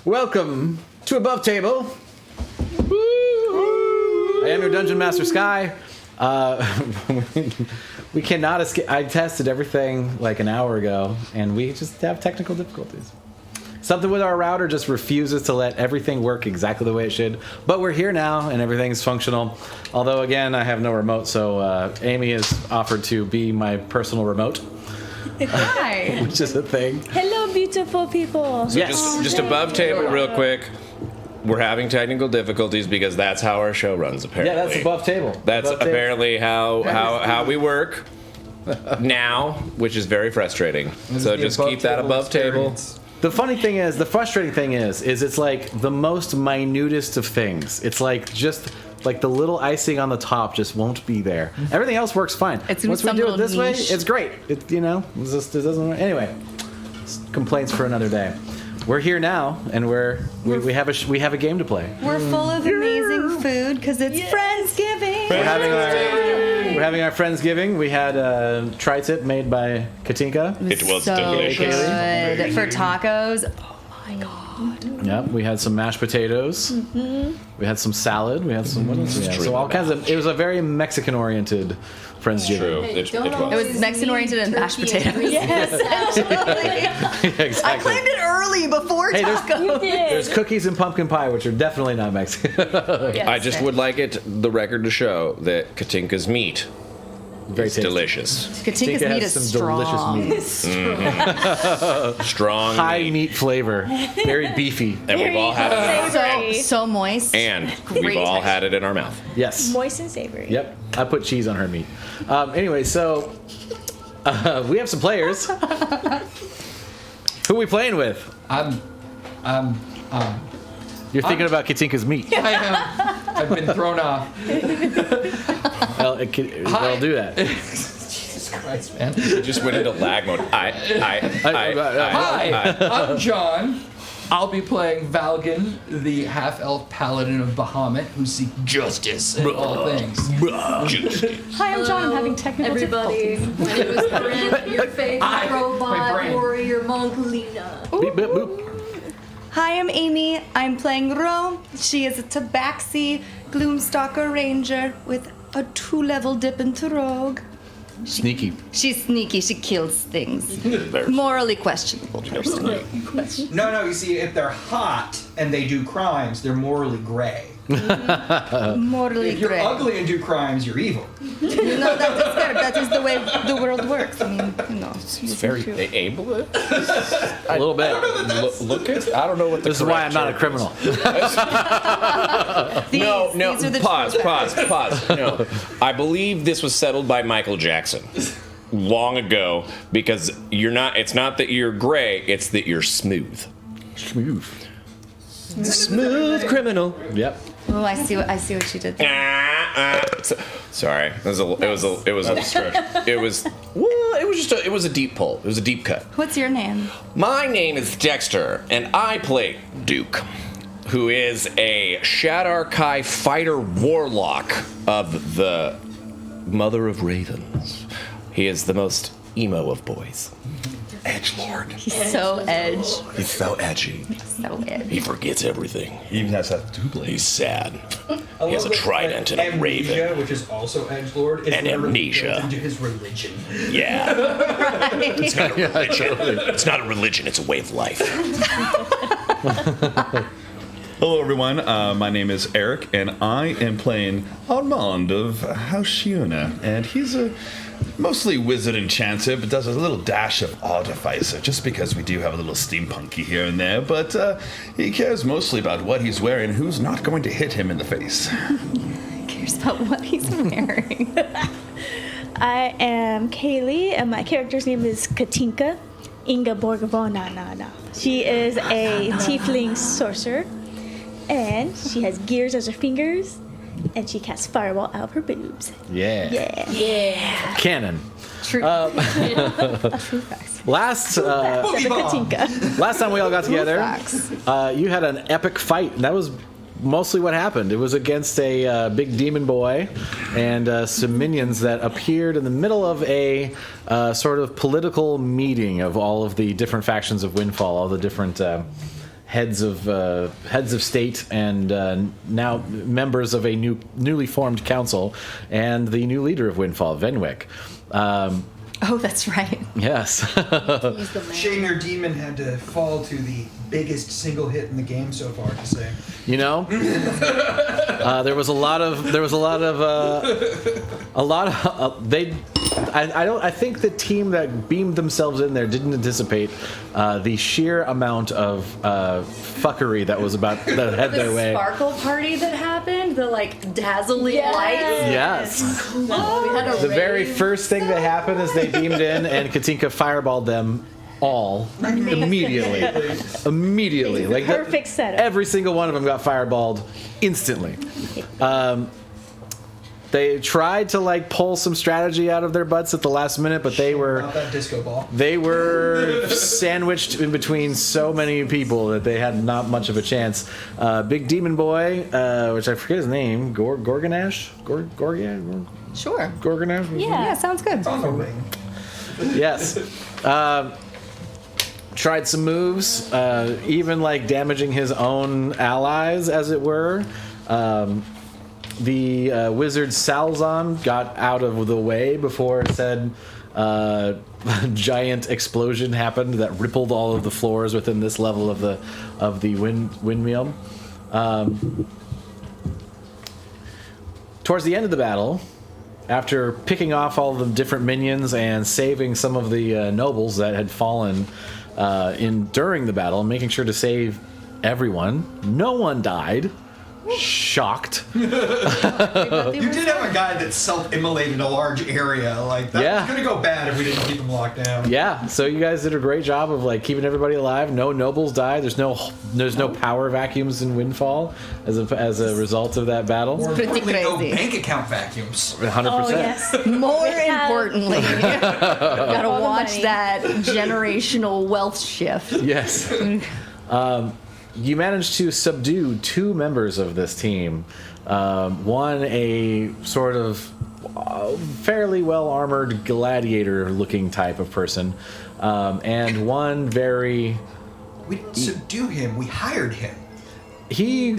Welcome to Above Table. I am your Dungeon Master Sky. We cannot escape. I tested everything like an hour ago, and we just have technical difficulties. Something with our router just refuses to let everything work exactly the way it should. But we're here now, and everything's functional. Although, again, I have no remote, so Amy has offered to be my personal remote. Hi. Which is a thing. Hello, beautiful people. So just above table real quick. We're having technical difficulties because that's how our show runs, apparently. Yeah, that's above table. That's above apparently how we work now, which is very frustrating. So just keep that above table. The funny thing is, the frustrating thing is it's like the most minutest of things. It's like just like the little icing on the top just won't be there. Everything else works fine. It's Once we do it this way, niche. it's great. It just it doesn't. Anyway, complaints for another day. We're here now, and we have a game to play. We're full of amazing food because it's Friendsgiving. We're having our Friendsgiving. We had a tri-tip made by Katinka. It was so delicious. good. For tacos. Oh my god. Yep, we had some mashed potatoes. Mm-hmm. We had some salad. We had some what else? Yeah, so all kinds of. It was a very Mexican-oriented Friendsgiving. True. Hey, It was Mexican-oriented and mashed potatoes. Yes, absolutely. Yeah, exactly. I claimed it early before Hey, tacos. There's cookies and pumpkin pie, which are definitely not Mexican. Yes. I just would like the record to show that Katinka's meat Very is tasty. delicious. Katinka's Katinka meat has is some strong. delicious meat. Strong High meat flavor, very beefy. And we've all had it. Savory. So moist. And we've Great all texture. had it in our mouth. Yes. Moist and savory. Yep. I put cheese on her meat. Anyway, so we have some players. Who are we playing with? You're thinking about Katinka's meat. I am. I've been thrown off. Well, I'll do that. Jesus Christ, man. We just went into lag mode. Hi, I'm John. I'll be playing Valgan, the half-elf paladin of Bahamut, who seeks justice in all things. Hi, I'm John. I'm having technical Everybody, difficulties. my name is Corinne, your favorite My robot brain. warrior monk Lena. Beep, boop, boop. Hi, I'm Amy. I'm playing Ro. She is a Tabaxi Gloomstalker Ranger with a 2-level dip into Rogue. Sneaky. She's sneaky. She kills things. Morally questionable person. No, you see, if they're hot and they do crimes, they're morally gray. Morally If you're gray. ugly and do crimes, you're evil. That is fair. That is the way the world works. I mean, It's very able. A little bit. Look at. I don't know what the This is why I'm not a correct criminal. No, These are the pause. true No, I believe this was settled by Michael Jackson long ago because you're not. It's not that you're gray; it's that you're smooth. Smooth. Smooth criminal. Yep. Oh, I see what you did there. Sorry, it was a deep pull. It was a deep cut. What's your name? My name is Dexter, and I play Duke, who is a Shadarkai fighter warlock of the Mother of Ravens. He is the most emo of boys. Edgelord. He's so edge. He's so edgy. So edge. He forgets everything. He even has that two-blade. He's sad. He has a trident and a Amnesia, raven. which is also edgelord, is And literally amnesia. built into his religion. Yeah. It's not a religion. It's not a religion. It's a way of life. Hello, everyone. My name is Eric, and I am playing Armand of House Shiona. And he's a mostly wizard enchanter, but does a little dash of artificer, just because we do have a little steampunky here and there. But he cares mostly about what he's wearing and who's not going to hit him in the face. Who cares about what he's wearing? I am Kaylee, and my character's name is Katinka Ingeborgvonanana. She is a tiefling sorcerer, and she has gears as her fingers, and she casts fireball out of her boobs. Yeah. Yeah. Canon. True. True facts. Last Katinka. last time we all got together, facts. You had an epic fight, and that was mostly what happened. It was against a big demon boy and some minions that appeared in the middle of a sort of political meeting of all of the different factions of Windfall, all the different heads of state and now members of a newly formed council and the new leader of Windfall, Venwick. Oh, that's right. Yes. Shame your demon had to fall to the biggest single hit in the game so far, to say. You know, there was a lot of I think the team that beamed themselves in there didn't anticipate the sheer amount of fuckery that had their The way. sparkle party that happened, the like dazzling lights. Yes. We had a The very rave. first thing that happened is they beamed in and Katinka fireballed them all immediately. Immediately. Like Perfect setup. Every single one of them got fireballed instantly. They tried to like pull some strategy out of their butts at the last minute, but they were Not that disco ball. sandwiched in between so many people that they had not much of a chance. Big Demon Boy, which I forget his name, Gorgonash? Sure. Gorgonash? Yeah, sounds good. On the ring. Yes. Tried some moves, even like damaging his own allies, as it were. The wizard Salzon got out of the way before said giant explosion happened that rippled all of the floors within this level of the windmill. Towards the end of the battle, after picking off all the different minions and saving some of the nobles that had fallen during the battle, making sure to save everyone, no one died. Shocked. You did have a guy that self-immolated a large area. Like, that was going to go bad if we didn't keep him locked down. Yeah, so you guys did a great job of like keeping everybody alive. No nobles died. There's no power vacuums in Windfall as a result of that battle. More Pretty importantly, no crazy. bank account vacuums. 100%. Oh, yes. More have- importantly, gotta All the watch money. that generational wealth shift. Yes. You managed to subdue two members of this team. One, a sort of fairly well-armored gladiator-looking type of person, and one very... We didn't subdue him. We hired him. He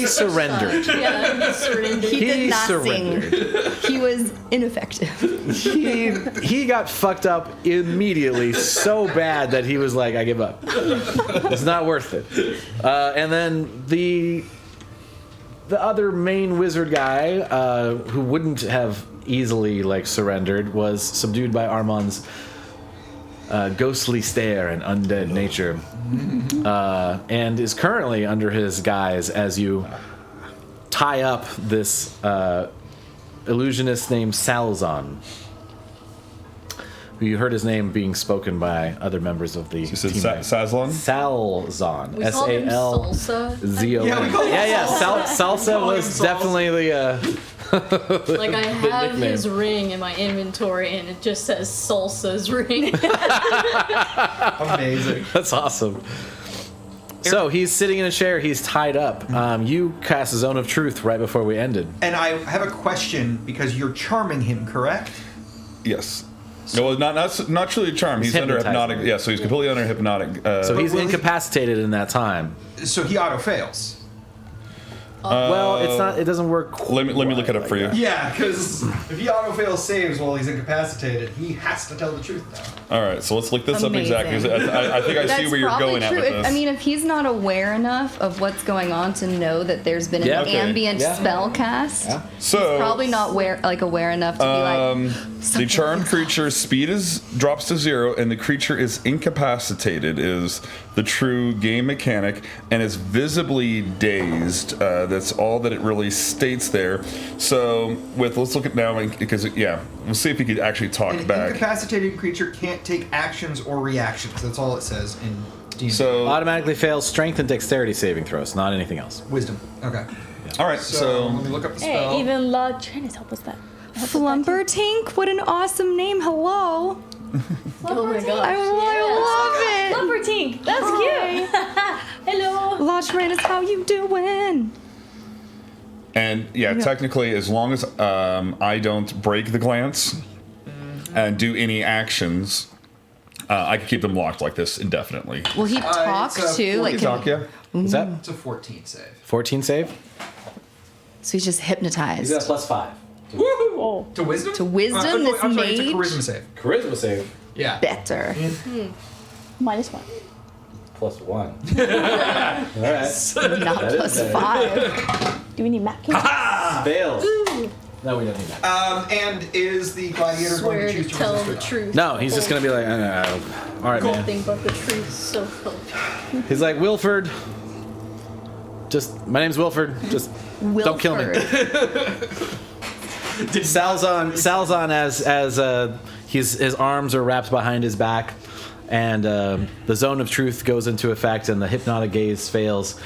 surrendered. Yeah, surrender. He did He nothing. surrendered. He was ineffective. He got fucked up immediately so bad that he was like, I give up. It's not worth it. And then the other main wizard guy, who wouldn't have easily like surrendered, was subdued by Armand's ghostly stare and undead nature, and is currently under his guise as you tie up this illusionist named Salzon, who you heard his name being spoken by other members of the You said team. Sazlon? Salzon. We called him Salzon. salsa. Yeah, we call him Yeah. Salsa call him was Salsa. definitely the. Like I have nickname. his ring in my inventory, and it just says Salsa's ring. Amazing. That's awesome. So he's sitting in a chair. He's tied up. You cast a Zone of Truth right before we ended. And I have a question because you're charming him, correct? Yes. No, well, not truly a charm. He's under hypnotizing. hypnotic. Yeah, so he's completely under hypnotic. So he's will he- incapacitated in that time. So he auto fails. Well, it's not. It doesn't work. let me look it up for you. Yeah, because if he auto fails saves while he's incapacitated, he has to tell the truth now. All right, so let's look this Amazing. up exactly. I think I see That's where you're probably going at true. with this. I mean, if he's not aware enough of what's going on to know that there's been an Yeah, okay. ambient Yeah. spell cast, so probably not aware enough to be like. the something charmed is off. creature's speed drops to 0, and the creature is incapacitated. Is the true game mechanic, and is visibly dazed. That's all that it really states there. So let's look at now because we'll see if he could actually talk An back. incapacitated creature can't take actions or reactions. That's all it says in D&D. So Automatically fails Strength and Dexterity saving throws, not anything else. Wisdom. Okay. all right, So let me look up the spell. Hey, even Lord Trinus help with that. Flumbertink, what an awesome name! Hello, Oh my gosh. I love it. Lumbertink, that's cute. Hello. Lodge Tyrannus, how you doing? And technically, as long as I don't break the glance and do any actions, I could keep them locked like this indefinitely. Will he talk it's a too? full Like, Talk, yeah. Is that It's a 14 save. 14 save? so he's just hypnotized. +5. Woohoo! To wisdom? To wisdom, I'm this sorry, it's a mage? charisma save. Charisma save. Yeah. Better. -1. +1. All right. Not That is better. +5. Do we need map key? Fails. No, we don't need that. And is the gladiator Swear going to to choose to tell resist the or not? truth. No, he's just gonna be like, all right, man. Nothing but the truth. So cool. He's like, Wilford. Just, my name's Wilford. Just don't kill me. Salzon as his arms are wrapped behind his back, and the zone of truth goes into effect, and the hypnotic gaze fails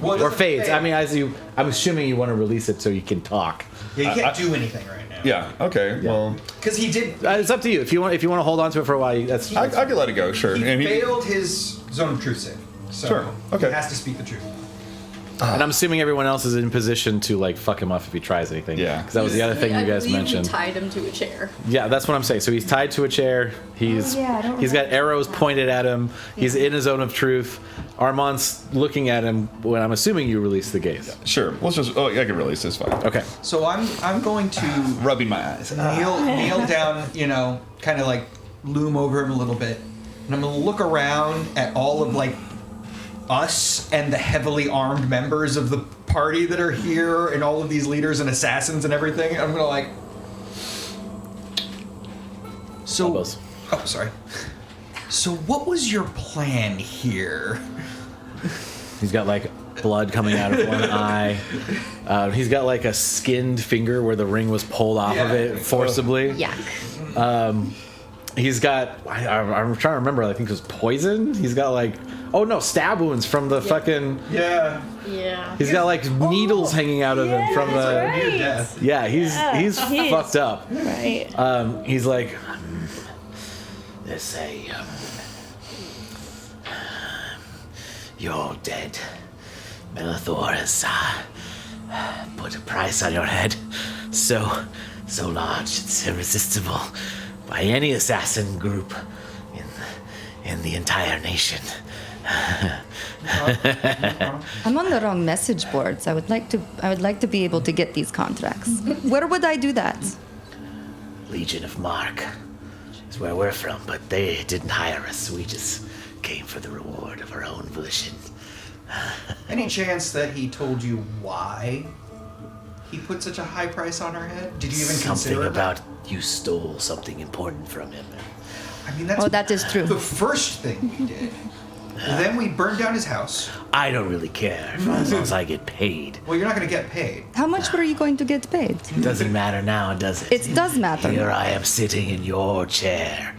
Well, it or doesn't fades. fail. I mean, I'm assuming you want to release it so you can talk. Yeah, you can't do anything right now. Yeah. Okay. Well, Because he did. It's up to you. If you want to hold on to it for a while, that's I could let it go. Sure. He And failed his zone of truth save. So Sure, okay. he has to speak the truth. and I'm assuming everyone else is in position to like fuck him up if he tries anything. Yeah. because that was the other thing I you guys believe mentioned. We tied him to a chair. Yeah, that's what I'm saying. So he's tied to a chair. He's he's got arrows pointed at him. He's in a zone of truth. Armand's looking at him when I'm assuming you release the gaze. sure. Let's just. Oh, I can release this. Fine. Okay. So I'm going to Rubbing my eyes. kneel down, kind of like loom over him a little bit, and I'm gonna look around at all of like us and the heavily armed members of the party that are here, and all of these leaders and assassins and everything. I'm gonna like. So. Elbows. Oh, sorry. So what was your plan here? He's got like blood coming out of one eye. He's got like a skinned finger where the ring was pulled off of it forcibly. Yuck. He's got. I'm trying to remember. I think it was poison. He's got like. Oh no, stab wounds from the fucking. Yeah. Yeah. He's got like needles hanging out of him from the. Near death. Yeah, he's fucked up. Right. He's like, they say, you're dead. Melithor has put a price on your head. So large, it's irresistible by any assassin group in the entire nation. I'm on the wrong message boards. I would like to be able to get these contracts. Where would I do that? Legion of Mark is where we're from, but they didn't hire us. We just came for the reward of our own volition. Any chance that he told you why he put such a high price on our head? Did you even Something consider about you stole something important from him. I mean, that's Oh, that is true. the first thing we did. Then we burned down his house. I don't really care as long as I get paid. Well, you're not going to get paid. How much were you going to get paid? It doesn't matter now, does it? It does matter. Here I am sitting in your chair,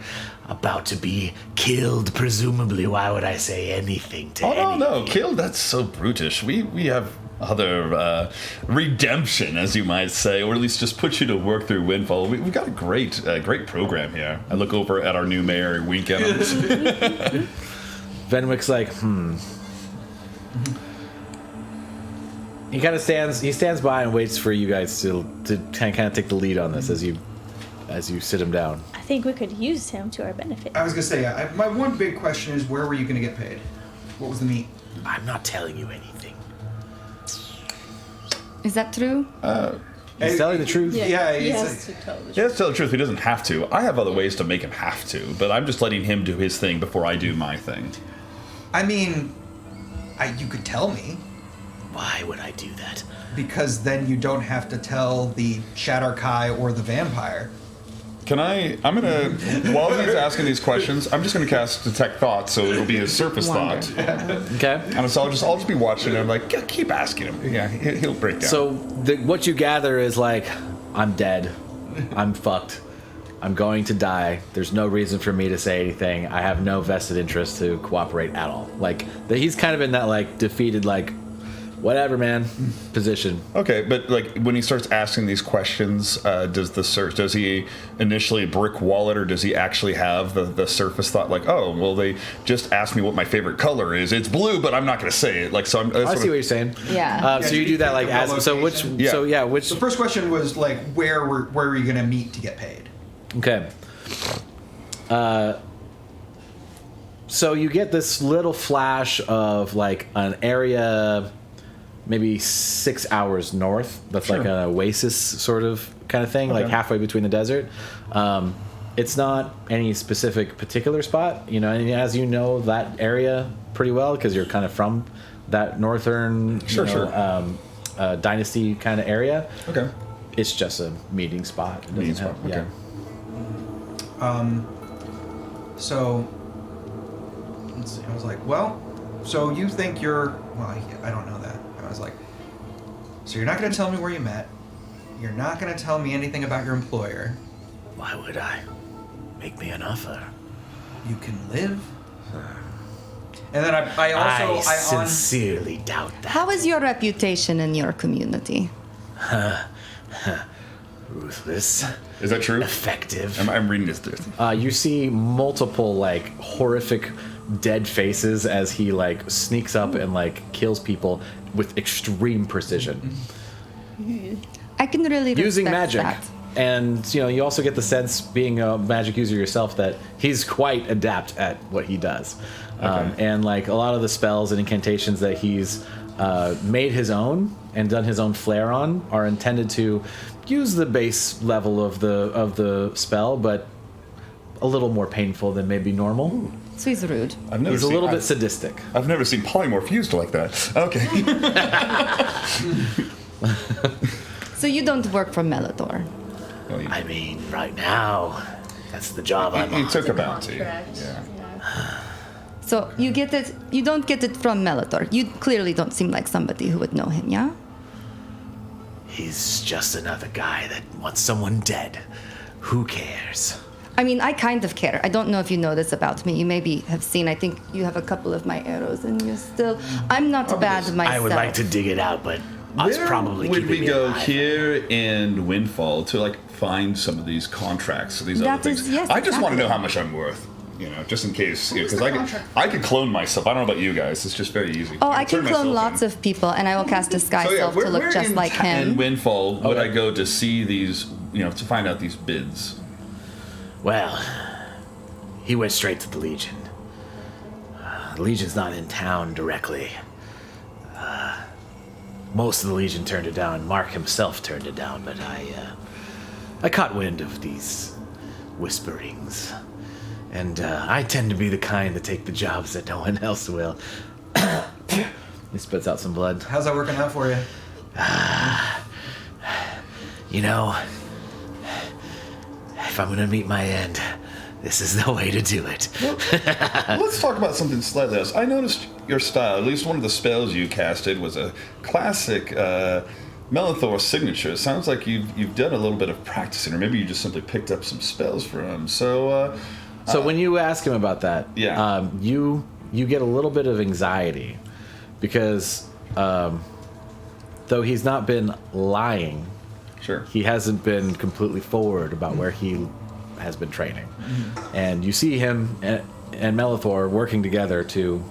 about to be killed, presumably. Why would I say anything to Oh anyone? no, kill. That's so brutish. We have other redemption, as you might say, or at least just put you to work through Windfall. We've got a great program here. I look over at our new mayor, wink at him. Venwick's like, He kind of stands by and waits for you guys to kind of take the lead on this as you sit him down. I think we could use him to our benefit. I was going to say, my one big question is, where were you going to get paid? What was the meat? I'm not telling you anything. Is that true? He's telling the truth. Yeah, he it's has to tell the truth. Yeah, to tell the truth, he doesn't have to. I have other ways to make him have to, but I'm just letting him do his thing before I do my thing. I mean, you could tell me, Why would I do that? because then you don't have to tell the Shatterkai or the vampire. I'm gonna, while he's asking these questions, I'm just gonna cast Detect Thought, so it'll be a surface Wonder. thought. Okay. And so I'll just be watching him, like, "Yeah, keep asking him. Yeah, he'll break down. So what you gather is like, I'm dead. I'm fucked. I'm going to die. There's no reason for me to say anything. I have no vested interest to cooperate at all. Like, he's kind of in that, like, defeated, like, whatever, man, position. Okay, but like when he starts asking these questions, does he initially brick wall it, or does he actually have the surface thought, like, oh, well, they just asked me what my favorite color is. It's blue, but I'm not going to say it. Like, so I see what you're saying. Yeah. So you do that, like, as so which location. Yeah. so yeah which The first question was like, where were you going to meet to get paid? Okay. So you get this little flash of like an area maybe 6 hours north. That's like an oasis sort of kind of thing, like halfway between the desert. It's not any specific particular spot, you know, and as you know that area pretty well because you're kind of from that northern dynasty kind of area. Okay. It's just a meeting spot. It Meeting doesn't spot, have- okay. So, let's see. I was like, well, so you think you're, well, I don't know that. I was like, so you're not going to tell me where you met. You're not going to tell me anything about your employer. Why would I? Make me an offer. You can live. And then I sincerely doubt that. How is your reputation in your community? Ruthless. Is that true? Effective. I'm reading this. You see multiple like horrific dead faces as he like sneaks up and like kills people with extreme precision I can really using respect magic. that. And you know, you also get the sense, being a magic user yourself, that he's quite adept at what he does. And like a lot of the spells and incantations that he's made his own and done his own flair on are intended to use the base level of the spell, but a little more painful than maybe normal. So he's rude. He's a little bit sadistic. I've never seen polymorph used like that. Okay. So you don't work for Melidor. I mean, right now, that's the job I'm on. He took a bounty. Contract. Yeah. So you get it. You don't get it from Melidor. You clearly don't seem like somebody who would know him, yeah? He's just another guy that wants someone dead. Who cares? I mean, I kind of care. I don't know if you know this about me. You maybe have seen. I think you have a couple of my arrows in you still. I'm not bad myself. I would like to dig it out, but us probably would keeping we me go alive. here in Windfall to like find some of these contracts, these That other things? is- yes, I just want to know exactly. how much I'm worth, you know, just in case, Who's because the I contract? could clone myself. I don't know about you guys. It's just very easy. Oh, I can clone lots of people, and I will cast a sky self to look just like In him. Windfall, would Okay. I go to see these, you know, to find out these bids? Well, he went straight to the Legion. The Legion's not in town directly. Most of the Legion turned it down. Mark himself turned it down, but I caught wind of these whisperings. And I tend to be the kind to take the jobs that no one else will. He spits out some blood. How's that working out for you? You know, if I'm gonna meet my end, this is the way to do it. Let's talk about something slightly else. I noticed your style, at least one of the spells you casted was a classic Melithor signature. It sounds like you've done a little bit of practicing, or maybe you just simply picked up some spells from him. So, So when you ask him about that, Yeah. you get a little bit of anxiety because though he's not been lying, sure. he hasn't been completely forward about where he has been training. And you see him and Melithor working together to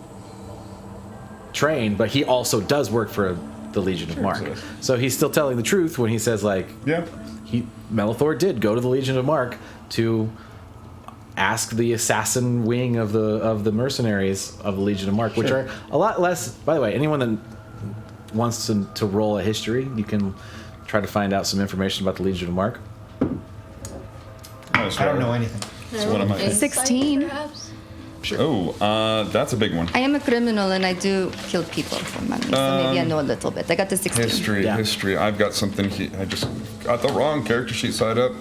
train, but he also does work for the Legion of Mark. so- So he's still telling the truth when he says, like, Yeah. Melithor did go to the Legion of Mark to ask the assassin wing of the mercenaries of the Legion of Mark, which Sure. are a lot less. By the way, anyone that wants to roll a history, you can try to find out some information about the Legion of Mark. I don't know anything. So what am I? Insight, 16. perhaps? Oh, that's a big one. I am a criminal, and I do kill people for money, so maybe I know a little bit. I got the 16. History. I've got something here. I just got the wrong character sheet side up.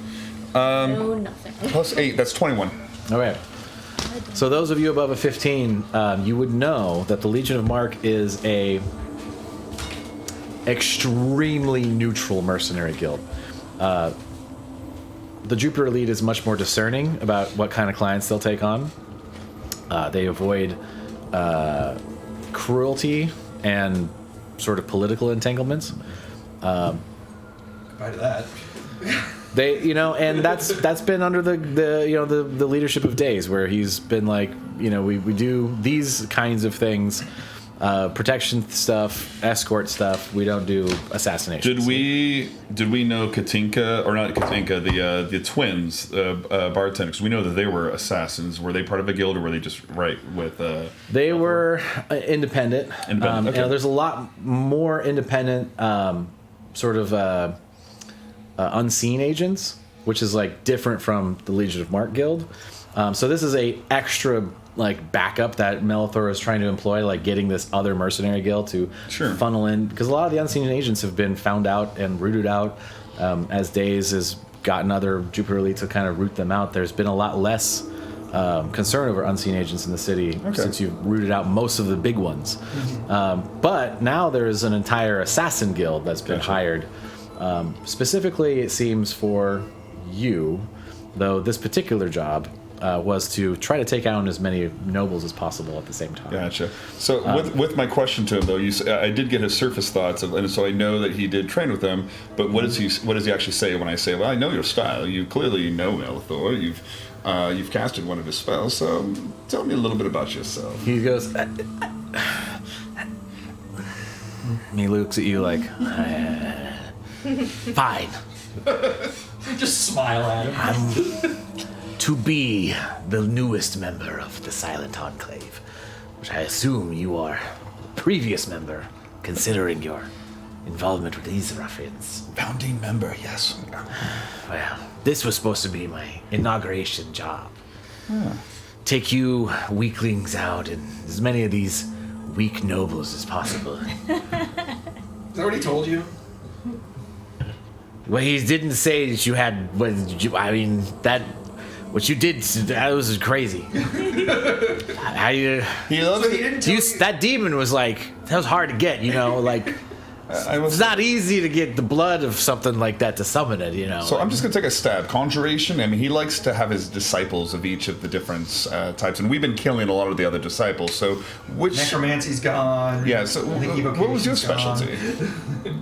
No, nothing. Plus 8, that's 21. All right. So those of you above a 15, you would know that the Legion of Mark is a extremely neutral mercenary guild. The Jupiter Elite is much more discerning about what kind of clients they'll take on. They avoid cruelty and sort of political entanglements. Goodbye to that. They, and that's been under the leadership of Days, where he's been like, we do these kinds of things protection stuff, escort stuff. We don't do assassination. Did we know Katinka, or not Katinka, the twins, bartenders? We know that they were assassins. Were they part of a guild, or were they just with? They were independent. Independent. Okay. There's a lot more independent, sort of unseen agents, which is like different from the Legion of Mark Guild. So this is a extra like backup that Melithor is trying to employ, like getting this other mercenary guild to funnel in, because a lot of the unseen agents have been found out and rooted out. As Days has gotten other Jupiter elites to kind of root them out, there's been a lot less concern over unseen agents in the city since you've rooted out most of the big ones. But now there is an entire assassin guild that's been hired. Specifically, it seems for you, though this particular job was to try to take out as many nobles as possible at the same time. Gotcha. So with my question to him, though, I did get his surface thoughts, and so I know that he did train with them. But what does he actually say when I say, "Well, I know your style. You clearly know Melithor. You've casted one of his spells. So tell me a little bit about yourself." He goes. He looks at you like, fine. Just smile at him. To be the newest member of the Silent Enclave, which I assume you are a previous member, considering your involvement with these ruffians. Founding member, yes. Well, this was supposed to be my inauguration job. Take you weaklings out and as many of these weak nobles as possible. Is that what he told you? Well, he didn't say that you had. What you did, that was crazy. How you? He loves So he didn't tell you. That demon was like, that was hard to get, like. It's not easy to get the blood of something like that to summon it, So I'm just going to take a stab. Conjuration, I mean, he likes to have his disciples of each of the different types, and we've been killing a lot of the other disciples, so which... Necromancy's gone. Yeah, so what was your specialty?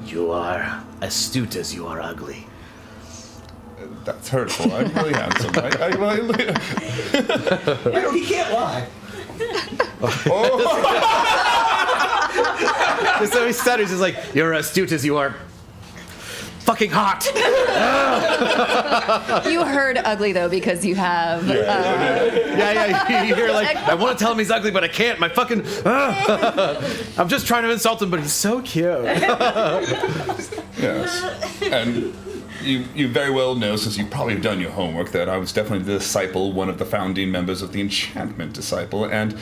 You are astute as you are ugly. That's hurtful. I'm really handsome. He can't lie. So he stutters, he's like, you're astute as you are fucking hot. You heard ugly though because you have. Yeah. You're like, I want to tell him he's ugly, but I can't. My fucking. I'm just trying to insult him, but he's so cute. Yes. And you very well know, since you probably have done your homework, that I was definitely the disciple, one of the founding members of the Enchantment Disciple, and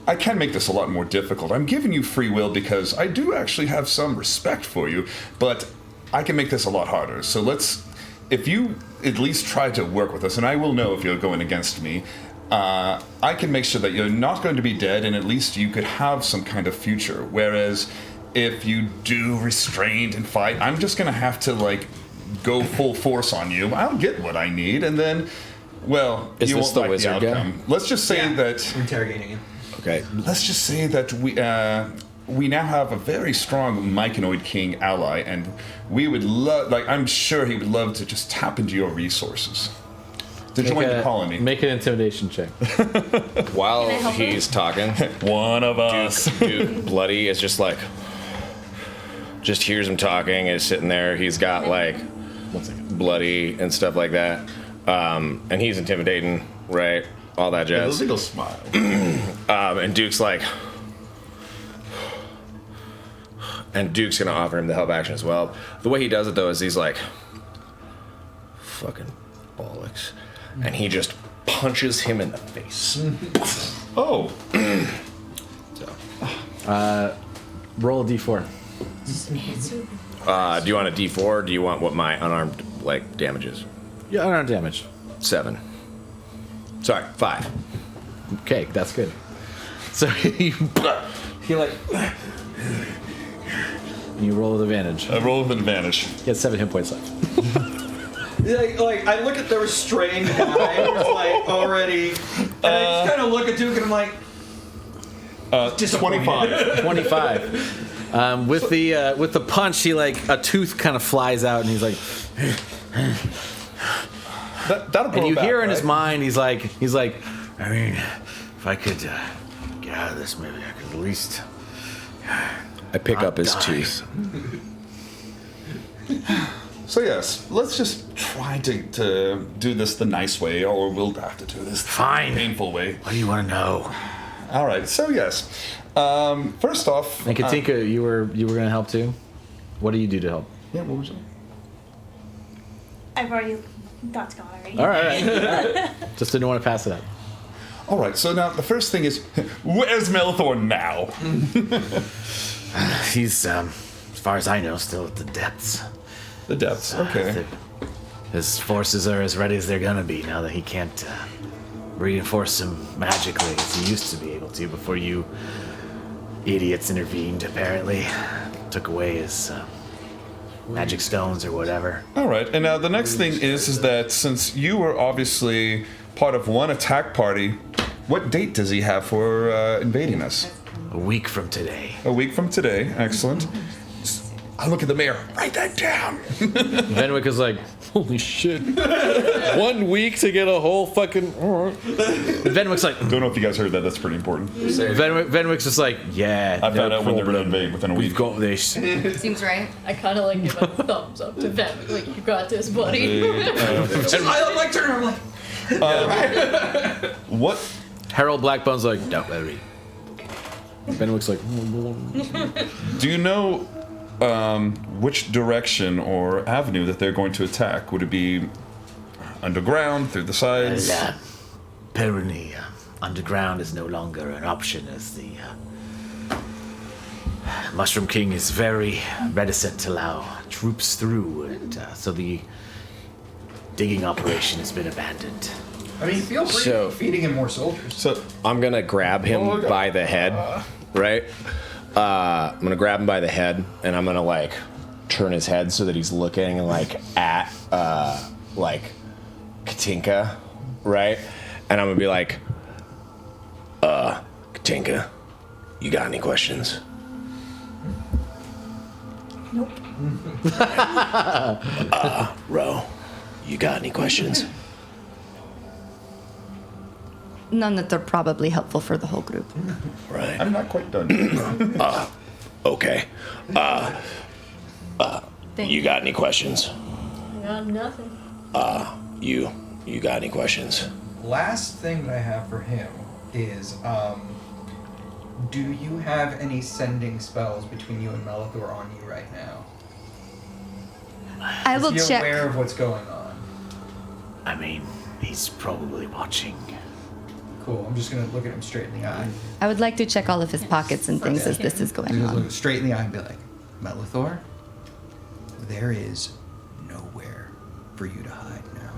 I can make this a lot more difficult. I'm giving you free will because I do actually have some respect for you, but I can make this a lot harder. So if you at least try to work with us, and I will know if you're going against me, I can make sure that you're not going to be dead, and at least you could have some kind of future. Whereas if you do restrained and fight, I'm just going to have to, go full force on you. I'll get what I need, and then, well, Is you this won't the like wizard the guy? outcome. Let's just say that... Interrogating him. Okay. Let's just say that we now have a very strong Myconoid King ally, and we would love, I'm sure he would love to just tap into your resources. To join the colony. Make an intimidation check. While he's talking, One of us. Duke Bloody is just hears him talking and is sitting there. He's got 1 second. Bloody and stuff like that. And he's intimidating, right? All that jazz. Little smile. And Duke's and Duke's gonna offer him the help action as well. The way he does it though is he's like, fucking bollocks. And he just punches him in the face. Oh. Roll a d4. Do you want a D4 or do you want what my unarmed damage is? Yeah, unarmed damage. 7. Sorry, 5. Okay, that's good. So you roll with advantage. A roll with advantage. He has 7 hit points left. I look at the restrained guy who's already, and I just kind of look at Duke and I'm like, 25. 25. With the punch, he a tooth kind of flies out, and he's like, That'll and you hear in his mind, he's like, I mean, if I could get out of this, maybe I could at least I pick up his tooth. So yes, let's just try to do this the nice way, or we'll have to do this Fine. the painful way. What do you want to know? All right. So yes, first off, And Katinka, you were gonna help too. What do you do to help? yeah, what was it? I've already. That's gone already. All right. Just didn't want to pass it up. All right. So now the first thing is, where's Melithor now? He's, as far as I know, still at the depths. The depths. Okay. His forces are as ready as they're gonna be now that he can't reinforce them magically as he used to be able to before you idiots intervened, apparently. Took away his magic stones or whatever. All right. And now the next thing is that since you were obviously part of one attack party, what date does he have for invading us? A week from today. A week from today. Excellent. I look at the mayor. Write that down. Venwick is like, holy shit. 1 week to get a whole fucking. Venwick's like, Don't know if you guys heard that. That's pretty important. Venwick's just like, yeah. I found out when they're going to invade within a week. We've got this. Seems right. I kind of like give a thumbs up to Ven. Like, you got this, buddy. I like turn. I'm like, What? Harold Blackbone's like, don't worry. Venwick's like, Do you know which direction or avenue that they're going to attack? Would it be underground, through the sides? apparently, underground is no longer an option as the Mushroom King is very reticent to allow troops through, and so the digging operation has been abandoned. I mean, feel free So- feeding him more soldiers. So, I'm gonna grab him by the head, right? I'm gonna grab him by the head, and I'm gonna like turn his head so that he's looking like at like Katinka, right? And I'm gonna be like, Katinka, you got any questions? Nope. Ro, you got any questions? None that they're probably helpful for the whole group. Right. I'm not quite done. Okay. You got any questions? I got nothing. You got any questions? Last thing that I have for him is, do you have any sending spells between you and Melithor on you right now? I will Is he check. aware of what's going on? I mean, he's probably watching. Cool. I'm just gonna look at him straight in the eye. I would like to check all of his pockets and things as this is I'm going just look on. straight in the eye and be like, Melithor, there is nowhere for you to hide now.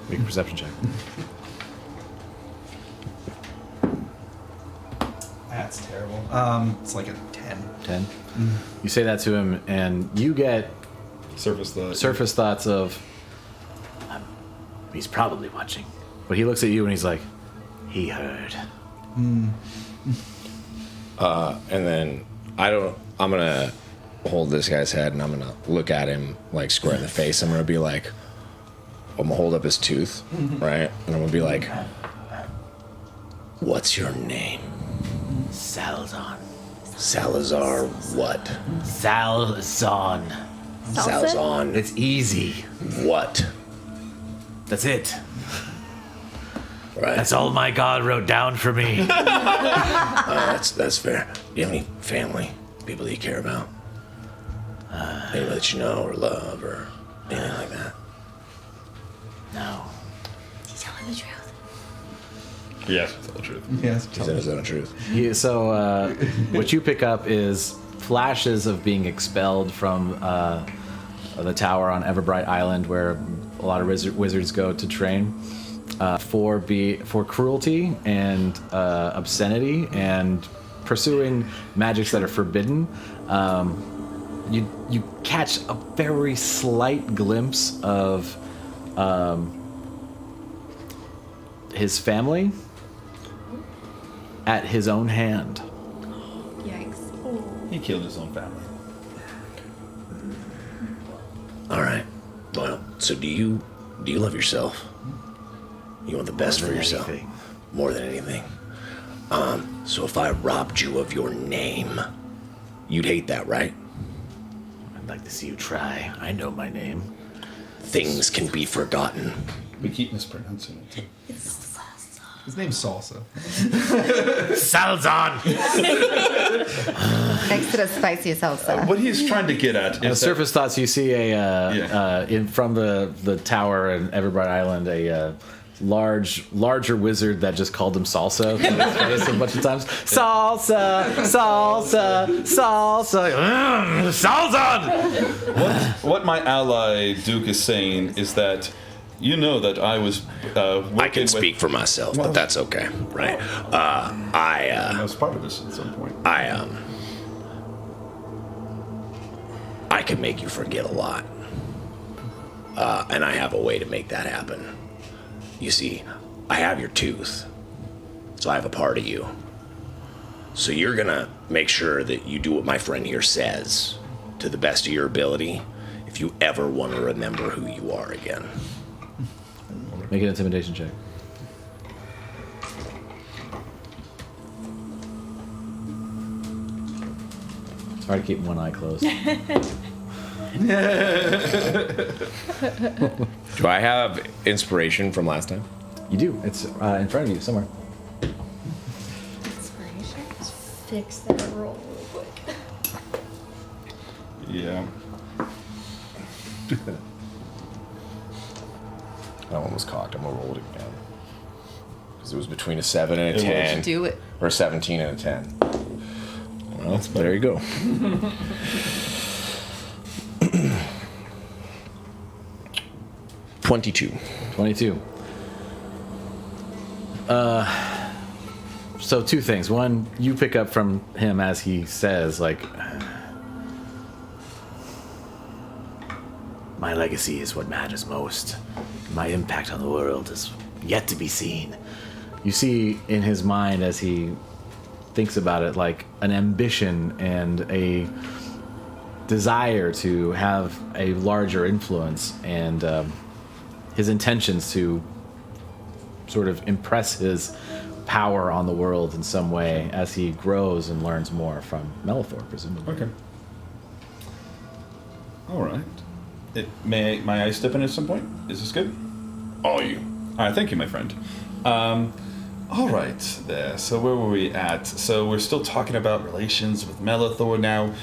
Make a perception check. That's terrible. It's like a 10. 10. You say that to him, and you get surface thoughts of, he's probably watching. But he looks at you and he's like, he heard. And then I'm gonna hold this guy's head and I'm gonna look at him like square in the face. I'm gonna be like, I'm gonna hold up his tooth, right? And I'm gonna be like, what's your name? Salzon. Salazar what? Salzon. Salsa? Salzon It's easy. what? That's it. Right. That's all my god wrote down for me. That's fair. Do you have any family? People that you care about? Anybody that you know or love or anything like that? No. He's telling the truth. Yes, tell the truth. Yes. Is that the truth? So what you pick up is flashes of being expelled from the tower on Everbright Island, where a lot of wizards go to train for cruelty and obscenity and pursuing magics that are forbidden. You catch a very slight glimpse of his family at his own hand. Yikes. He killed his own family. All right. Well, so do you love yourself? You want the best More for than yourself? anything. More than anything. So if I robbed you of your name, you'd hate that, right? I'd like to see you try. I know my name. Things can be forgotten. We keep mispronouncing it. His name's Salsa. Salzon! Extra spicy salsa. What he's trying to get at On the is that surface thoughts, you see from the tower in Everbright Island, a larger wizard that just called him Salsa in his face a bunch of times. Salsa, salsa, salsa, Salzon! what my ally Duke is saying is that you know that I was working I can speak for myself, but that's okay, right? I was part of this at some point. I can make you forget a lot. And I have a way to make that happen. You see, I have your tooth, so I have a part of you. So you're gonna make sure that you do what my friend here says to the best of your ability if you ever want to remember who you are again. Make an intimidation check. It's hard to keep one eye closed. Do I have inspiration from last time? You do. It's in front of you somewhere. Inspiration. Let's fix that roll real quick. Yeah. That one was cocked. I'm gonna roll it again. Because it was between a 7 and a 10. Do it. Or a 17 and a 10. Well, there you go. $22. 22. So two things. One, you pick up from him as he says, like, my legacy is what matters most. My impact on the world is yet to be seen. You see in his mind as he thinks about it, like an ambition and a desire to have a larger influence, and his intentions to sort of impress his power on the world in some way as he grows and learns more from Melithor, presumably. Okay. All right. May I step in at some point? Is this good? All you. All right, thank you, my friend. All right, there. So where were we at? So we're still talking about relations with Melithor now.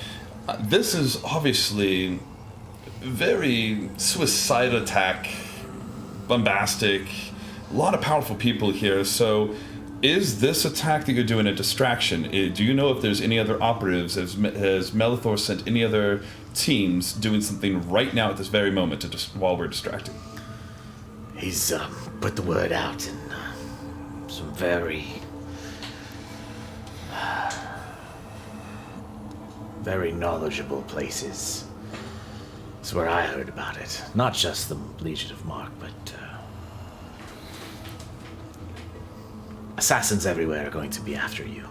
This is obviously very suicide attack, bombastic, a lot of powerful people here. So is this attack that you're doing a distraction? Do you know if there's any other operatives? Has Melithor sent any other teams doing something right now at this very moment while we're distracting? He's put the word out in some very knowledgeable places. That's where I heard about it. Not just the Legion of Mark, but assassins everywhere are going to be after you.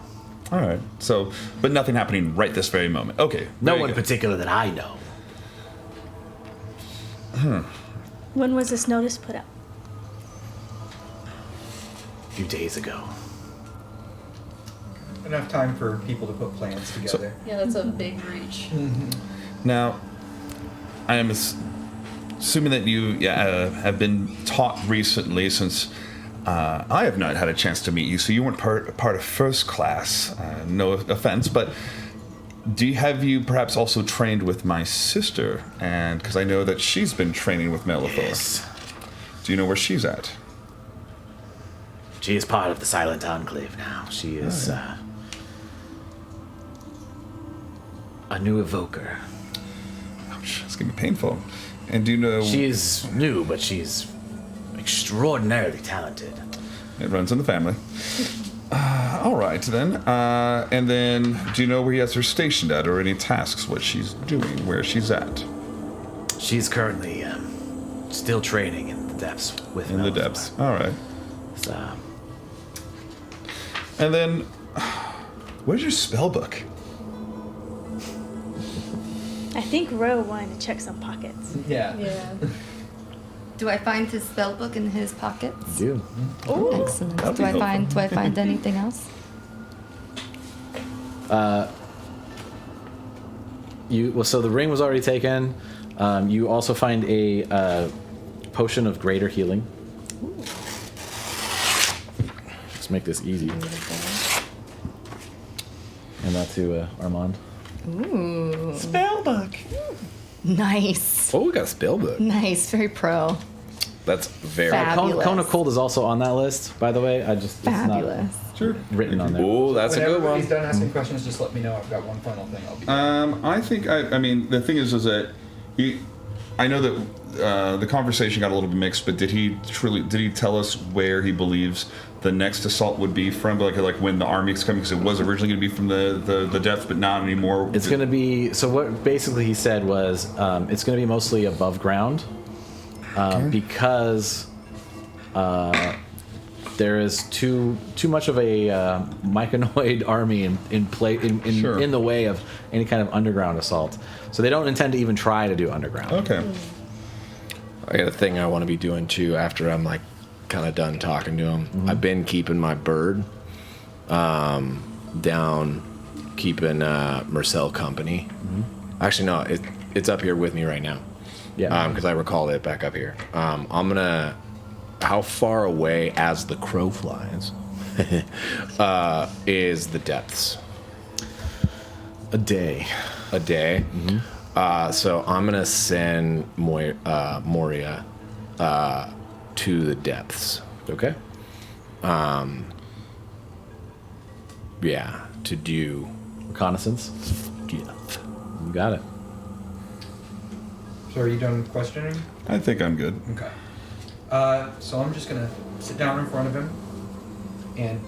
All right. So, but nothing happening right this very moment. Okay. No very one in good. particular that I know. When was this notice put out? A few days ago. Enough time for people to put plans together. Yeah, that's a big reach. Now, I am assuming that you have been taught recently, since I have not had a chance to meet you, so you weren't part of first class. No offense, but have you perhaps also trained with my sister? And because I know that she's been training with Melithor. Yes. Do you know where she's at? She is part of the Silent Enclave now. She is a new evoker. Ouch, it's gonna be painful. And do you know She is new, but she's extraordinarily talented. it runs in the family? All right then. And then, do you know where he has her stationed at, or any tasks? What she's doing, where she's at? She's currently still training in the depths with In the Melithor. depths. All right. So, And then, where's your spell book? I think Ro wanted to check some pockets. Yeah. Yeah. Do I find his spell book in his pockets? do. Excellent. Do I find anything else? So the ring was already taken. You also find a potion of greater healing. Let's make this easy. And that to Armand. Ooh. Spellbook. Nice. Oh, we got a spell book. Nice. Very pro. That's very Fabulous. Cone of Cold is also on that list, by the way. Fabulous. It's not written on there. Oh, that's a Whenever good one. he's done asking questions, just let me know. I've got one final thing. I'll be. I think I mean the thing is that I know that the conversation got a little bit mixed, but did he tell us where he believes the next assault would be from? Like when the army's coming, because it was originally going to be from the depths, but not anymore. It's going to be, so what basically he said was it's going to be mostly above ground because there is too much of a myconoid army in the way of any kind of underground assault. So they don't intend to even try to do underground. Okay. I got a thing I want to be doing too after I'm like kind of done talking to him. Mm-hmm. I've been keeping my bird down, keeping Marcel company. Mm-hmm. Actually, no, it's up here with me right now. Yeah. Because I recall it back up here. I'm gonna. How far away, as the crow flies, is the depths? A day. A day. Mm-hmm. So I'm gonna send Moria to the depths. Okay. Yeah, to do Reconnaissance. yeah. You got it. So are you done questioning? I think I'm good. Okay. So I'm just gonna sit down in front of him and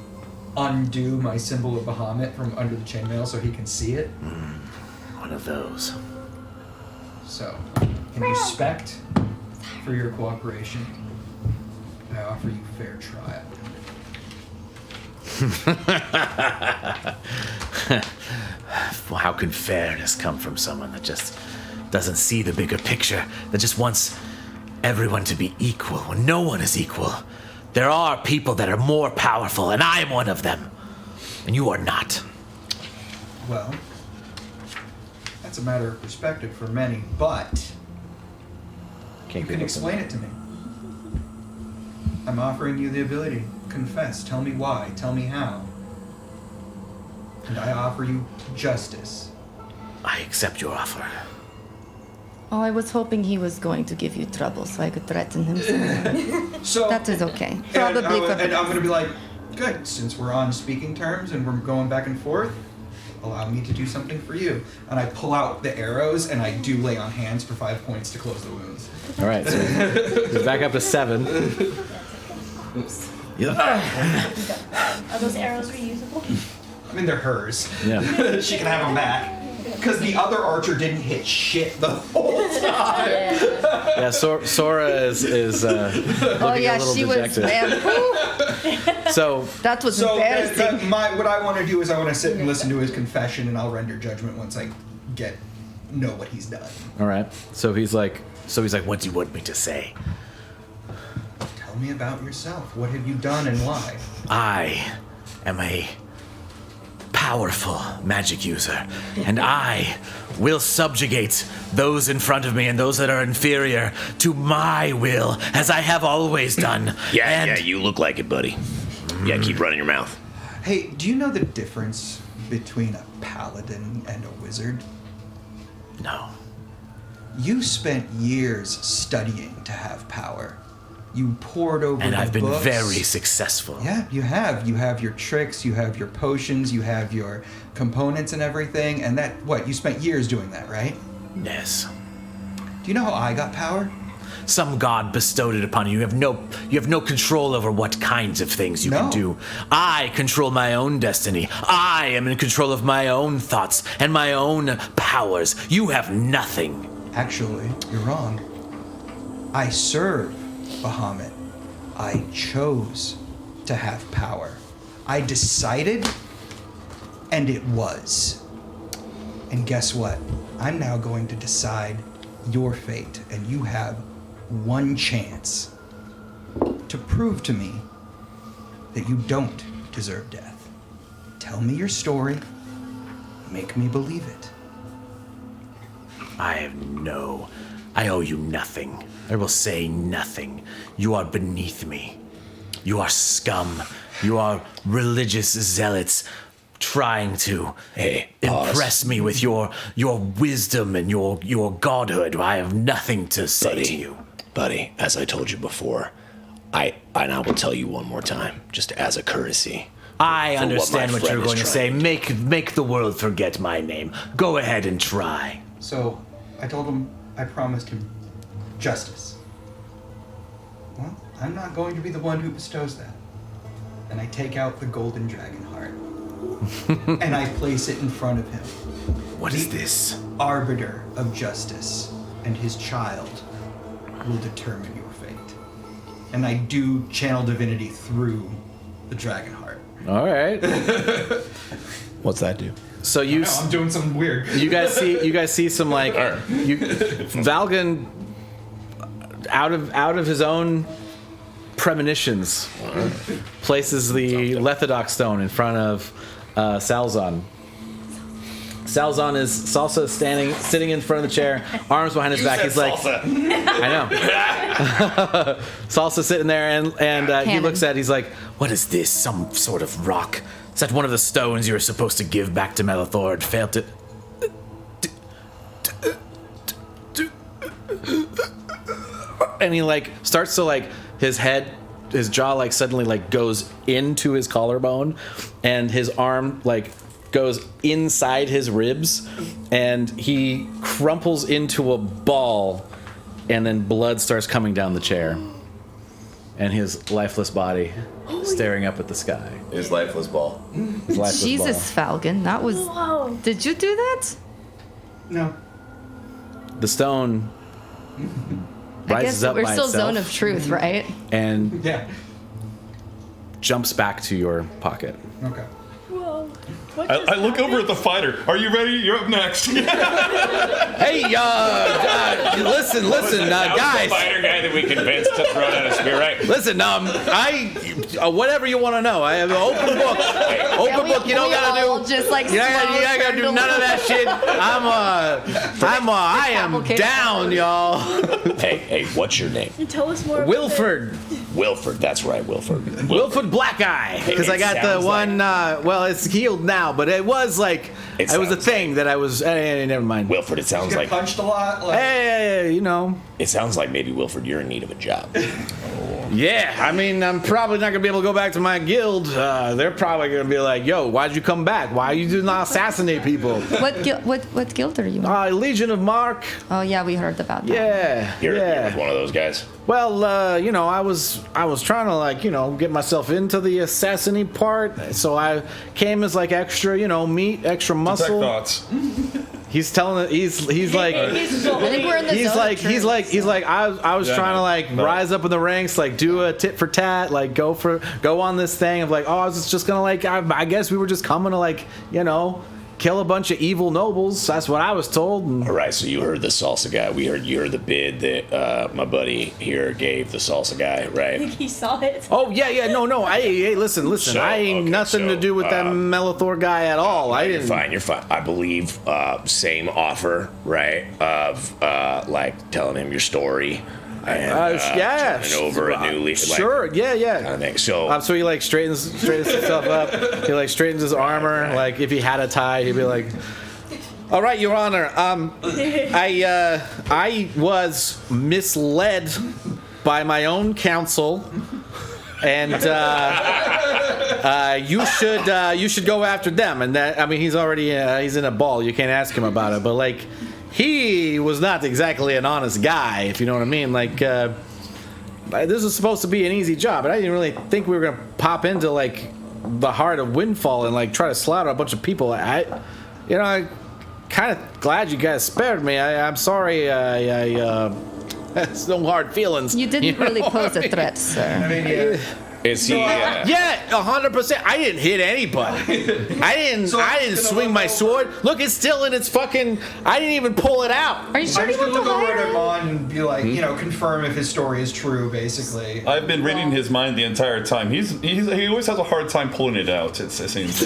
undo my symbol of Bahamut from under the chainmail so he can see it. One of those. So, in respect for your cooperation, I offer you fair trial. Well, how can fairness come from someone that just doesn't see the bigger picture, that just wants everyone to be equal when no one is equal? There are people that are more powerful, and I am one of them. And you are not. Well, that's a matter of perspective for many, but you can explain it to me. I'm offering you the ability. Confess. Tell me why. Tell me how. And I offer you justice. I accept your offer. Oh, I was hoping he was going to give you trouble so I could threaten him. So That is okay. and Probably for I'm going to be like, good, since we're on speaking terms and we're going back and forth, allow me to do something for you. And I pull out the arrows and I do lay on hands for 5 points to close the wounds. All right, so we're back up to 7. Are those arrows reusable? I mean, they're hers. Yeah. She can have them back. Because the other archer didn't hit shit the whole time. Yeah, Sora is Oh looking yeah, a little she dejected. was. Man, So that was So embarrassing. what I want to do is I want to sit and listen to his confession, and I'll render judgment once I know what he's done. all right. So he's like, What do you want me to say? Tell me about yourself. What have you done and why? I am a powerful magic user, and I will subjugate those in front of me and those that are inferior to my will, as I have always done. Yeah, you look like it, buddy. Yeah, keep running your mouth. Hey, do you know the difference between a paladin and a wizard? No. You spent years studying to have power. You poured over And the I've been books. very successful. Yeah, you have. You have your tricks, you have your potions, you have your components and everything. And you spent years doing that, right? Yes. Do you know how I got power? Some god bestowed it upon you. You have no control over what kinds of things you can No. do. I control my own destiny. I am in control of my own thoughts and my own powers. You have nothing. Actually, you're wrong. I serve Bahamut. I chose to have power. I decided, and it was. And guess what? I'm now going to decide your fate, and you have one chance to prove to me that you don't deserve death. Tell me your story, make me believe it. I owe you nothing. I will say nothing. You are beneath me. You are scum. You are religious zealots trying to impress me with your wisdom and your godhood. I have nothing to say to you. Buddy, as I told you before, I will tell you one more time, just as a courtesy. I for understand what what my you're friend going is to say. trying to Make the world forget my name. Go ahead and try. So I told him I promised him justice. Well, I'm not going to be the one who bestows that. And I take out the golden dragon heart. And I place it in front of him. What is this? Arbiter of justice and his child will determine your fate. And I do channel divinity through the dragon heart. All right. What's that do? So you, No, I'm doing something weird. you guys see some like Valgan out of his own premonitions places the Lethodox stone in front of Salzon. Salzon is Salsa sitting in front of the chair, arms behind his back. He's like, I know. Salsa sitting there, and he looks at it, he's like, What is this? Some sort of rock? Is that one of the stones you were supposed to give back to Melithor and failed to... and he like starts to like his jaw like suddenly like goes into his collarbone, and his arm like goes inside his ribs, and he crumples into a ball, and then blood starts coming down the chair, and his lifeless body staring up at the sky. His lifeless ball. His lifeless Jesus, Falcon, that was. Whoa. Did you do that? No. ball. The stone I rises guess up we're by still itself zone of truth, right? and Yeah. jumps back to your pocket. Okay. Whoa. What I just look over happened? at the fighter. Are you ready? You're up next. Hey, listen, The guys. fighter guy that we convinced to throw down a spear, right? Listen, whatever you want to know. I have an open book. Open book. You don't we gotta all do. just like You ain't gotta do none of that shit. I am complicated down, y'all. Hey, what's your name? Tell us more. about Wilford. Wilford, that's right, Wilford. Wilford Black Eye. Because I It got the sounds one. Well, it's healed now, but it was like It it was a sounds thing that I was. Never mind. Wilford, it sounds Get like punched a lot. Like, Hey, you know. it sounds like maybe Wilford, you're in need of a job. Yeah, I mean, I'm probably not gonna be able to go back to my guild. They're probably gonna be like, "Yo, why'd you come back? Why you do not assassinate people?" What guild are you in? Legion of Mark. Oh yeah, we heard about that. Yeah, You're yeah. with one of those guys. Well, I was trying to like, get myself into the assassin part, so I came as like extra, meat, extra Detect muscle. thoughts. He's telling it. He's like. I think we're in the He's zone like, of truth. he's like, I was Yeah, trying to no, like no. rise up in the ranks, like do a tit for tat, like go on this thing of like, I was just gonna like, I guess we were just coming to like, kill a bunch of evil nobles. That's what I was told. And All right, so you heard the salsa guy. You heard the bid that my buddy here gave the salsa guy, I right? think he saw it. oh yeah, no. Hey, listen. So, I ain't okay, nothing to so, do with that Melithor guy at all. I You're didn't. fine. I believe same offer, right? Of like telling him your story and Yeah. turning over a new leaf. Sure. Yeah. Kind of thing. So So he like straightens himself up. He like straightens his armor. right. Like if he had a tie, he'd be like, "All right, Your Honor. I was misled by my own counsel, and you should go after them." And that, I mean, he's already he's in a ball. You can't ask him about it. But like, he was not exactly an honest guy, if you know what I mean. Like, this was supposed to be an easy job, but I didn't really think we were gonna pop into like the heart of Windfall and like try to slaughter a bunch of people. I kind of glad you guys spared me. I'm sorry. It's no hard feelings. You didn't know really what pose I a mean? threat, sir. I mean, Is he? Yeah, 100%. I didn't hit anybody. I didn't swing my sword. Look, it's still in its fucking. I didn't even pull it out. Are you sure I'm you just gonna want look to over at hide? Armand and be like, confirm if his story is true, basically. I've been reading his mind the entire time. He always has a hard time pulling it out. It seems.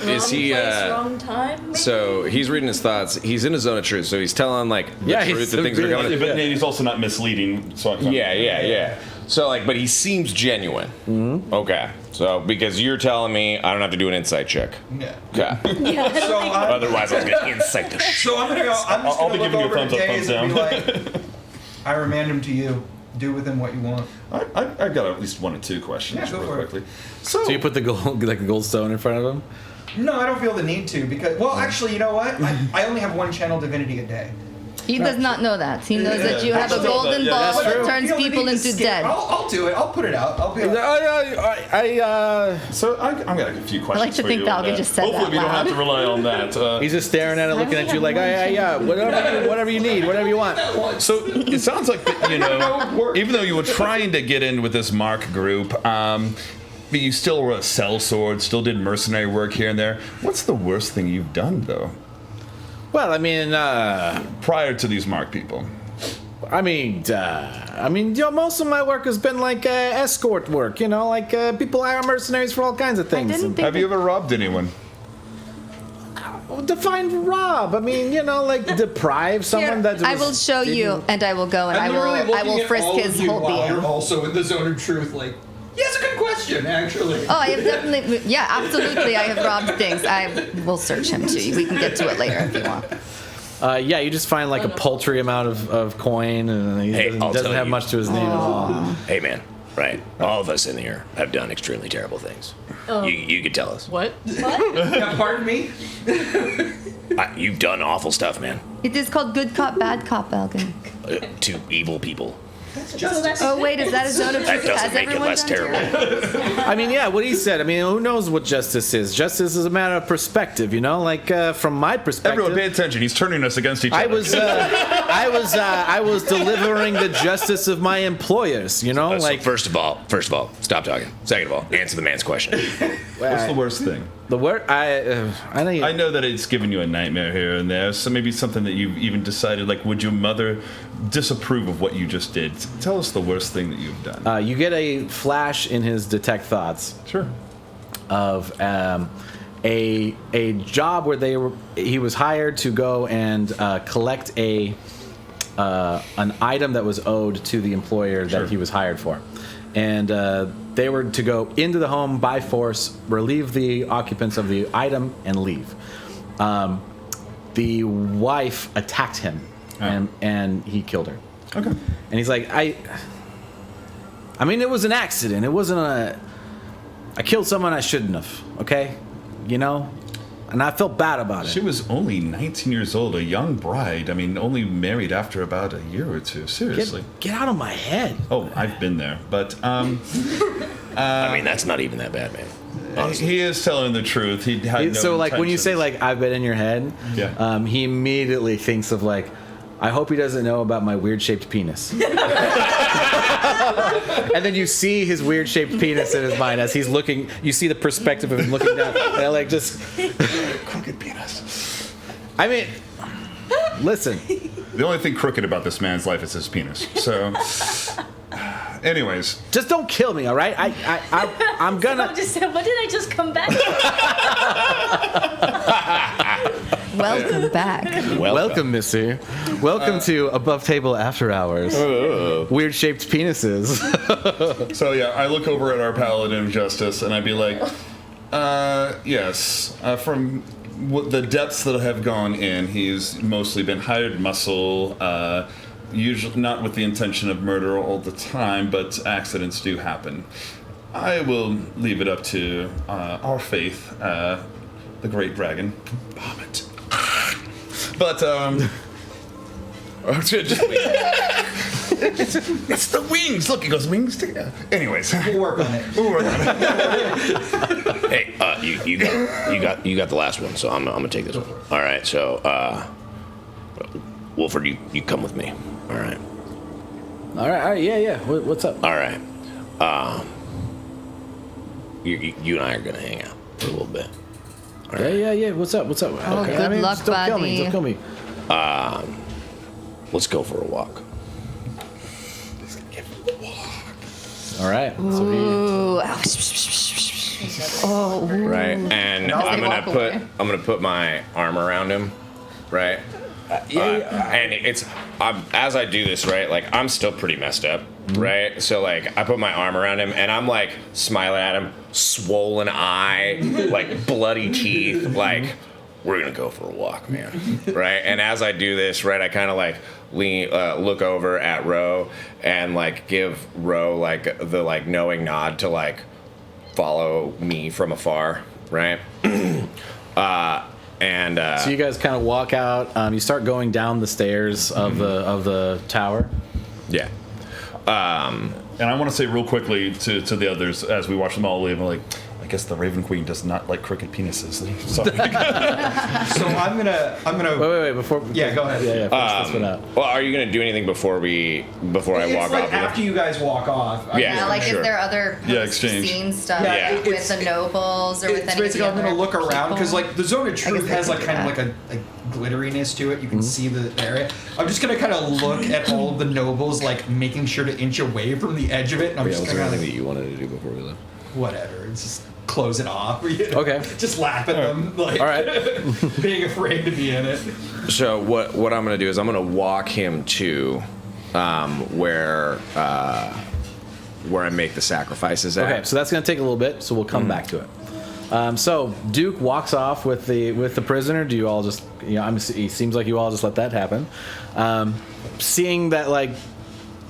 Is he? Wrong time. Maybe? So he's reading his thoughts. He's in a zone of truth. So he's telling like the truth, the things that are going. But he's also not misleading. So Yeah. So like, but he seems genuine. Mm-hmm. Okay. So because you're telling me I don't have to do an insight check. Yeah. Okay. So Otherwise, I was gonna insight the shit. I'm just I'll gonna be look giving you over thumbs to up, Daze thumbs and be like, I remand him to you. Do with him what you want. I've got at least one or two questions Yeah, go real for it. quickly. So you put the gold, like a gold stone in front of him? No, I don't feel the need to because, well, actually, you know what? I only have one channel divinity a day. He does not know that. He knows that you have a Actually, golden yeah, ball that's that true. turns You don't people need to into skip. dead. I'll do it. I'll put it out. I'll be like, So I've got a few questions. I like to for think you, Valga and, just said hopefully that we don't have loud. to rely on that. He's just staring at it, looking at you like, yeah, whatever you need, whatever you want. So it sounds like that, even though you were trying to get in with this Mark group, but you still were a sellsword, still did mercenary work here and there. What's the worst thing you've done, though, Well, I mean, prior to these Mark people? Most of my work has been like escort work, like people hire mercenaries for all kinds of things. didn't think Have you ever robbed anyone? Define rob. Like deprive someone that. I will show you, and I will go, and I will frisk his whole being. You're also in the zone of truth. Like, yeah, it's a good question, actually. Oh, I have definitely, yeah, absolutely. I have robbed things. I will search him too. We can get to it later if you want. You just find like a paltry amount of coin, and he I'll doesn't tell have you. much to his name at all. Hey man, right? All of us in here have done extremely terrible things. You could tell us. What? Yeah, pardon me. You've done awful stuff, man. It is called good cop, bad cop, Elgin. To evil people. Oh wait, is that a zone of That truth? doesn't Has make it everyone less done terrible. What he said. Who knows what justice is? Justice is a matter of perspective, from my perspective. Everyone, pay attention. He's turning us against each other. I was delivering the justice of my employers, So first of all, stop talking. Second of all, answer the man's question. What's the worst thing? The word I know that it's given you a nightmare here and there, so maybe something that you've even decided, like, would your mother disapprove of what you just did? Tell us the worst thing that you've done. You get a flash in his detect thoughts. Sure. Of a job where he was hired to go and collect an item that was owed to the employer that he was hired for, and they were to go into the home by force, relieve the occupants of the item, and leave. The wife attacked him, and he killed her. Okay. And he's like, it was an accident. It wasn't I killed someone I shouldn't have, okay? And I felt bad about it. She was only 19 years old, a young bride. Only married after about a year or two. Seriously. Get out of my head. Oh, I've been there. But, that's not even that bad, man. Honestly. He is telling the truth. He had So, when you say, I've been in your head, yeah. He immediately thinks of, I hope he doesn't know about my weird-shaped penis. And then you see his weird-shaped penis in his mind as he's looking. You see the perspective of him looking down. And just crooked penis. Listen. The only thing crooked about this man's life is his penis. So, anyways, just don't kill me, all right? I'm gonna. I just said, what did I just come back? Welcome back. Welcome, Missy. Welcome to Above Table After Hours. Weird shaped penises. So yeah, I look over at our Paladin of Justice and I'd be like, yes, from what the depths that have gone in, he's mostly been hired muscle, usually not with the intention of murder all the time, but accidents do happen. I will leave it up to our faith, the great dragon, Bahamut. But it's the wings. Look, it goes wings together. Anyways, We'll work on it. Hey, you got the last one, so I'm gonna take this one. All right, so Wolford, you come with me. All right, all right, yeah. What's up? all right. you and I are gonna hang out for a little bit. Yeah. What's up? Oh, good luck, just don't kill me. buddy. Don't kill me. Let's go for a walk. All right. So Ooh. Oh. Right, and I'm gonna put my arm around him, right? And as I do this, right, like I'm still pretty messed up, right? So like I put my arm around him and I'm like smiling at him, swollen eye, like bloody teeth, like we're gonna go for a walk, man, right? And as I do this, right, I kind of like look over at Ro and like give Ro like the like knowing nod to like follow me from afar, right? So you guys kind of walk out. You start going down the stairs of the tower. Yeah. And I want to say real quickly to the others as we watch them all leave, I'm like, I guess the Raven Queen does not like crooked penises. Sorry. So I'm gonna. Wait. Before. Yeah, go ahead. Yeah. Finish this one out. Well, are you gonna do anything before I walk like off? after you guys walk off. Yeah. Like, sure. is there other exchange. scene stuff Yeah, with it's- the nobles or with It's any of basically the I'm gonna other look around because people? like the zone of truth they has like can kind do of like a glitteriness to it. You can see the area. I'm just gonna kind of look at all of the nobles, like making sure to inch away from the edge of it. And I'm just was there gonna anything that you wanted to do before we left? whatever. It's just close it off. You know? Okay. Just laugh at them, like All right. being afraid to be in it. So what I'm gonna do is I'm gonna walk him to where I make the sacrifices at. Okay. So that's gonna take a little bit. So we'll come back to it. So Duke walks off with the prisoner. Do you all just it seems like you all just let that happen. Seeing that like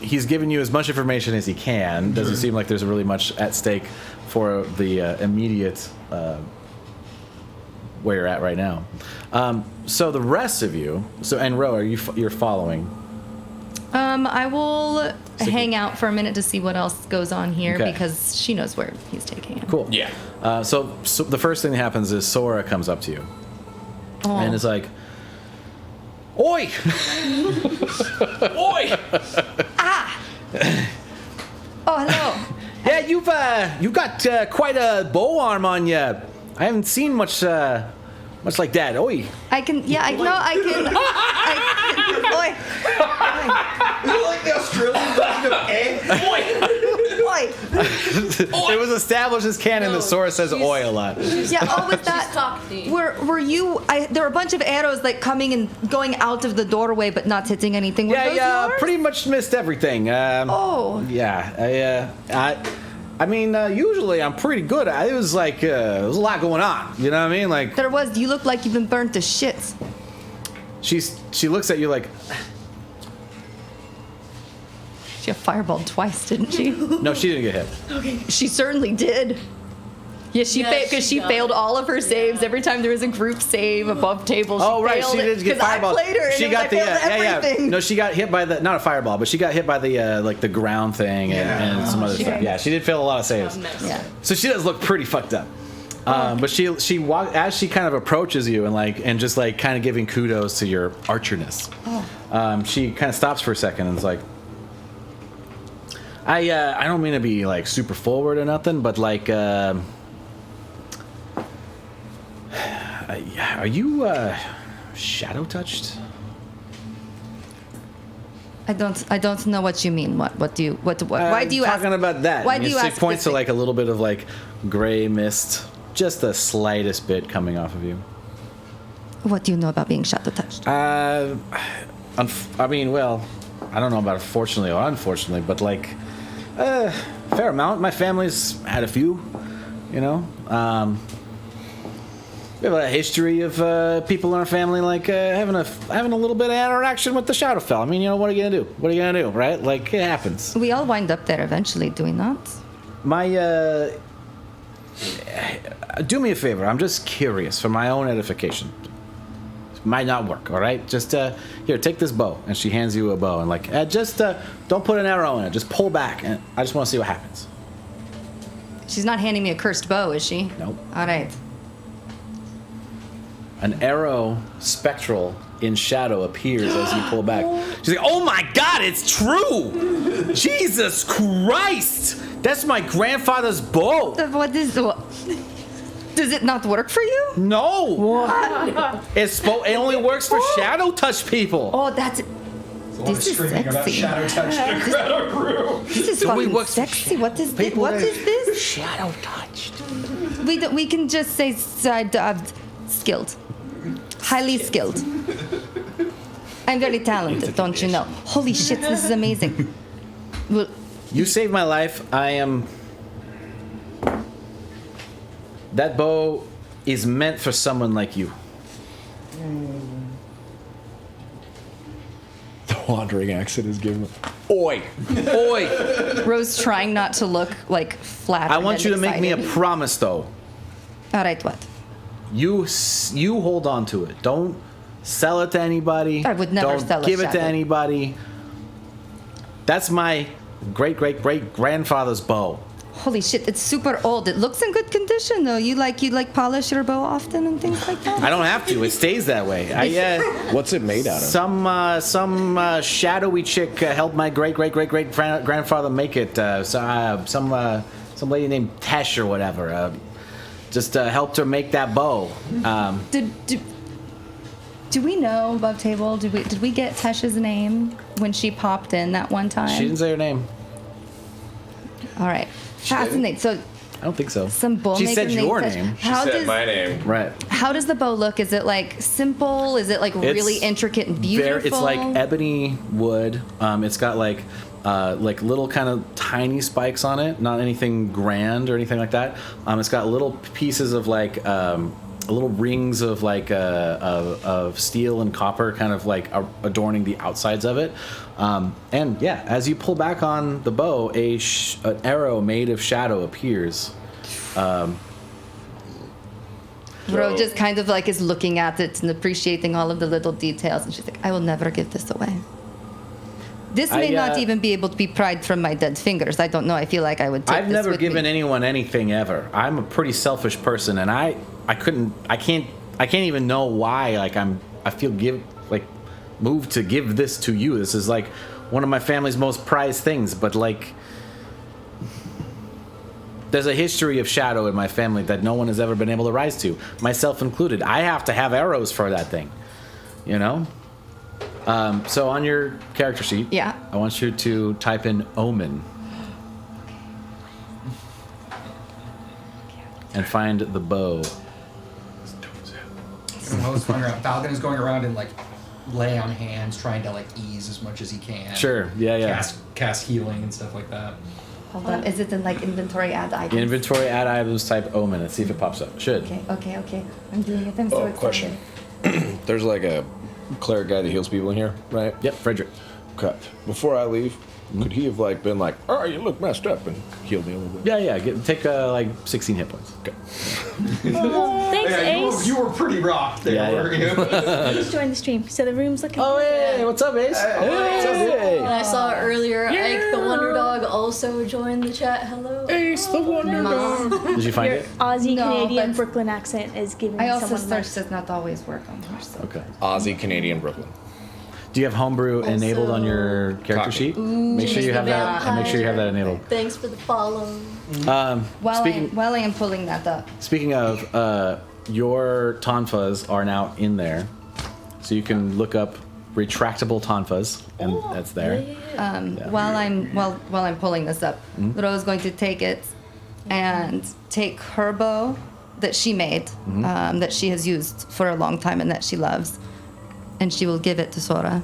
he's given you as much information as he can, doesn't seem like there's really much at stake for the immediate where you're at right now. So the rest of you, and Ro, you're following? I will hang out for a minute to see what else goes on here Okay. because she knows where he's taking him. Cool. Yeah. So the first thing that happens is Sora comes up to you and is like, "Oi, oi! Oh, hello. Yeah, you've got quite a bow arm on you. I haven't seen much like that. Oi! I can. Oi. You like the Australian version of egg? Oi. It was established as canon that Sora says "oi" a lot. Yeah. Oh, with that. talking. Were you? There were a bunch of arrows like coming and going out of the doorway, but not hitting anything. Were those yours? Pretty much missed everything. Oh. Yeah, I mean, usually I'm pretty good. It was like there was a lot going on. You know what I mean? Like There was. You look like you've been burnt to shit. she looks at you like, She fireballed twice, didn't she? no, she didn't get hit. She certainly did. Yeah, she Yes, because she she got failed it. all of her saves every time there was a group save above table. She Oh right, failed she did get because I fireball. played her. And She it was, got I the failed everything. No, she got hit by the not a fireball, but she got hit by the like the ground thing and some other stuff. Yeah, she did fail a lot of saves. Yeah. So she does look pretty fucked up. But she as she kind of approaches you and just like kind of giving kudos to your archerness. She kind of stops for a second and is like, I don't mean to be like super forward or nothing, but like, are you shadow touched? I don't know what you mean. Why do you ask? Talking about that. Why And do you she ask? points to specific- like a little bit of like gray mist, just the slightest bit coming off of you. What do you know about being shadow touched? I mean, well, I don't know about fortunately or unfortunately, but like fair amount. My family's had a few, you know. We have a history of people in our family like having a little bit of interaction with the Shadowfell. I mean, you know, what are you gonna do? What are you gonna do, right? Like it happens. We all wind up there eventually, do we not? My do me a favor. I'm just curious for my own edification. It might not work, all right? Just here, take this bow, and she hands you a bow, and like just don't put an arrow in it. Just pull back, and I just want to see what happens. She's not handing me a cursed bow, is she? Nope. All right. An arrow, spectral in shadow, appears as you pull back. She's like, "Oh my God, it's true! Jesus Christ! That's my grandfather's bow. What is... Does it not work for you? No. What? It only works for shadow touch people. Oh, that's... This is Screaming about sexy. shadow touch in a crowd room. This is So we fucking work for sexy. What is this? What is this? Shadow touched. We can just say skilled. Highly skilled. I'm very talented, don't you know? Holy shit, this is amazing. Well, You saved my life. I am. That bow is meant for someone like you. The wandering accent is given. Oi! Oi! Rose trying not to look like flat. I want you to make me a excited. promise, though. All right, what? You hold on to it. Don't sell it to anybody. I would never Don't sell a give it to shadow. anybody. That's my great grandfather's bow. Holy shit, it's super old. It looks in good condition though. You polish your bow often and things like that? I don't have to. It stays that way. What's it made out of? Some shadowy chick helped my great grandfather make it. Some lady named Tesh or whatever. Just helped her make that bow. Do we know above table? Did we get Tesh's name when she popped in that one time? She didn't say her name. All right. Fascinating. So I don't think so. some bow She maker said named your Tesh. name. How does name. Right. how does the bow look? Is it like simple? Is it like really intricate and beautiful? It's like ebony wood. It's got like little kind of tiny spikes on it. Not anything grand or anything like that. It's got little pieces of like little rings of like of steel and copper, kind of like adorning the outsides of it. And yeah, as you pull back on the bow, an arrow made of shadow appears. Ro just kind of like is looking at it and appreciating all of the little details, and she's like, "I will never give this away. This may not even be able to be pried from my dead fingers. I don't know. I feel like I would take I've this never with given me. anyone anything ever. I'm a pretty selfish person, and I can't even know why. Like I feel moved to give this to you. This is like one of my family's most prized things, but like there's a history of shadow in my family that no one has ever been able to rise to, myself included. I have to have arrows for that thing, you know? So on your character sheet, Yeah. I want you to type in omen and find the bow. Falcon is going around and like lay on hands, trying to like ease as much as he can. Sure, yeah. Cast healing and stuff like that. Hold on. Is it in like inventory add items? Inventory, add items, type omen, and see if it pops up. Should. Okay. I'm doing it. I'm so excited. Question. There's like a cleric guy that heals people in here, right? Yep, Frederick. Okay. Before I leave, could he have like been like, "Oh, you look messed up," and healed me a little bit? Yeah. Take like 16 hit points. Okay. Thanks, Ace. You were pretty rocked there, Yeah. weren't you? Ace joined the stream, so the room's looking. Oh, hey, what's up, Ace? Hey. And I saw earlier, Ike the Wonder Dog also joined the chat. Hello. Ace the Wonder Dog. Did you find Your it? Aussie No, Canadian but- Brooklyn accent is giving I also someone searched does not always work on her. So. Okay. Aussie, Canadian, Brooklyn. Do you have homebrew enabled on your character Copy. sheet? Make sure you have that, and make sure you have that enabled. Thanks for the follow. While I am pulling that up, Speaking of, your tonfas are now in there, so you can look up retractable tonfas, and that's there. while I'm pulling this up, Mm-hmm. Rose is going to take it and take her bow that she made, Mm-hmm. that she has used for a long time and that she loves, and she will give it to Sora.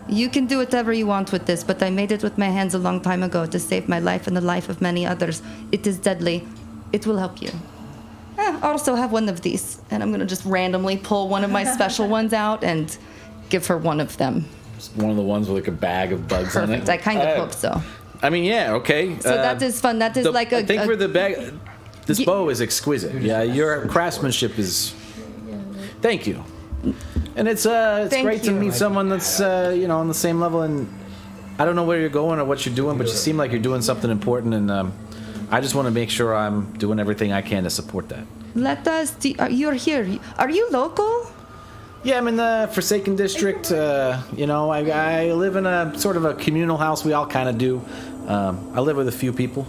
You can do whatever you want with this, but I made it with my hands a long time ago to save my life and the life of many others. It is deadly. It will help you. I also have one of these, and I'm going to just randomly pull one of my special ones out and give her one of them. It's one of the ones with like a bag of bugs on Perfect. it. I kind of hope so. I mean, yeah, okay. So that is fun. That is like a... I think for the bag, this Ye- bow is exquisite. Yeah, your craftsmanship is. Thank you. And it's Thank great to you. meet someone that's on the same level. And I don't know where you're going or what you're doing, but you seem like you're doing something important. And I just want to make sure I'm doing everything I can to support that. Let us... You're here. Are you local? Yeah, I'm in the Forsaken District. I live in a sort of a communal house. We all kind of do. I live with a few people.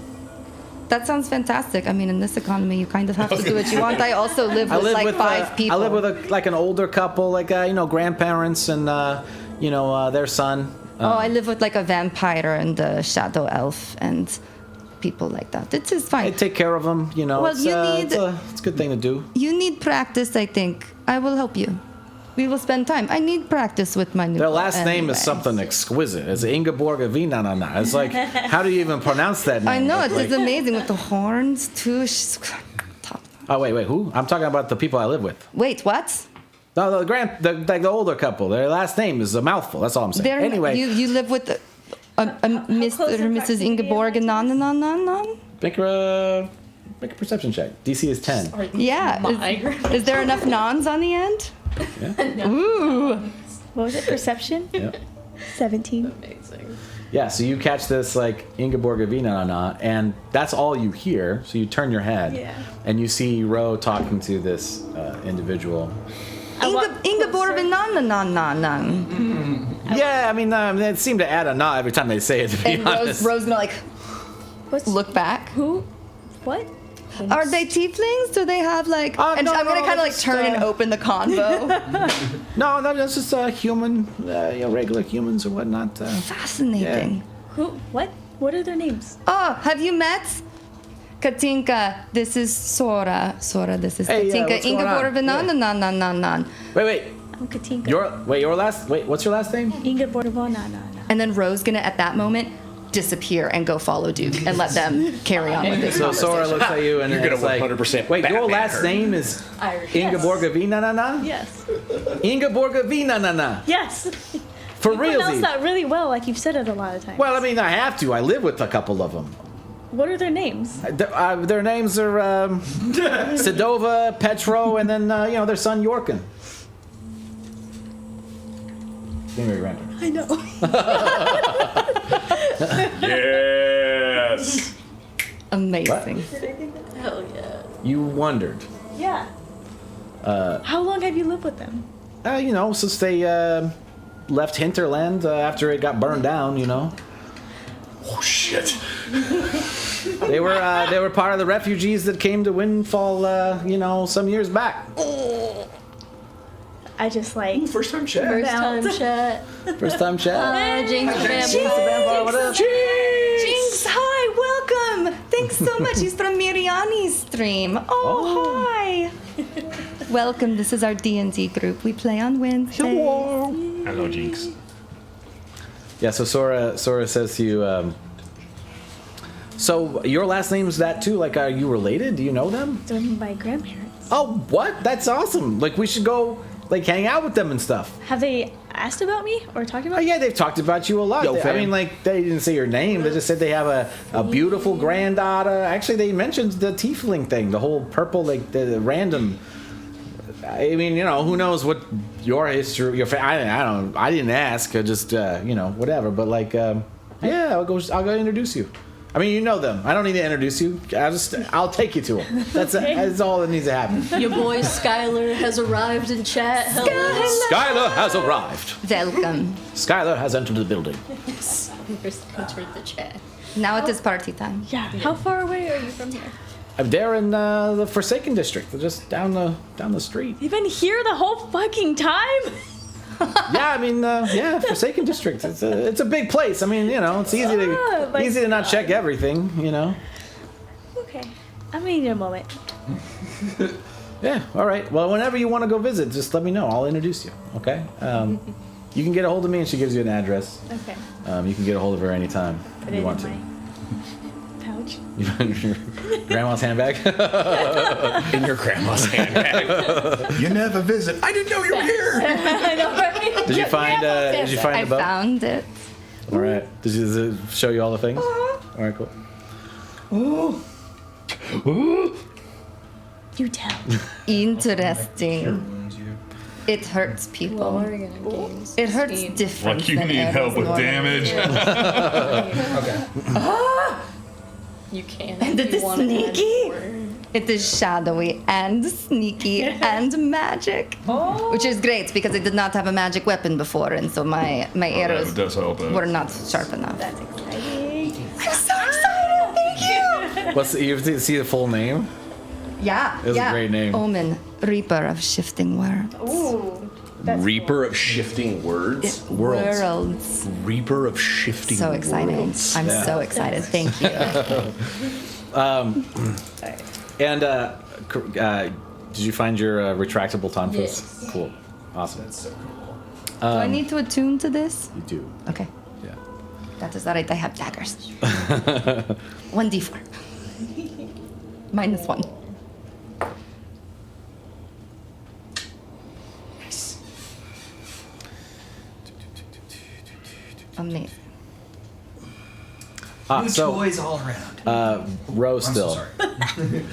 That sounds fantastic. I mean, in this economy, you kind of have to do what you want. I also live with like 5 people. I live with like an older couple, like grandparents and their son. I live with like a vampire and a shadow elf and people like that. It is fine. I take care of them. Well, it's a good thing to do. You need practice, I think. I will help you. We will spend time. I need practice with my new. Their last name is something exquisite. It's Ingeborg Vinanana. It's like, how do you even pronounce that name? I know, It's it's amazing with the horns too. She's top. Oh wait, who? I'm talking about the people I live with. Wait, what? No, the older couple. Their last name is a mouthful. That's all I'm saying. Anyway, you live with Mr. or Mrs. Ingeborg and non. make a perception check. DC is 10. Yeah. Is there enough nons on the end? Yeah. Ooh. What was it? Perception? Yep. 17. Amazing. Yeah, so you catch this like Ingeborg Vinanana, and that's all you hear. So you turn your head, and you see Ro talking to this individual. Ingeborg and non. Yeah, I mean, they seem to add a na every time they say it. To be honest, Rose gonna like look back. Who? What? Are they tieflings? Do they have like? No, I'm gonna kind of like turn and open the convo. No, that's just human, regular humans or whatnot. Fascinating. Who? What? What are their names? Oh, have you met? Katinka, this is Sora. Sora, this is Katinka. what's going Ingeborg on? non. Wait. I'm Katinka. What's your last name? Ingeborg na. And then Rose gonna at that moment disappear and go follow Duke and let them carry on with this So conversation. Sora looks at you and You're gonna it's like, 100% wait, your Batman last her. name is Irish. Ingeborg Vinanana? Yes. Ingeborg Vinanana. Yes. For You pronounce realsy. that really well, like you've said it a lot of times. Well, I mean, I have to. I live with a couple of them. What are their names? Their names are Sedova, Petro, and then their son Yorkin. Very random. I know. Yes. Amazing. Hell yeah. You wondered. Yeah. How long have you lived with them? Since they left Hinterland after it got burned down. Oh shit. They were part of the refugees that came to Windfall. Some years back. I just like. First time chat. First time chat. First time chat. Jinx the Jinx. vampire. What up? Jinx, hi, welcome. Thanks so much. He's from Miriani's stream. Oh, hi. Welcome. This is our D&D group. We play on Wednesdays. Hello, Jinx. Yeah. So Sora says to you. So your last name's that too? Like, are you related? Do you know them? They're my grandparents. Oh, what? That's awesome. Like, we should go hang out with them and stuff. Have they asked about me or talked about Oh me? yeah, they've talked about you a lot. Yo, I fam. mean, like, they didn't say your name. They just said they have a beautiful granddaughter. Actually, they mentioned the tiefling thing, the whole purple, like the random. I mean, who knows what your history, I didn't ask. I just, whatever. But like, yeah, I'll go introduce you. I mean, you know them. I don't need to introduce you. I'll take you to them. That's all that needs to happen. Your boy Skylar has arrived in chat. Hello. Skylar has arrived. Welcome. Skylar has entered the building. Skylar's entered the chat. Now it is party time. Yeah. How far away are you from here? They're in the Forsaken district. They're just down the street. You've been here the whole fucking time? Yeah, I mean, Forsaken district. It's a big place. I mean, it's easy to not check everything. Okay. I'm gonna need a moment. Yeah. All right. Well, whenever you want to go visit, just let me know. I'll introduce you. Okay. You can get a hold of me, and she gives you an address. Okay. You can get a hold of her anytime Put you it want in to. my pouch. Your grandma's handbag. In your grandma's handbag. You never visit. I didn't know you were here. I know, right? Did you find? Did you find I the boat? found it. All right. Does it show you all the things? All right. Cool. You tell. Interesting. It hurts Well, people. we're gonna gain It hurts speed. different. Like you than need arrows help with normally. damage. You can. And if it you is want to add sneaky. more. It is shadowy and sneaky and magic, which is great because I did not have a magic weapon before, and so my arrows That does help. were not sharp enough. That's exciting. I'm so excited. Thank you. You have to see the full name? Yeah. It was a great name. Omen, Reaper of Shifting Worlds. Ooh. Reaper of Shifting Words. Worlds. Reaper of Shifting So exciting. Worlds. I'm so excited. Thank you. And did you find your retractable tonfas? Yes. Cool. Awesome. That's so cool. Do I need to attune to this? You do. Okay. Yeah. That is alright. I have daggers. 1d4. -1. Amazing. New toys all around. Rose I'm still. so sorry.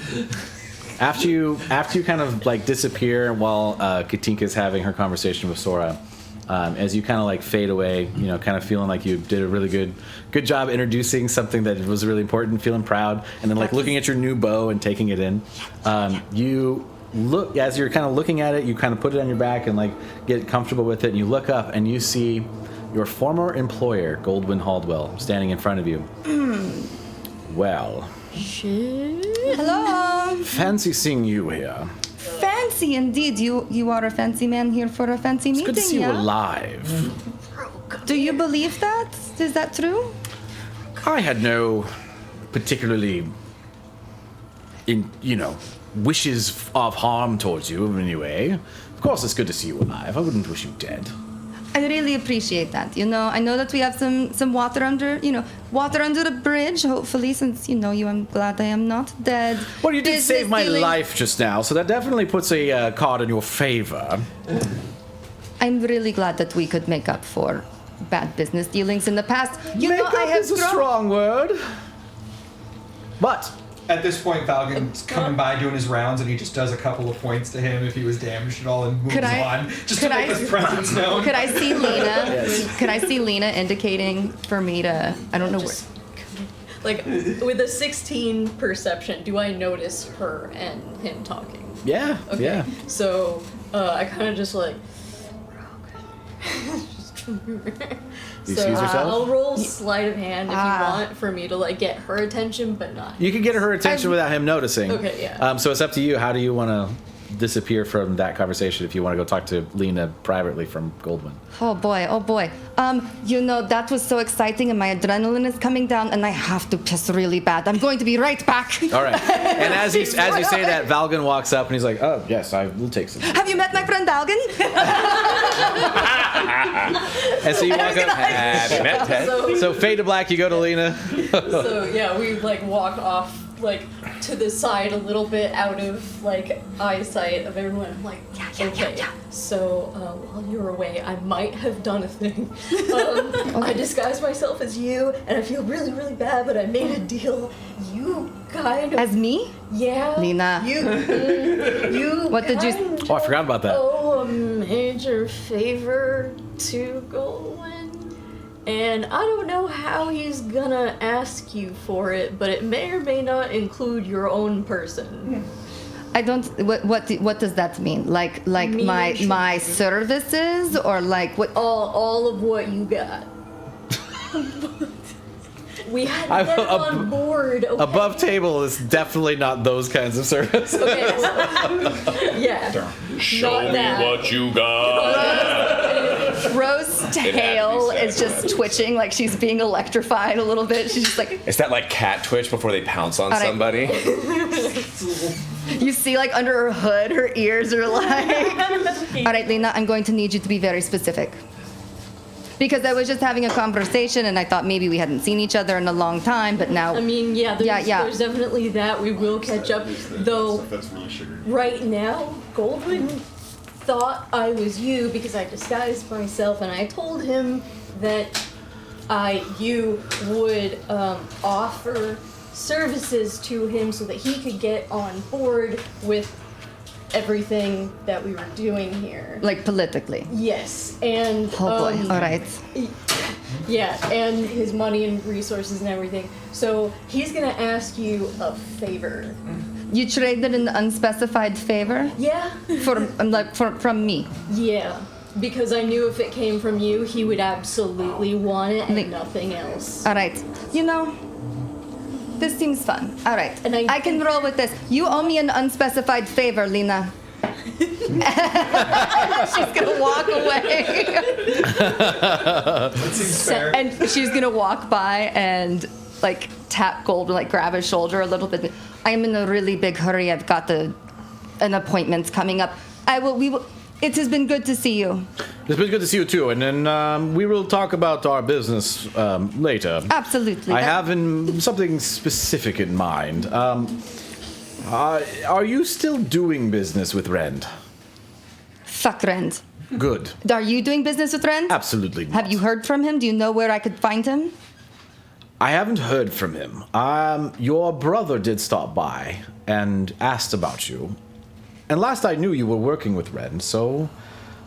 After you kind of like disappear while Katinka's having her conversation with Sora, as you kind of like fade away, you know, kind of feeling like you did a really good job introducing something that was really important, feeling proud, and then like looking at your new bow and taking it in. You look, as you're kind of looking at it, you kind of put it on your back and like get comfortable with it, and you look up and you see your former employer, Goldwyn Haldwell, standing in front of you. Well, Hello. fancy seeing you here. Fancy indeed. You are a fancy man here for a fancy It's meeting, good to see you yeah? alive. Do you believe that? Is that true? I had no particularly, wishes of harm towards you in any way. Of course, it's good to see you alive. I wouldn't wish you dead. I really appreciate that. You know, I know that we have some water under the bridge, hopefully, since, I'm glad I am not dead. Well, you did Business save my dealing- life just now, so that definitely puts a card in your favor. I'm really glad that we could make up for bad business dealings in the past. Make up is a strong word. But At this point, Falcon's coming by doing his rounds, and he just does a couple of points to him if he was damaged at all, and moves on just to make his presence known. Could I see Lena? Could I see Lena indicating for me to? I don't know where. Like, with a 16 perception, do I notice her and him talking? yeah, Okay. yeah. So, I kind of just like. You So excuse yourself? I'll roll sleight of hand if you Ah. want for me to like get her attention, but not. You can get her attention without him noticing. Okay, yeah. So it's up to you. How do you want to disappear from that conversation if you want to go talk to Lena privately from Goldwyn? Oh boy, oh boy. That was so exciting, and my adrenaline is coming down, and I have to piss really bad. I'm going to be right back. All right. And as you say that, Valgan walks up and he's like, "Oh yes, I will take some." Have you met my friend Valgan? And so you walk up. Have you met Ted? So fade to black. You go to Lena. So yeah, we like walk off like to the side a little bit out of like eyesight of everyone. I'm like, okay. So while you were away, I might have done a thing. I disguised myself as you, and I feel really, really bad. But I made a deal. You kind of As me? yeah, Lena. You. What did you- kind Oh, I forgot about that. owe a major favor to Goldwyn, and I don't know how he's gonna ask you for it, but it may or may not include your own person. I don't. What does that mean? Like Mean my services, or like what? All of what you got. We had I'm to get ab- on board. Okay? Above table is definitely not those kinds of service. Okay, so, yeah. Show Not me that. what you got. Rose's tail said. is just twitching, like she's being electrified a little bit. She's just like, Is that like cat twitch before they pounce on All right. somebody? you see, like under her hood, her ears are like. All right, Lena, I'm going to need you to be very specific. Because I was just having a conversation, and I thought maybe we hadn't seen each other in a long time, but now. I mean, yeah, Yeah. there's definitely that. We will catch up. Though, right now, Goldwyn thought I was you because I disguised myself, and I told him that you would offer services to him so that he could get on board with everything that we were doing here. Like politically. Yes, and Oh boy. All right. yeah, and his money and resources and everything. So he's gonna ask you a favor. You traded an unspecified favor Yeah, from me. yeah. Because I knew if it came from you, he would absolutely want it and Like- nothing else. All right. This seems fun. All right. And I can roll with this. You owe me an unspecified favor, Lena. She's gonna walk away. That seems fair. And she's gonna walk by and like tap Gold, like grab his shoulder a little bit. I'm in a really big hurry. I've got an appointment coming up. We will. It has been good to see you. It's been good to see you too, and then we will talk about our business later. Absolutely. I have something specific in mind. Are you still doing business with Rend? Fuck Rend. Good. Are you doing business with Rend? Absolutely not. Have you heard from him? Do you know where I could find him? I haven't heard from him. Your brother did stop by and asked about you. And last I knew, you were working with Rend, so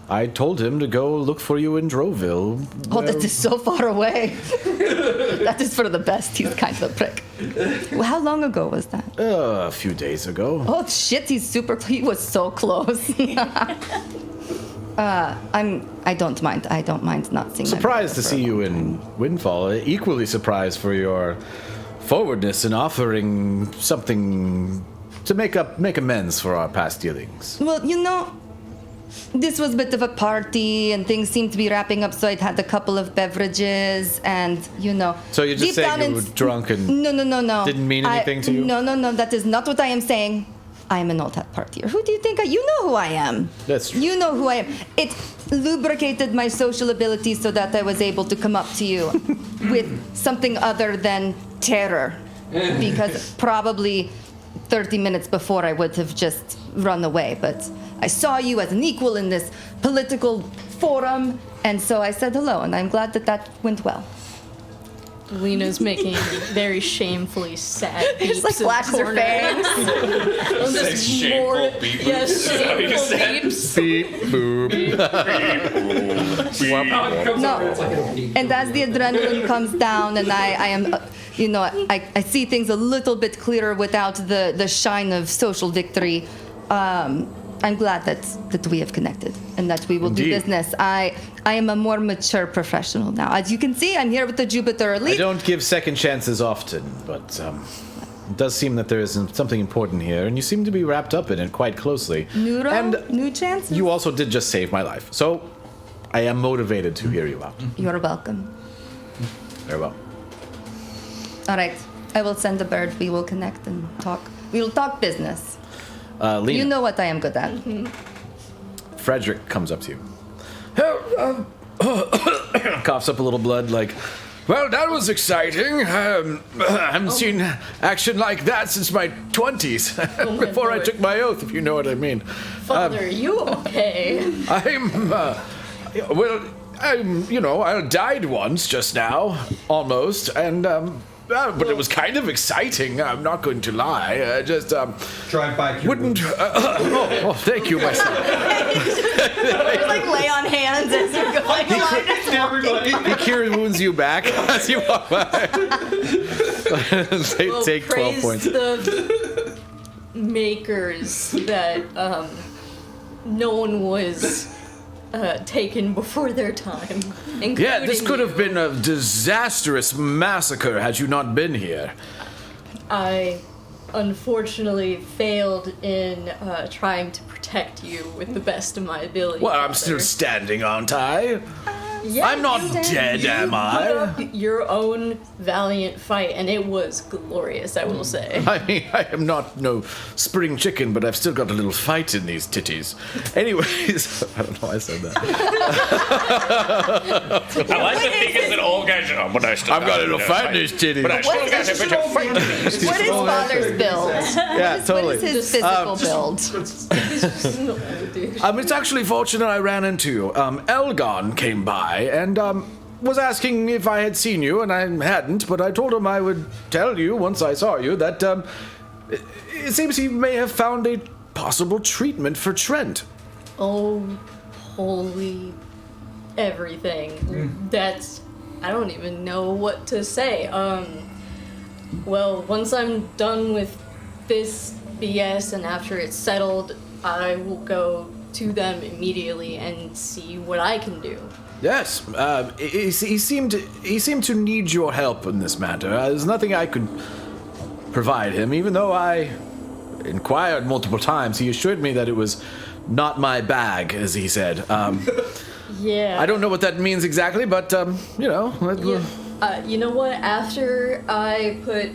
I told him to go look for you in Droville. Oh, that is so far away. That is for the best. He's kind of a prick. Well, how long ago was that? A few days ago. Oh shit, he was so close. I don't mind. I don't mind not seeing. Surprised to see you in Windfall. Equally surprised for your forwardness in offering something to make amends for our past dealings. Well, this was a bit of a party and things seemed to be wrapping up, so I'd had a couple of beverages and, So you're just saying you were drunk and No. didn't mean anything to you? No, that is not what I am saying. I am an old hat partier. Who do you think you know who I am. That's true. You know who I am. It lubricated my social abilities so that I was able to come up to you with something other than terror. Because probably 30 minutes before I would have just run away, but I saw you as an equal in this political forum, and so I said hello, and I'm glad that went well. Lena's making very shamefully sad beeps. Just like flashes her fangs. Shameful beeps. Yes, shameful beeps. Beep, boop. No, and as the adrenaline comes down, and I am, I see things a little bit clearer without the shine of social victory. I'm glad that we have connected and that we will do Indeed. business. I am a more mature professional now. As you can see, I'm here with the Jupiter Elite. I don't give second chances often, but it does seem that there is something important here, and you seem to be wrapped up in it quite closely. New chances. You also did just save my life, so I am motivated to hear you out. You're welcome. Very well. All right, I will send a bird. We will connect and talk. We will talk business. Lena, You know what I am good at. Frederick comes up to you. Coughs up a little blood, like, well, that was exciting. I haven't seen action like that since my 20s, my before I Lord. took my oath, if you know what I mean. Father, are you okay? I died once just now, almost, and, but it was kind of exciting, I'm not going to lie. I just, Drive by. wouldn't, thank you, my son. Just like lay on hands as you're going. He cure wounds you back as you walk by. Take 12 praise points. the makers that no one was taken before their time. Yeah, this including could have you. been a disastrous massacre had you not been here. I unfortunately failed in trying to protect you with the best of my ability. Well, I'm Father. still standing, aren't I? Yeah, I'm not dead, am Put I? up your own valiant fight, and it was glorious, I will say. I mean, I am not no spring chicken, but I've still got a little fight in these titties. Anyways, I don't know why I said that. I like to think as an old guy. Oh, but I still I've got a little fight in these titties. But I still got a bit of fight. What is father's build? Yeah, totally. What is his physical build? It's actually fortunate I ran into you. Elgon came by and was asking if I had seen you, and I hadn't, but I told him I would tell you once I saw you that it seems he may have found a possible treatment for Trent. Oh, holy everything. That's, I don't even know what to say. Well, once I'm done with this BS and after it's settled, I will go to them immediately and see what I can do. Yes, he seemed to need your help in this matter. There's nothing I could provide him, even though I inquired multiple times. He assured me that it was not my bag, as he said. Yeah. I don't know what that means exactly, but, You know what? After I put,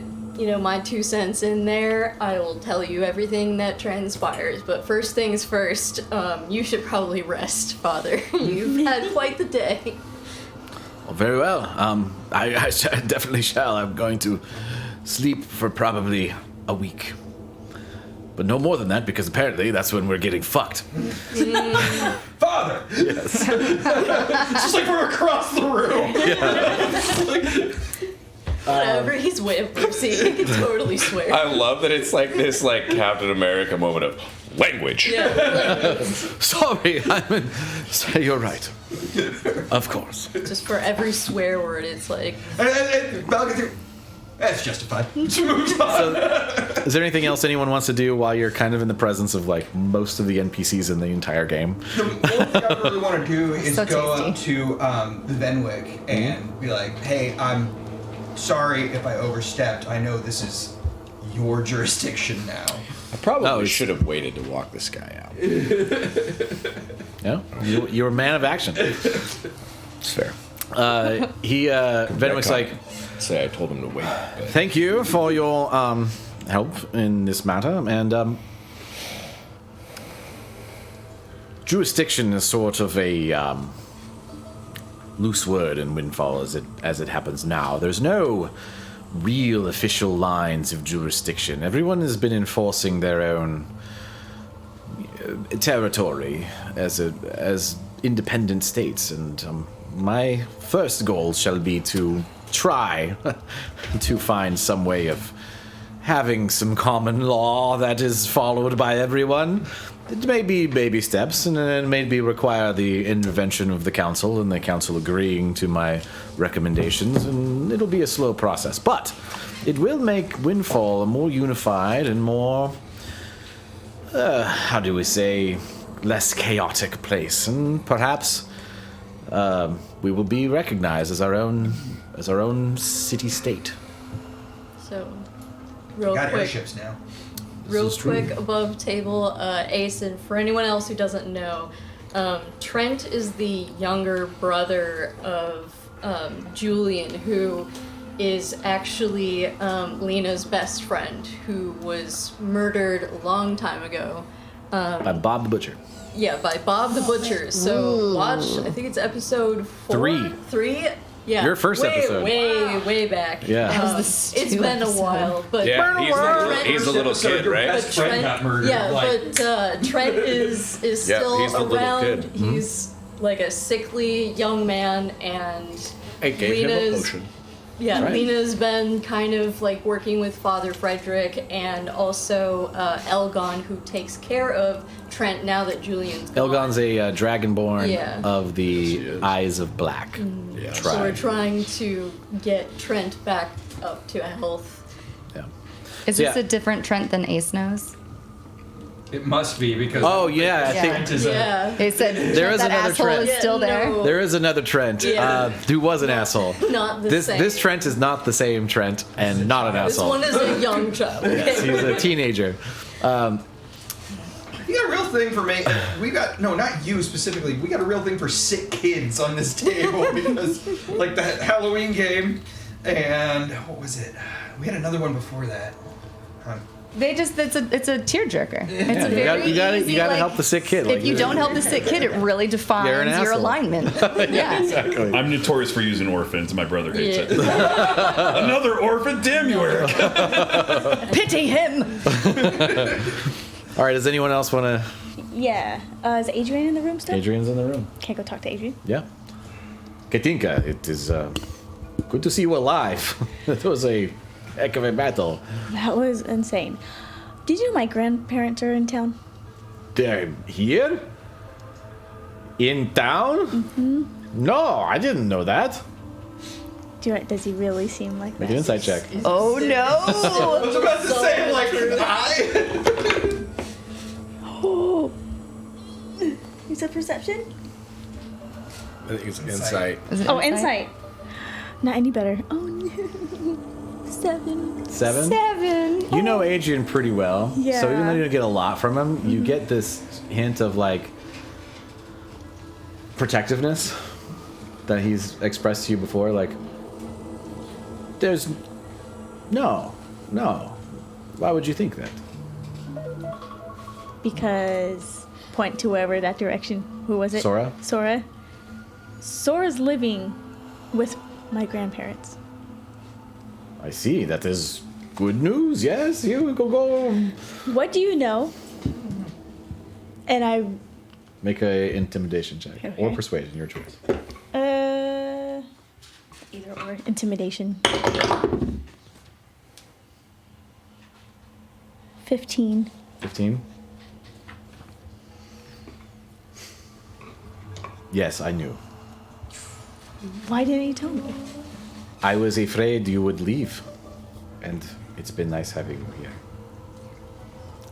my 2 cents in there, I will tell you everything that transpires. But first things first, you should probably rest, Father. You've had quite the day. Well, very well. I definitely shall. I'm going to sleep for probably a week. But no more than that, because apparently that's when we're getting fucked. Father! Yes. It's just like we're across the room. Whatever, he's way up Brucey. He can totally swear. I love that it's like this Captain America moment of language. Yeah, Sorry, sorry, you're right. Of course. just for every swear word, it's like, And Val gets through. That's justified. Moves on. Is there anything else anyone wants to do while you're kind of in the presence of most of the NPCs in the entire game? The only thing I really want to do is So go up tasty. to the Venwick and be like, hey, I'm sorry if I overstepped. I know this is your jurisdiction now. I probably No, should have waited to walk this guy out. No? You're a man of action. It's fair. Venwick's like, Say I told him to wait. But thank you for your help in this matter, and jurisdiction is sort of a loose word in Windfall as it happens now. There's no real official lines of jurisdiction. Everyone has been enforcing their own territory as independent states, and my first goal shall be to try to find some way of having some common law that is followed by everyone. It may be baby steps, and it may require the intervention of the council, and the council agreeing to my recommendations, and it'll be a slow process. But it will make Windfall a more unified and more, how do we say, less chaotic place, and perhaps we will be recognized as our own city-state. so, real Got quick. airships now. Real is true. quick, above table, Ace, and for anyone else who doesn't know, Trent is the younger brother of Julian, who is actually Lena's best friend, who was murdered a long time ago. By Bob the Butcher. Yeah, by Bob the Butcher. So watch, I think it's episode 4? 3. 3? Yeah. Your first episode. Way back. Yeah. That was the It's stew been a episode. while, but yeah, he's a little kid, right? Best friend got murdered. Yeah, like, but Trent is Yeah, still he's the little around. kid. He's like a sickly young man, and I gave him a Lena's potion. yeah, Right. Lena's been kind of like working with Father Frederick and also Elgon, who takes care of Trent now that Julian's gone. Elgon's a dragonborn Yeah. of She the is. Eyes of Black. Yeah. So we're tribe. trying to get Trent back up to health. Yeah. Is this Yeah. a different Trent than Ace knows? it must be because. Oh, yeah, I think Trent is Yeah. They said There is that another asshole Trent. is still there. No. there is another Trent Yeah. who was an asshole. Not the This same. this Trent is not the same Trent, and not an This asshole. one is a young child. Yes, he's a teenager. We got a real thing for me. We got no, not you specifically. We got a real thing for sick kids on this table because, like the Halloween game, and what was it? We had another one before that. It's a tearjerker. It's a You very gotta easy, gotta like, help the sick kid. If you don't help the sick kid, it really defines You're an your asshole. alignment. Yeah. exactly. I'm notorious for using orphans. My brother hates Yeah. it. Another orphan? Damn you, Eric. Pity him. All right. Does anyone else want to? Yeah. Is Adrian in the room still? Adrian's in the room. Can I go talk to Adrian? Yeah. Katinka, it is good to see you alive. It was a heck of a battle. That was insane. Did you know my grandparents are in town? They're here? In town? Mm-hmm. No, I didn't know that. Does he really seem like Make that? an insight check. Oh I no. was about to say like Oh. Is it perception? I think it's insight. Is it Oh, insight. Not any better. Oh no. 7. 7? 7. You know Adrian pretty well. Yeah. So even though you don't get a lot from him, you get this hint of like protectiveness that he's expressed to you before. Like, there's no. Why would you think that? Because point to wherever that direction. Who was it? Sora? Sora's living with my grandparents. I see. That is good news. Yes, you go. What do you know? And I Make a intimidation check or Okay. persuasion, your choice. either or intimidation. 15. 15. Yes, I knew. Why didn't you tell me? I was afraid you would leave, and it's been nice having you here.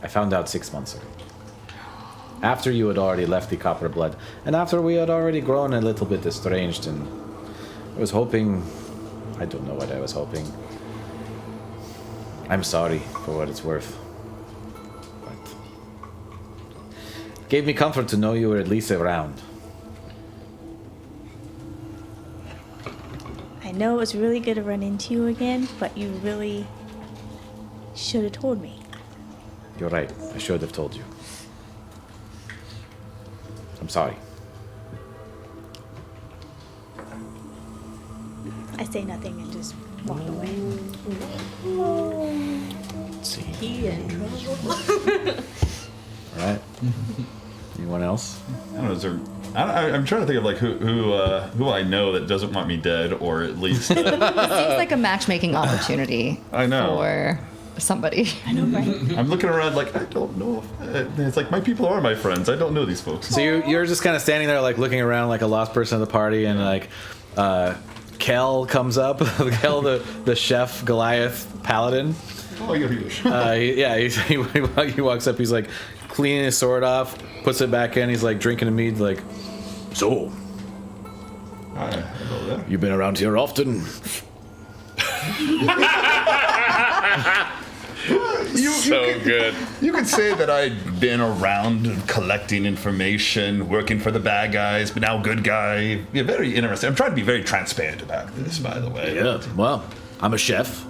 I found out 6 months ago. After you had already left the Copper Blood, and after we had already grown a little bit estranged, and I was hoping... I don't know what I was hoping. I'm sorry for what it's worth. But it gave me comfort to know you were at least around. I know it was really good to run into you again, but you really should have told me. You're right. I should have told you. I'm sorry. I say nothing and just walk away. Let's see. He in trouble. All right. Anyone else? I don't know. Is there? I'm trying to think of like who I know that doesn't want me dead, or at least. Seems like a matchmaking opportunity. I know. For somebody. I know, right? I'm looking around like I don't know. It's like my people are my friends. I don't know these folks. So you're just kind of standing there, like looking around, like a lost person at the party, and like Kel comes up. Kel, the chef Goliath paladin. Oh, you're here. He walks up. He's like cleaning his sword off, puts it back in. He's like drinking a mead. Like, so Hello there. you've been around here often? Good. You could say that I'd been around collecting information, working for the bad guys, but now good guy. Yeah, very interesting. I'm trying to be very transparent about this, by the way. Yeah. Well, I'm a chef.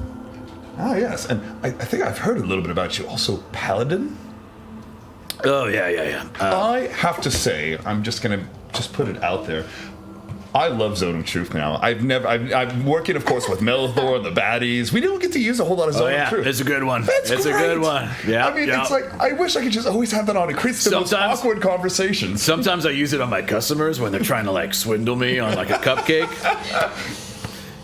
Ah, yes. And I think I've heard a little bit about you. Also, Paladin? Oh yeah. I have to say, I'm just going to put it out there. I love Zone of Truth now. I'm working, of course, with Melthor and the baddies. We don't get to use a whole lot of Zone of Truth. It's a good one. It's a great. good one. Yeah. I mean, it's like, I wish I could just always have that on. It creates the most Sometimes- awkward conversations. Sometimes I use it on my customers when they're trying to like swindle me on like a cupcake.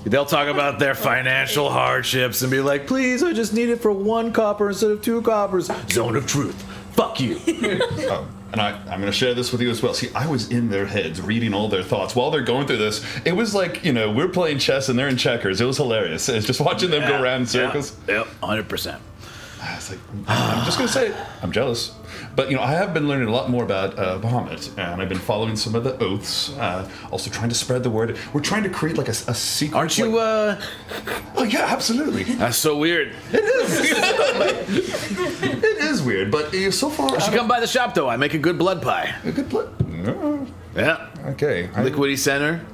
They'll talk about their financial hardships and be like, please, I just need it for 1 copper instead of 2 coppers. Zone of Truth. Fuck you. And I'm going to share this with you as well. See, I was in their heads reading all their thoughts while they're going through this. It was like, we're playing chess and they're in checkers. It was hilarious. It's just watching them go around in circles. Yep, 100%. It's like, I'm just going to say it. I'm jealous. But, I have been learning a lot more about Bahamut, and I've been following some of the oaths, also trying to spread the word. We're trying to create like a secret. Aren't you, Oh, yeah, absolutely. That's so weird. It is. It is weird, but so far... You should come by the shop, though. I make a good blood pie. A good no. Yeah. Okay. Liquidy center.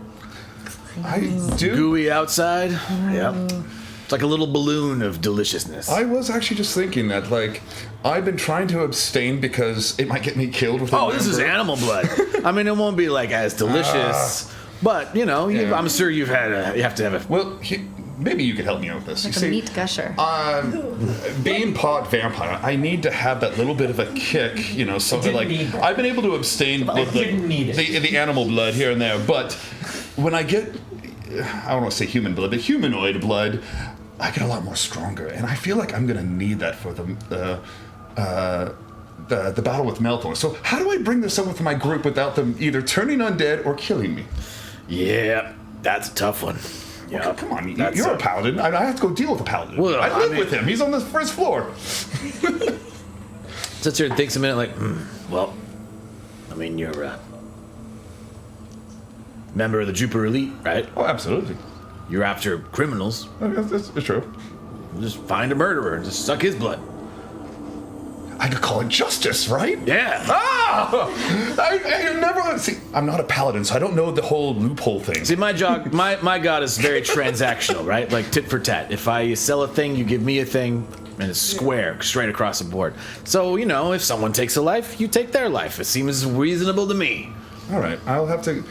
I do. Gooey outside. Yep. It's like a little balloon of deliciousness. I was actually just thinking that, like, I've been trying to abstain because it might get me killed with this is animal blood. I mean, it won't be like as delicious, but I'm sure you have to have a. Well, maybe you could help me out with this. Like You a see, meat gusher. being part vampire, I need to have that little bit of a kick, something like need that. I've been able to abstain with didn't need it. the animal blood here and there, but when I get, I don't want to say human blood, but humanoid blood, I get a lot more stronger, and I feel like I'm gonna need that for the battle with Melthor. So how do I bring this up with my group without them either turning undead or killing me? Yeah, that's a tough one. Yeah, Come on, you're a paladin. I have to go deal with a paladin. Well, I live I mean- with him. He's on the first floor. Sits here and thinks a minute, like, well, I mean, you're a member of the Jupiter Elite, right? Oh, absolutely. You're after criminals. That's true. just find a murderer and just suck his blood. I could call it justice, right? Yeah. I never see. I'm not a paladin, so I don't know the whole loophole thing. See, my god is very transactional, right? Like tit for tat. If I sell a thing, you give me a thing, and it's square, straight across the board. So, if someone takes a life, you take their life. It seems reasonable to me. All right, I'll have to.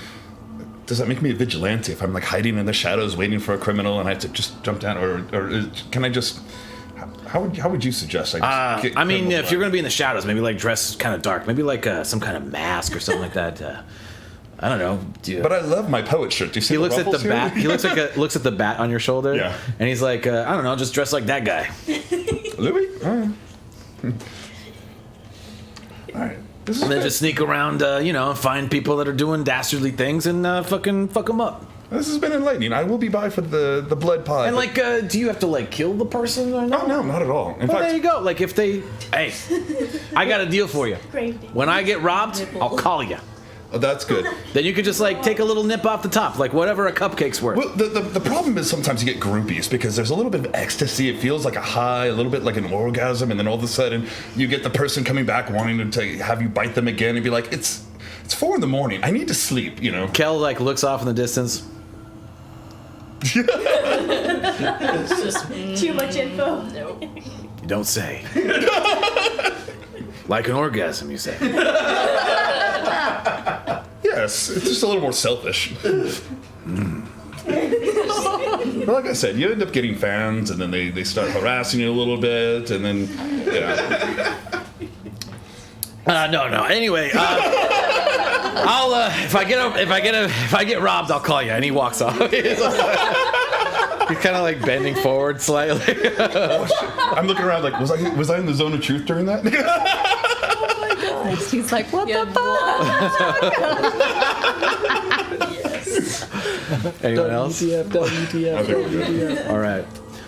Does that make me a vigilante if I'm like hiding in the shadows, waiting for a criminal, and I have to just jump down, or can I just? How would you suggest I just I mean, if you're going to be in the shadows, maybe like dress kind of dark, maybe like some kind of mask or something like that. I don't know. But I love my poet shirt. Do you see he looks at the bat. He looks at the bat on your shoulder. Yeah. And he's like, I don't know, just dress like that guy. Louis? All right. All right. And then just sneak around, find people that are doing dastardly things and fucking fuck them up. This has been enlightening. I will be by for the blood pod. And like, do you have to like kill the person or no? Oh no, not at all. In fact, there you go. Like if they, hey, I got a deal for you. When I get robbed, I'll call you. Oh, that's good. Then you could just like take a little nip off the top, like whatever a cupcake's worth. Well, the problem is sometimes you get groupies because there's a little bit of ecstasy. It feels like a high, a little bit like an orgasm, and then all of a sudden you get the person coming back wanting to have you bite them again and be like, it's 4 a.m. I need to sleep. Kel like looks off in the distance. It's just Too much info. no. You don't say. Like an orgasm, you say. Yes, it's just a little more selfish. But like I said, you end up getting fans, and then they start harassing you a little bit, and then No. Anyway, I'll if I get robbed, I'll call you. And he walks off. He's kind of like bending forward slightly. I'm looking around like, was I in the zone of truth during that? He's like, what Yeah, the fuck? Yes. Anyone else? WTF. All right.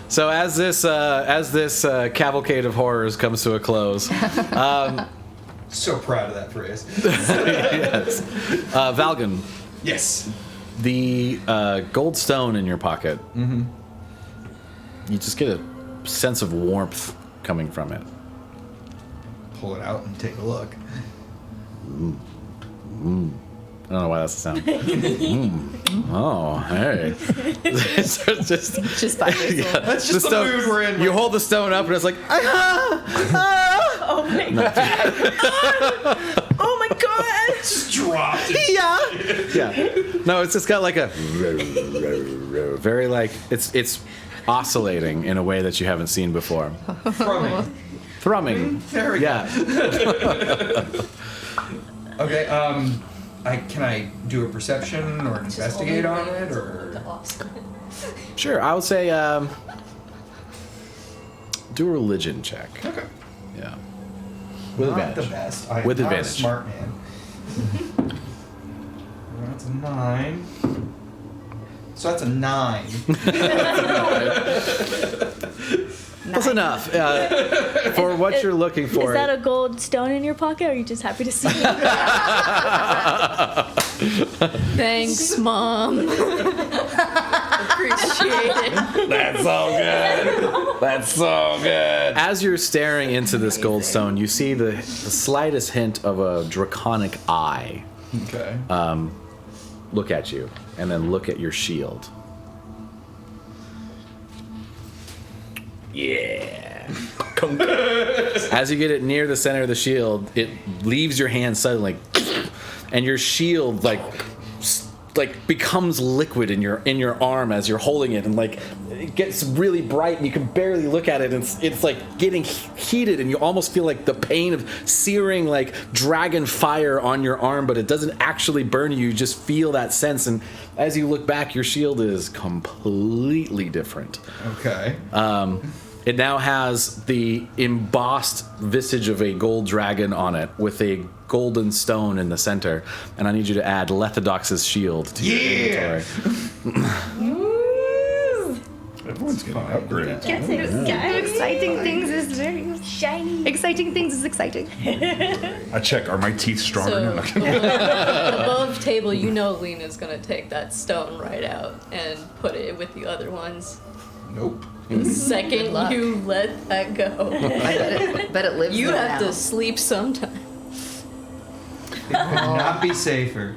So as this cavalcade of horrors comes to a close, So proud of that phrase. yes, Valgan, Yes. the gold stone in your pocket. Mm-hmm. You just get a sense of warmth coming from it. Pull it out and take a look. I don't know why that's the sound. Oh, hey. It's just by yourself. That's just the mood we're in. You hold the stone up and it's like, Oh my god. Oh my god. Just dropped it. yeah. No, it's just got like a very like it's oscillating in a way that you haven't seen before. Thrumming. There we go. Yeah. Okay, can I do a perception or investigate on it, or? Sure. I would say do a religion check. Okay. Yeah. With Not advantage. the best. I'm With not advantage. a smart man. That's a 9. So that's a 9. That's enough for what you're looking for. Is that a gold stone in your pocket, or are you just happy to see me? Thanks, Mom. Appreciate it. That's so good. That's so good. As you're staring into this gold stone, you see the slightest hint of a draconic eye Okay. look at you, and then look at your shield. Yeah. As you get it near the center of the shield, it leaves your hand suddenly, and your shield like becomes liquid in your arm as you're holding it, and like it gets really bright, and you can barely look at it. And it's like getting heated, and you almost feel like the pain of searing like dragon fire on your arm, but it doesn't actually burn you. You just feel that sense, and as you look back, your shield is completely different. Okay. It now has the embossed visage of a gold dragon on it with a golden stone in the center. And I need you to add Lethodox's shield to your inventory. Everyone's getting upgrades. Exciting things is very Shiny. exciting things is exciting. I check. Are my teeth stronger? So, above table, Lena's gonna take that stone right out and put it with the other ones. Nope. The second you let that go, Bet it lives you there have now. to sleep sometime. It could not be safer.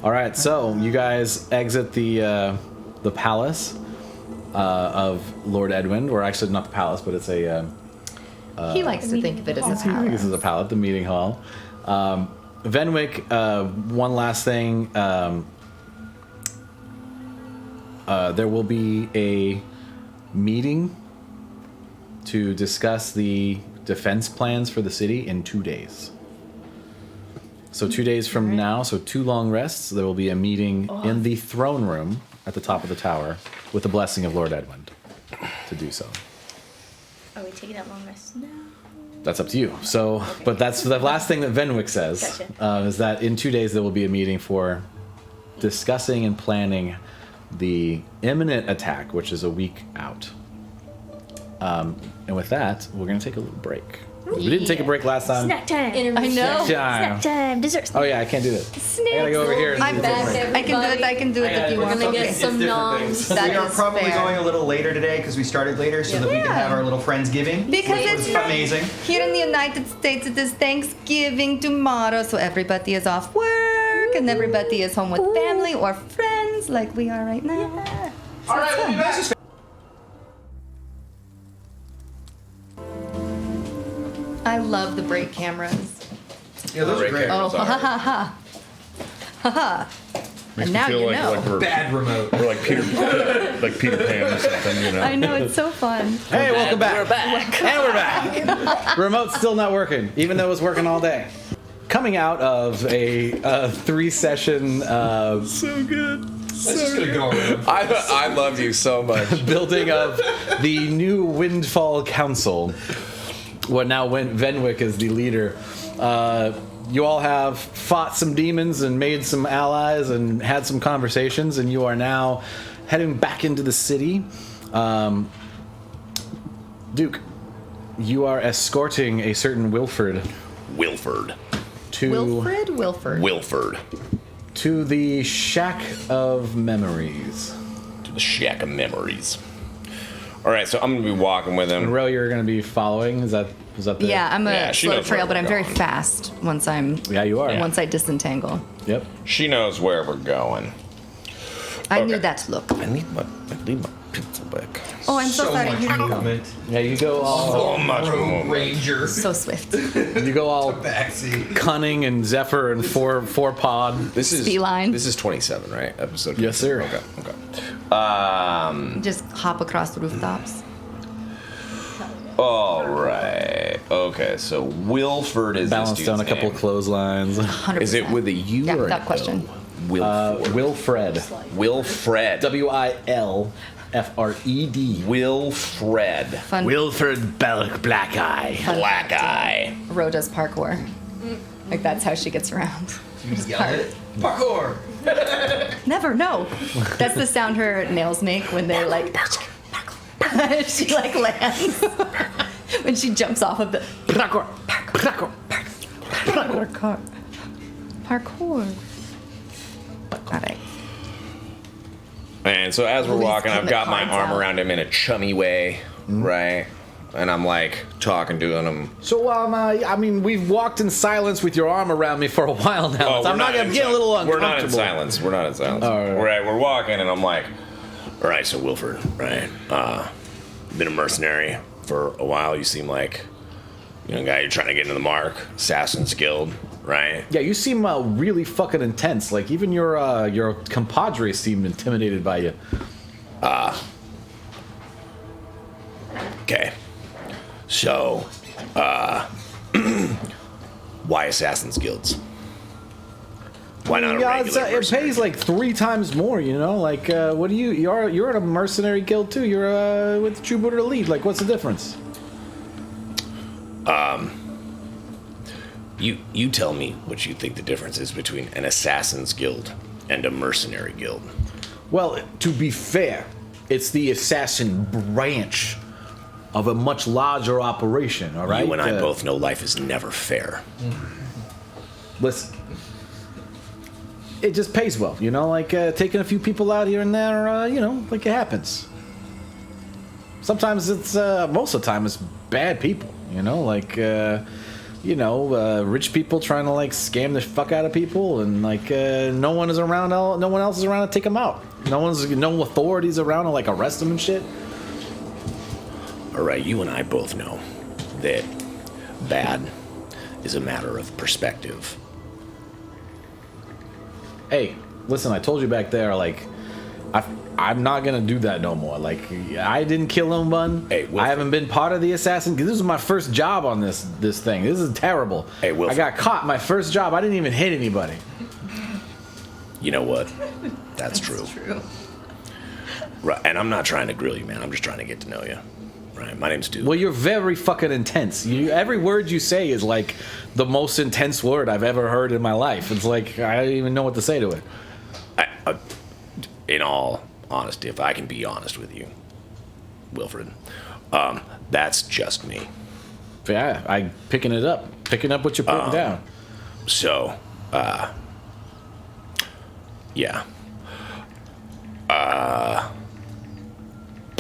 All right, so you guys exit the palace of Lord Edwin, or actually not the palace, but it's a. He likes to think of it as a I think palace. this is a palace, the meeting hall. Venwick, one last thing. There will be a meeting to discuss the defense plans for the city in 2 days. So 2 days from now, so 2 long rests, there will be a meeting in the throne room at the top of the tower with the blessing of Lord Edwin to do so. Are we taking that long rest? No. That's up to you. So, but that's the last thing that Venwick says, is that in 2 days there will be a meeting for discussing and planning the imminent attack, which is a week out. And with that, we're going to take a little break. We didn't take a break last time. Snack time. I know. Snack time. Dessert. Oh yeah, I can't do that. I gotta go over here. And I'm do the back. break. I can do it. I can do it if you We're want. gonna Okay. get some noms. That We are is probably fair. going a little later today because we started later so that we can Yeah. have our little Friendsgiving. Because which it's was not- amazing. Here in the United States, it is Thanksgiving tomorrow, so everybody is off work and everybody is home with family or friends, like we are right now. So it's fun. I love the break cameras. Yeah, those are great. Oh, ha ha ha ha. Ha ha. And now you know. we're, Bad remote. we're like Peter Pan or something, you know. I know, it's so fun. Hey, welcome back. We're back. And we're back. Remote's still not working, even though it was working all day. Coming out of a 3-session So good. It's just gonna go around. I love you so much. building of the new Windfall Council, well, now Venwick is the leader. You all have fought some demons and made some allies and had some conversations, and you are now heading back into the city. Duke, you are escorting a certain Wilford Wilford. Wilfred? to the Shack of Memories. To the Shack of Memories. All right, so I'm gonna be walking with him. Monroe, you're going to be following. Is that the? Yeah, I'm a Yeah, she slow knows trail, where but I'm we're very going. fast once Yeah, you are. once I disentangle. Yep. She knows where we're going. I Okay. knew that look. I need my pencil back. Oh, I'm so sorry. much Here you go. movement. Yeah, you go all So much Road movement. Ranger. So swift. you go all Backseat. cunning and Zephyr and four pod. This is Beeline. This is 27, right? Episode. Yes, sir. Okay. Just hop across the rooftops. All right. Okay. So Wilford is Balanced this down a dude's couple name. clotheslines. 100%. Is it with a U Yeah, or without an question. O? Wilford. Wilfred. Wilfred. Wilfred. Wilfred. Fun. Wilfred Black Eye. Black Eye. Ro does parkour. Like that's how she gets around. Yell it. Parkour. Never, no. That's the sound her nails make when they're like. She like lands when she jumps off of the parkour. Parkour. All right. And so as we're Please walking, put I've the got my cards arm out. around him in a chummy way, right? And I'm like talking to him. So, I mean, we've walked in silence with your arm around me for a while now. So I'm not gonna get a little uncomfortable. We're not in silence. We're not in silence. All right. We're walking, and I'm like, all right, so Wilford, right? Been a mercenary for a while. You seem like, guy you're trying to get into the mark, Assassin's Guild, right? Yeah, you seem really fucking intense. Like even your compadres seem intimidated by you. Okay. So, why Assassin's Guilds? Why not a Yeah, regular it mercenary? pays like 3 times more. Like, what do you're in a mercenary guild too. You're with the Troubadour Elite. Like, what's the difference? You tell me what you think the difference is between an Assassin's Guild and a mercenary guild. Well, to be fair, it's the assassin branch of a much larger operation. All right. You and I both know life is never fair. Listen. It just pays well, like taking a few people out here and there, like it happens. Sometimes it's most of the time it's bad people. You know, like rich people trying to like scam the fuck out of people, and like no one is around. No one else is around to take them out. No authorities around to like arrest them and shit. All right, you and I both know that bad is a matter of perspective. Hey, listen, I told you back there, like, I'm not gonna do that no more. Like, I didn't kill anyone. Hey, Wilfred. I haven't been part of the assassin. This is my first job on this thing. This is terrible. Hey, Wilfred. I got caught my first job. I didn't even hit anybody. You know what? That's true. Right, and I'm not trying to grill you, man. I'm just trying to get to know you. Right, my name's Duke. Well, you're very fucking intense. Every word you say is like the most intense word I've ever heard in my life. It's like I don't even know what to say to it. In all honesty, if I can be honest with you, Wilfred, that's just me. Yeah, I'm picking up what you're putting down. So, yeah.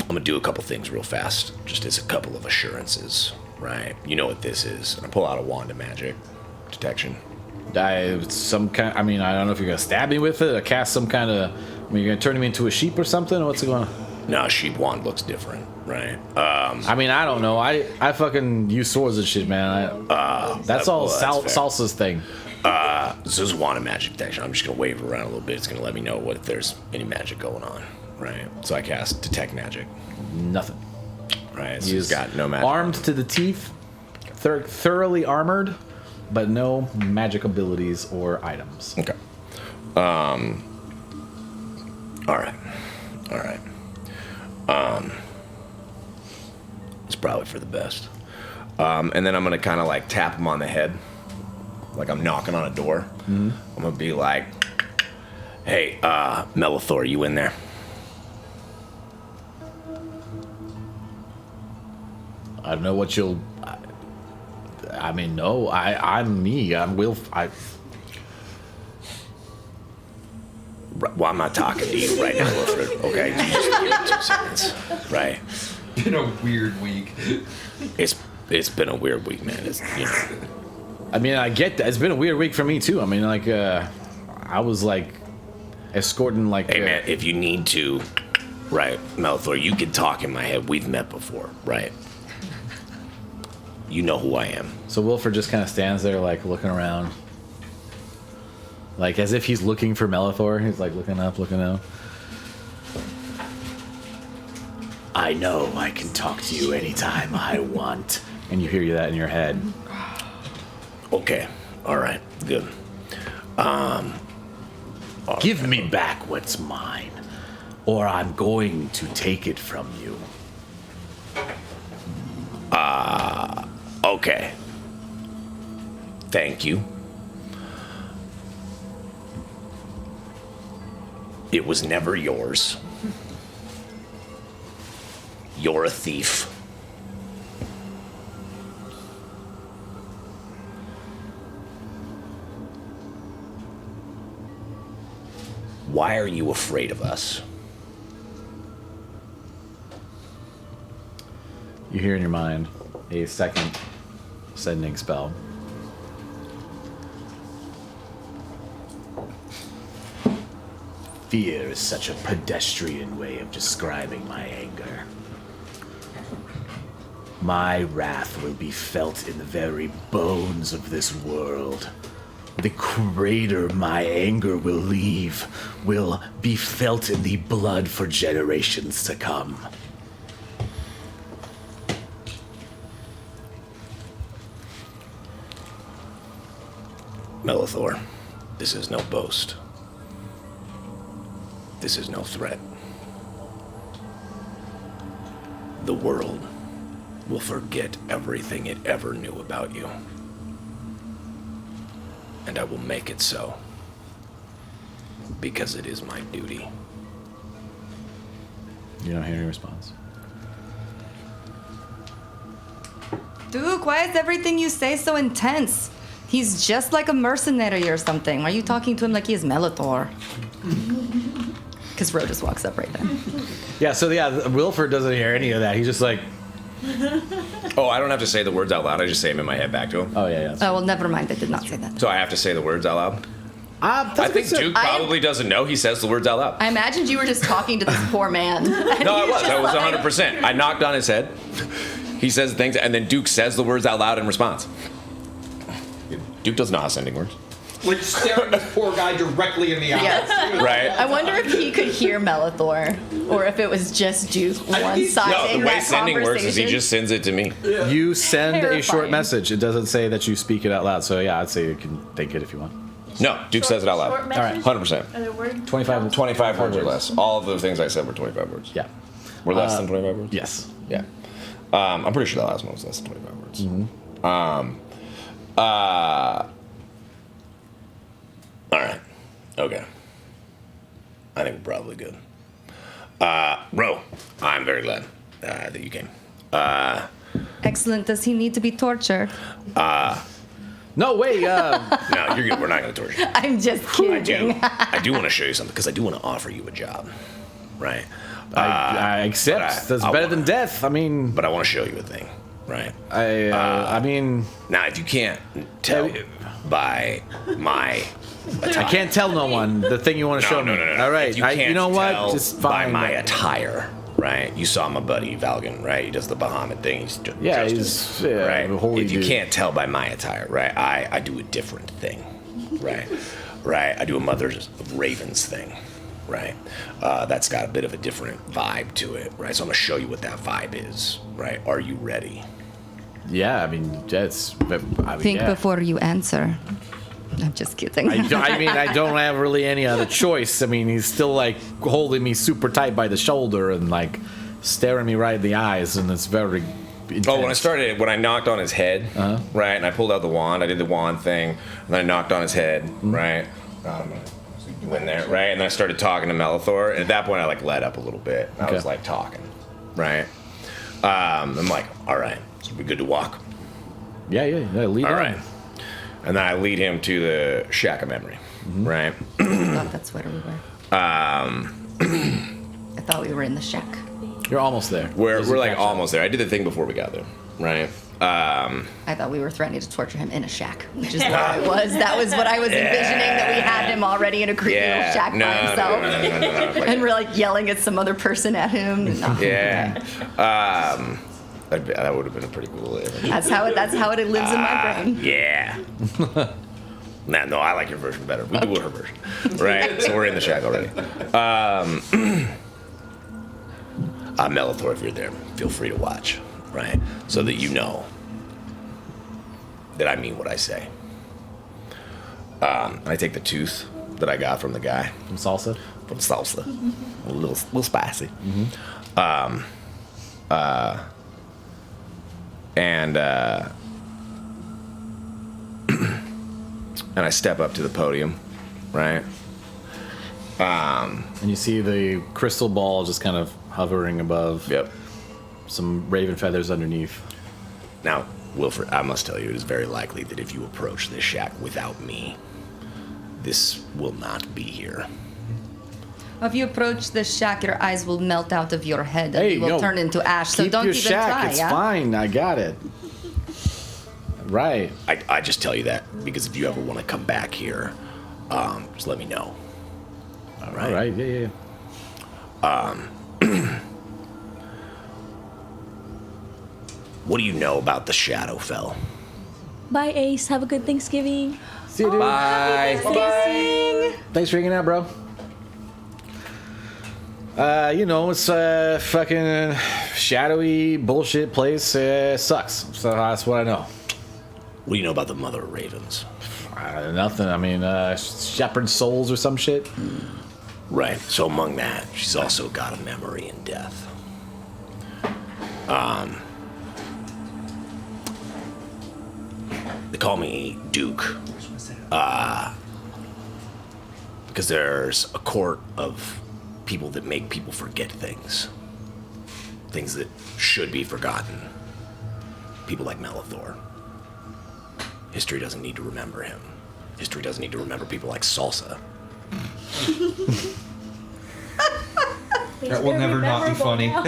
I'm gonna do a couple things real fast, just as a couple of assurances, right? You know what this is. And I pull out a wand of magic detection. I don't know if you're gonna stab me with it or cast some kind of. You're gonna turn me into a sheep or something. Or what's going on? No, sheep wand looks different, right? I don't know. I fucking use swords and shit, man. That's Salsa's thing. This is a wand of magic detection. I'm just gonna wave it around a little bit. It's gonna let me know if there's any magic going on, right? So I cast detect magic. Nothing. Right. So he's got no magic. Armed to the teeth, thoroughly armored, but no magic abilities or items. Okay. All right. It's probably for the best. And then I'm gonna kind of like tap him on the head, like I'm knocking on a door. Mm-hmm. I'm gonna be like, "Hey, Melithor, you in there?" I don't know what you'll. No. I'm me. I'm Will. Well, I'm not talking to you right now, Wilfred. Okay, you just give me 2 seconds. Right. Been a weird week. It's been a weird week, man. I get that. It's been a weird week for me too. I was like escorting like. Hey, man, if you need to, right, Melithor, you can talk in my head. We've met before, right? You know who I am. So Wilfred just kind of stands there, like looking around, like as if he's looking for Melithor. He's like looking up. I know I can talk to you anytime I want. And you hear that in your head. Okay. All right. Good. Give me back what's mine, or I'm going to take it from you. Okay. Thank you. It was never yours. You're a thief. Why are you afraid of us? You hear in your mind a second sending spell. Fear is such a pedestrian way of describing my anger. My wrath will be felt in the very bones of this world. The crater my anger will leave will be felt in the blood for generations to come. Melithor, this is no boast. This is no threat. The world will forget everything it ever knew about you. And I will make it so. Because it is my duty. You don't hear any response. Duke, why is everything you say so intense? He's just like a mercenary or something. Why are you talking to him like he is Melithor? Because Ro just walks up right then. Yeah, so Wilford doesn't hear any of that. He's just like, Oh, I don't have to say the words out loud. I just say them in my head back to him. oh, yeah. Oh, well, never mind. I did not say that. So I have to say the words out loud? I I think Duke probably doesn't know he says the words out loud. I imagined you were just talking to this poor man. No, I was. I was 100%. I knocked on his head. He says things, and then Duke says the words out loud in response. Duke doesn't know how sending words. Like staring this poor guy directly in the eye. Yes. Right? I wonder if he could hear Melithor, or if it was just Duke one-siding No, the way that sending works is he conversation. just sends it to me. You send a short Terrifying. message. It doesn't say that you speak it out loud. So, yeah, I'd say you can think it if you want. No, Duke says it out loud. Short message? 100%. Are there words? 25 25 words or less. All of the things I said were 25 words. Yeah. Were less than 25 words? Yes. Yeah. I'm pretty sure that last one was less than 25 words. All right. Okay. I think we're probably good. Bro, I'm very glad that you came. Excellent. Does he need to be tortured? No, wait. No, you're good. We're not going to torture you. I'm just kidding. I do want to show you something because I do want to offer you a job. Right? I accept. but That's I better wanna- than death. I mean, But I want to show you a thing. Right? I mean, Now, if you can't tell by my I can't tell no one the thing you want to show me. No. All right. If you can't you know what? tell Just by fine. my attire, right? You saw my buddy Valgan, right? He does the Bahamut thing. He's Yeah, Justice, he's right. a holy If you dude. can't tell by my attire, right? I do a different thing, right? Right. I do a Mother's of Ravens thing, right? That's got a bit of a different vibe to it, right? So I'm gonna show you what that vibe is, right? Are you ready? Yeah, I mean, that's. Think yeah. before you answer. I'm just kidding. I mean, I don't have really any other choice. I mean, he's still like holding me super tight by the shoulder and like staring me right in the eyes, and it's very. Intense. Oh, when I knocked on his head, right, and I pulled out the wand, I did the wand thing, and then I knocked on his head, right, you in there, right, and then I started talking to Melithor, and at that point I like let up a little bit. I was like talking, right. I'm like, all right, so we good to walk. Yeah, lead All on. right, and then I lead him to the Shack of Memory, right. I thought that's where we were. I thought we were in the shack. You're almost there. We're like almost there. I did the thing before we got there, right. I thought we were threatening to torture him in a shack, which is what I was. That was what I was envisioning, that we had him already in a creepy little shack by himself. No. And we're like yelling at some other person at him. No. Yeah. That would have been a pretty cool image. That's how it lives in my brain. Yeah. No, I like your version better. We do her version. Right? So we're in the shack already. Melithor, if you're there, feel free to watch. Right? So that you know that I mean what I say. I take the tooth that I got from the guy. From salsa. A little spicy. And I step up to the podium, right? And you see the crystal ball just kind of hovering above. Yep. Some raven feathers underneath. Now, Wilfred, I must tell you, it is very likely that if you approach this shack without me, this will not be here. If you approach the shack, your eyes will melt out of your head and Hey, you will yo, turn into ash. So Keep don't your even shack. try. It's Yeah. fine. I got it. Right. I just tell you that because if you ever want to come back here, just let me know. All right. Yeah. What do you know about the Shadowfell? Bye, Ace. Have a good Thanksgiving. See you, dude. Bye. Thanks for hanging out, bro. It's a fucking shadowy bullshit place. Sucks. So that's what I know. What do you know about the Mother of Ravens? Nothing. I mean, shepherd souls or some shit. Right. So among that, she's also got a memory in death. They call me Duke. Because there's a court of people that make people forget things. Things that should be forgotten. People like Melithor. History doesn't need to remember him. History doesn't need to remember people like Salsa. That will never not be funny. I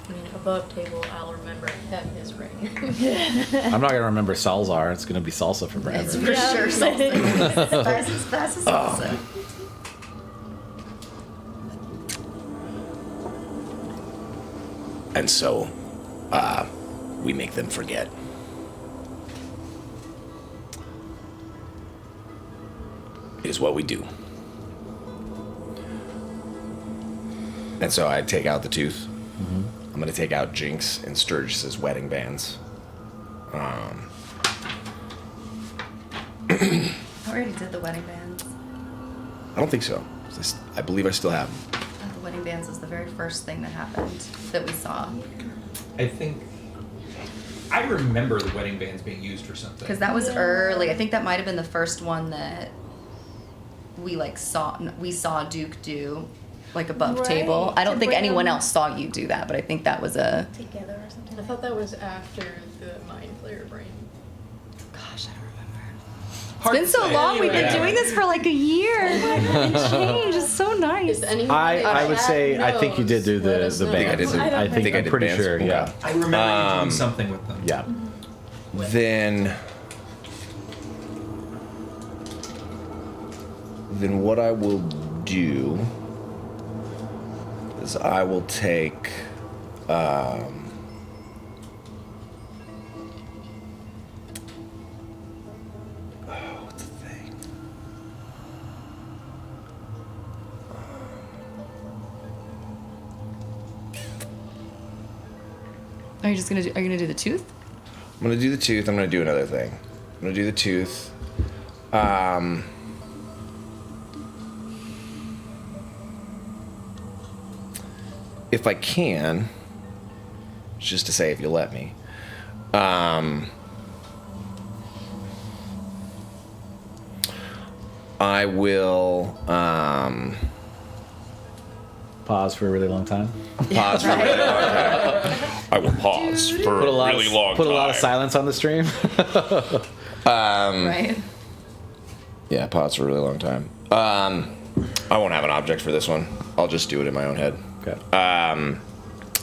mean, above table, I'll remember having his ring. I'm not gonna remember Salzar. It's gonna be salsa for forever. It's for sure salsa. Fast as salsa. And so, we make them forget. It is what we do. And so I take out the tooth. Mm-hmm. I'm going to take out Jinx and Sturgis's wedding bands. I already did the wedding bands. I don't think so. I believe I still have them. The wedding bands was the very first thing that happened that we saw. I think I remember the wedding bands being used for something. Because that was early. I think that might have been the first one that we saw Duke do, like above Right, table. I don't to think bring anyone them- else saw you do that, but I think that was a. Together or something. I thought that was after the Mind Flayer brain. Gosh, I don't remember. Hard It's been to so say. long. We've been Yeah. doing this for like a year. And change. It's so nice. Is anyone I would that say I think you did do knows, let the us the know. bands. I did the- I think I I'm did pretty bands. sure. Yeah. Okay. I remember you doing something with them. Yeah. Then what I will do is I will take what's the thing? Are you gonna do the tooth? I'm gonna do the tooth. I'm gonna do another thing. I'm gonna do the tooth. If I can, just to say if you let me, I will Pause for a really long time. pause for a really long time. I will pause for Put a lot really of long put time. a lot of silence on the stream. Right. Yeah, pause for a really long time. I won't have an object for this one. I'll just do it in my own head. Okay.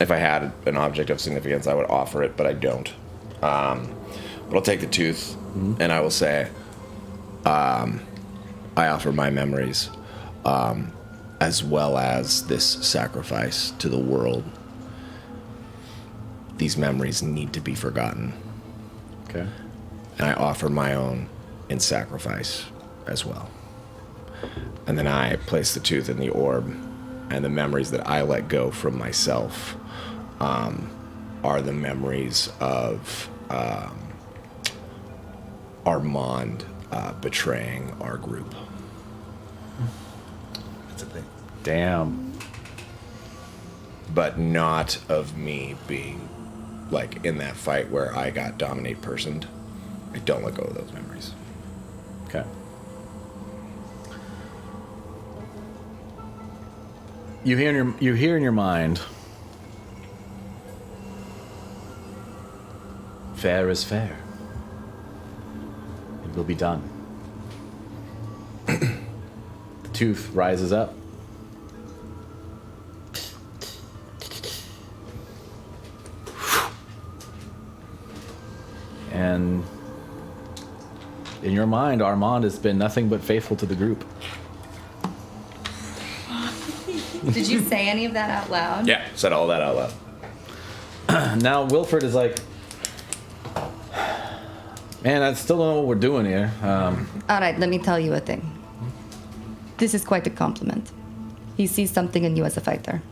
If I had an object of significance, I would offer it, but I don't. But I'll take the tooth, and I will say, I offer my memories, as well as this sacrifice to the world. These memories need to be forgotten, Okay. and I offer my own in sacrifice as well. And then I place the tooth in the orb, and the memories that I let go from myself are the memories of Armand betraying our group. That's a thing. Damn. But not of me being like in that fight where I got dominate personed. I don't let go of those memories. Okay. You hear in your mind. Fair is fair. It will be done. The tooth rises up. And in your mind, Armand has been nothing but faithful to the group. Did you say any of that out loud? Yeah, said all that out loud. Now Wilfred is like, man, I still don't know what we're doing here. All right, let me tell you a thing. This is quite a compliment. He sees something in you as a fighter.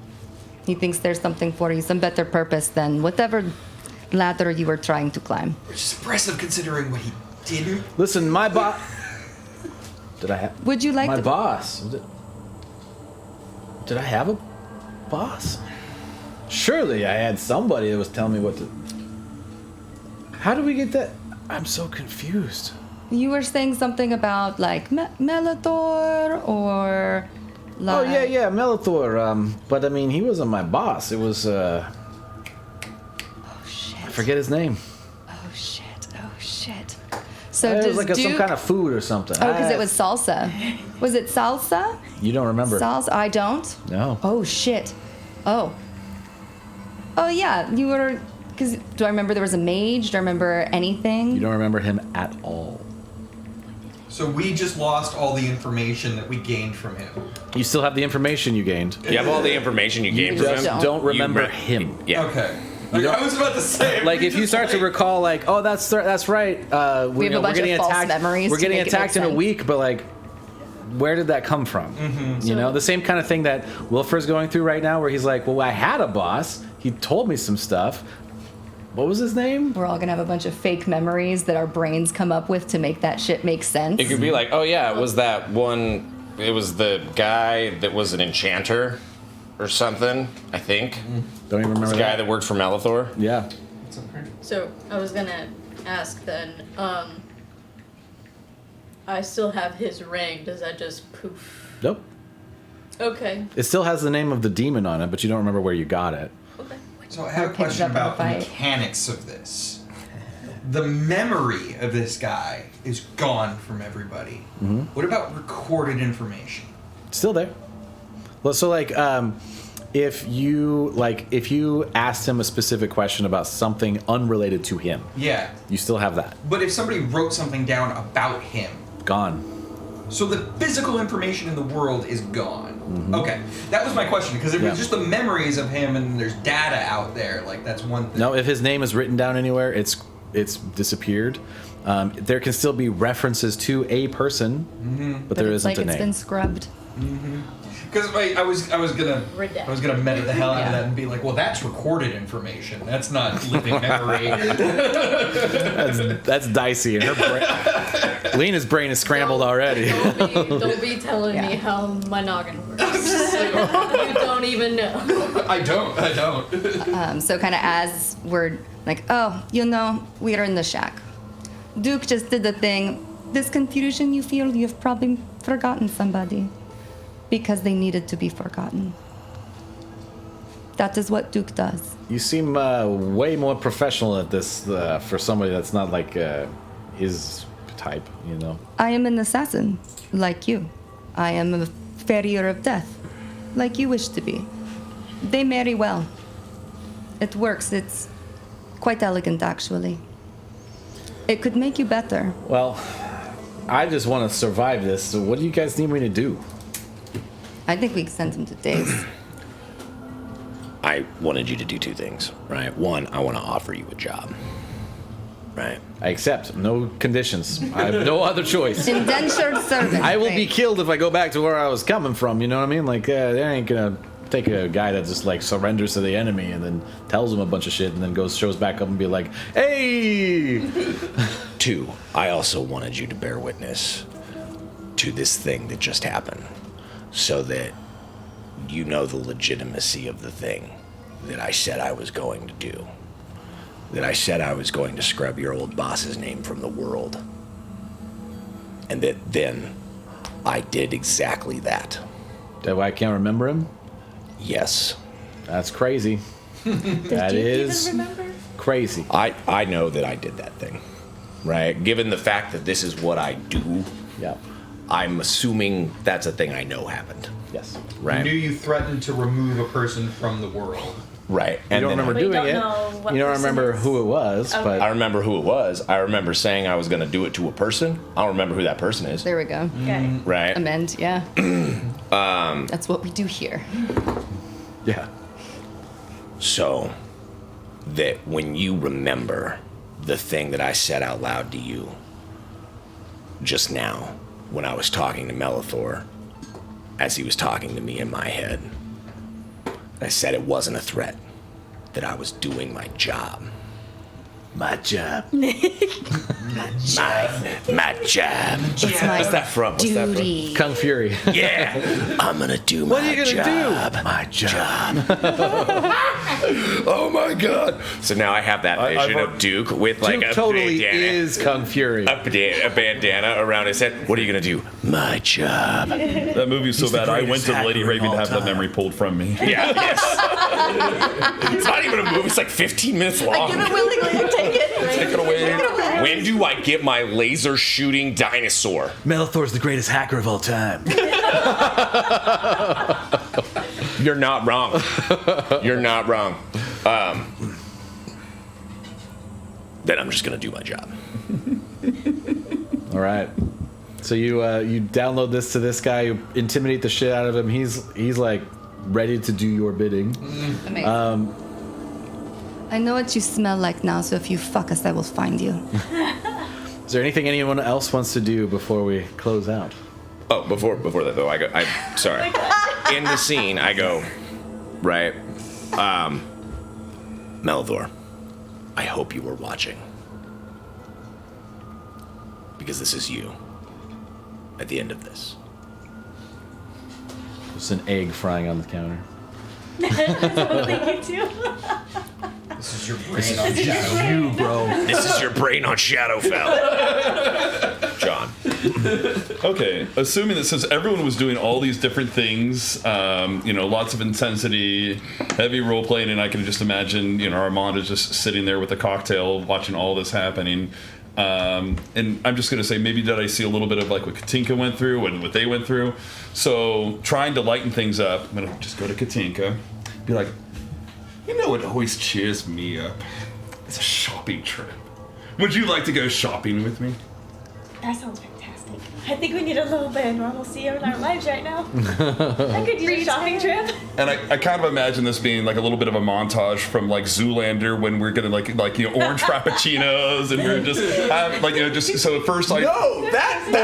He thinks there's something for you, some better purpose than whatever ladder you were trying to climb. Which is impressive considering what he did. Listen, my boss. Did I have? Would you like my to? boss? Did I have a boss? Surely I had somebody that was telling me what to. How do we get that? I'm so confused. You were saying something about like Melator or. Like, Oh yeah, Melithor. But I mean, he wasn't my boss. It was. Oh shit. I forget his name. Oh shit. So It does was like some Duke? kind of food or something. Oh, because it was salsa. Was it salsa? You don't remember? Salsa. I don't. No. Oh shit. Oh. Oh yeah, you were. Because do I remember there was a mage? Do I remember anything? You don't remember him at all. So we just lost all the information that we gained from him. You still have the information you gained. You have all the information you gained from Just him. don't remember You him. Yeah. Okay. I was about to say. Like if you start to recall, like, oh, that's right. We have a bunch of false memories We're to getting make it attacked make in a sense. week, but like, where did that come from? Mm-hmm. You know, the same kind of thing that Wilfer's going through right now, where he's like, well, I had a boss. He told me some stuff. What was his name? We're all gonna have a bunch of fake memories that our brains come up with to make that shit make sense. It could be like, oh yeah, it was that one. It was the guy that was an enchanter, or something. I think. Don't even remember The guy that worked for Malithor. Yeah. So I was gonna ask then. I still have his ring. Does that just poof? Nope. Okay. It still has the name of the demon on it, but you don't remember where you got it. Okay. So I have a Or picked question up in a about the fight. mechanics of this. The memory of this guy is gone from everybody. Mm-hmm. What about recorded information? It's still there. Well, so like, if you asked him a specific question about something unrelated to him, Yeah. you still have that. But if somebody wrote something down about him, Gone. so the physical information in the world is gone. Mm-hmm. Okay. That was my question, because if Yeah. it's just the memories of him and there's data out there, like that's one thing. No, if his name is written down anywhere, it's disappeared. There can still be references to a person, but there it's isn't like a it's name. been scrubbed. Because I was gonna meta the hell out Yeah. of that and be like, well, that's recorded information. That's not living memory. That's dicey. And her brain, Lena's brain is scrambled already. Don't be telling me how my noggin works. You don't even know. I don't. So kind of as we're like, oh, we are in the shack. Duke just did the thing. This confusion you feel, you've probably forgotten somebody. Because they needed to be forgotten. That is what Duke does. You seem way more professional at this for somebody that's not like his type, you know. I am an assassin, like you. I am a farrier of death, like you wish to be. They marry well. It works. It's quite elegant, actually. It could make you better. Well, I just want to survive this, so what do you guys need me to do? I think we can send him to days. I wanted you to do two things, right? One, I want to offer you a job, right? I accept. No conditions. I have no other choice. Indentured servant. I will be Great. killed if I go back to where I was coming from, you know what I mean? Like, they ain't gonna take a guy that just, like, surrenders to the enemy and then tells him a bunch of shit and then shows back up and be like, hey! Two, I also wanted you to bear witness to this thing that just happened so that you know the legitimacy of the thing that I said I was going to do. That I said I was going to scrub your old boss's name from the world. And that then I did exactly that. That why I can't remember him? Yes. That's crazy. That Duke is even remember? crazy. I know that I did that thing, right? Given the fact that this is what I do, Yeah. I'm assuming that's a thing I know happened, Yes. right? Knew you threatened to remove a person from the world. Right. You don't then remember We doing don't it. know what You don't person remember it is. who it was, but I remember who it was. I remember saying I was going to do it to a person. I don't remember who that person is. There we go. Okay. Right. Amend, yeah. That's what we do here. yeah. So that when you remember the thing that I said out loud to you just now when I was talking to Melithor as he was talking to me in my head, I said it wasn't a threat, that I was doing my job. My job. My job. It's my What's that from? What's that duty. Kung Fury. from? Yeah. I'm going to do What my are you gonna job. do? My job. Oh my god. So now I have that vision of Duke with like Duke a totally bandana. is Kung Fury. A bandana around his head. What are you gonna do? My job. That movie's so He's the bad, I went greatest to Lady hacker of Raven to all have that time. memory pulled from me. Yeah, yes. It's not even a movie. It's like 15 minutes long. I give it willingly. I take it. Take it away. Take it away. When do I get my laser shooting dinosaur? Melithor's the greatest hacker of all time. You're not wrong. You're not wrong. Then I'm just gonna do my job. All right. So you download this to this guy. You intimidate the shit out of him. He's like ready to do your bidding. Amazing. I know what you smell like now, so if you fuck us, I will find you. Is there anything anyone else wants to do before we close out? Oh, before that though, I'm sorry. In the scene, I go, right, Melithor, I hope you were watching. Because this is you at the end of this. There's an egg frying on the counter. Thank you too. This is your brain on Shadow. You, bro. This is your brain on Shadowfell. John. Okay, assuming that since everyone was doing all these different things, lots of intensity, heavy role playing, and I can just imagine, Armand is just sitting there with a cocktail watching all this happening. And I'm just going to say, maybe did I see a little bit of like what Katinka went through and what they went through? So trying to lighten things up, I'm going to just go to Katinka, be like, what always cheers me up? It's a shopping trip. Would you like to go shopping with me? That sounds fantastic. I think we need a little bit of normalcy in our lives right now. I could use a shopping trip. And I kind of imagine this being like a little bit of a montage from like Zoolander when we're gonna like orange frappuccinos and we're just just so at first like That's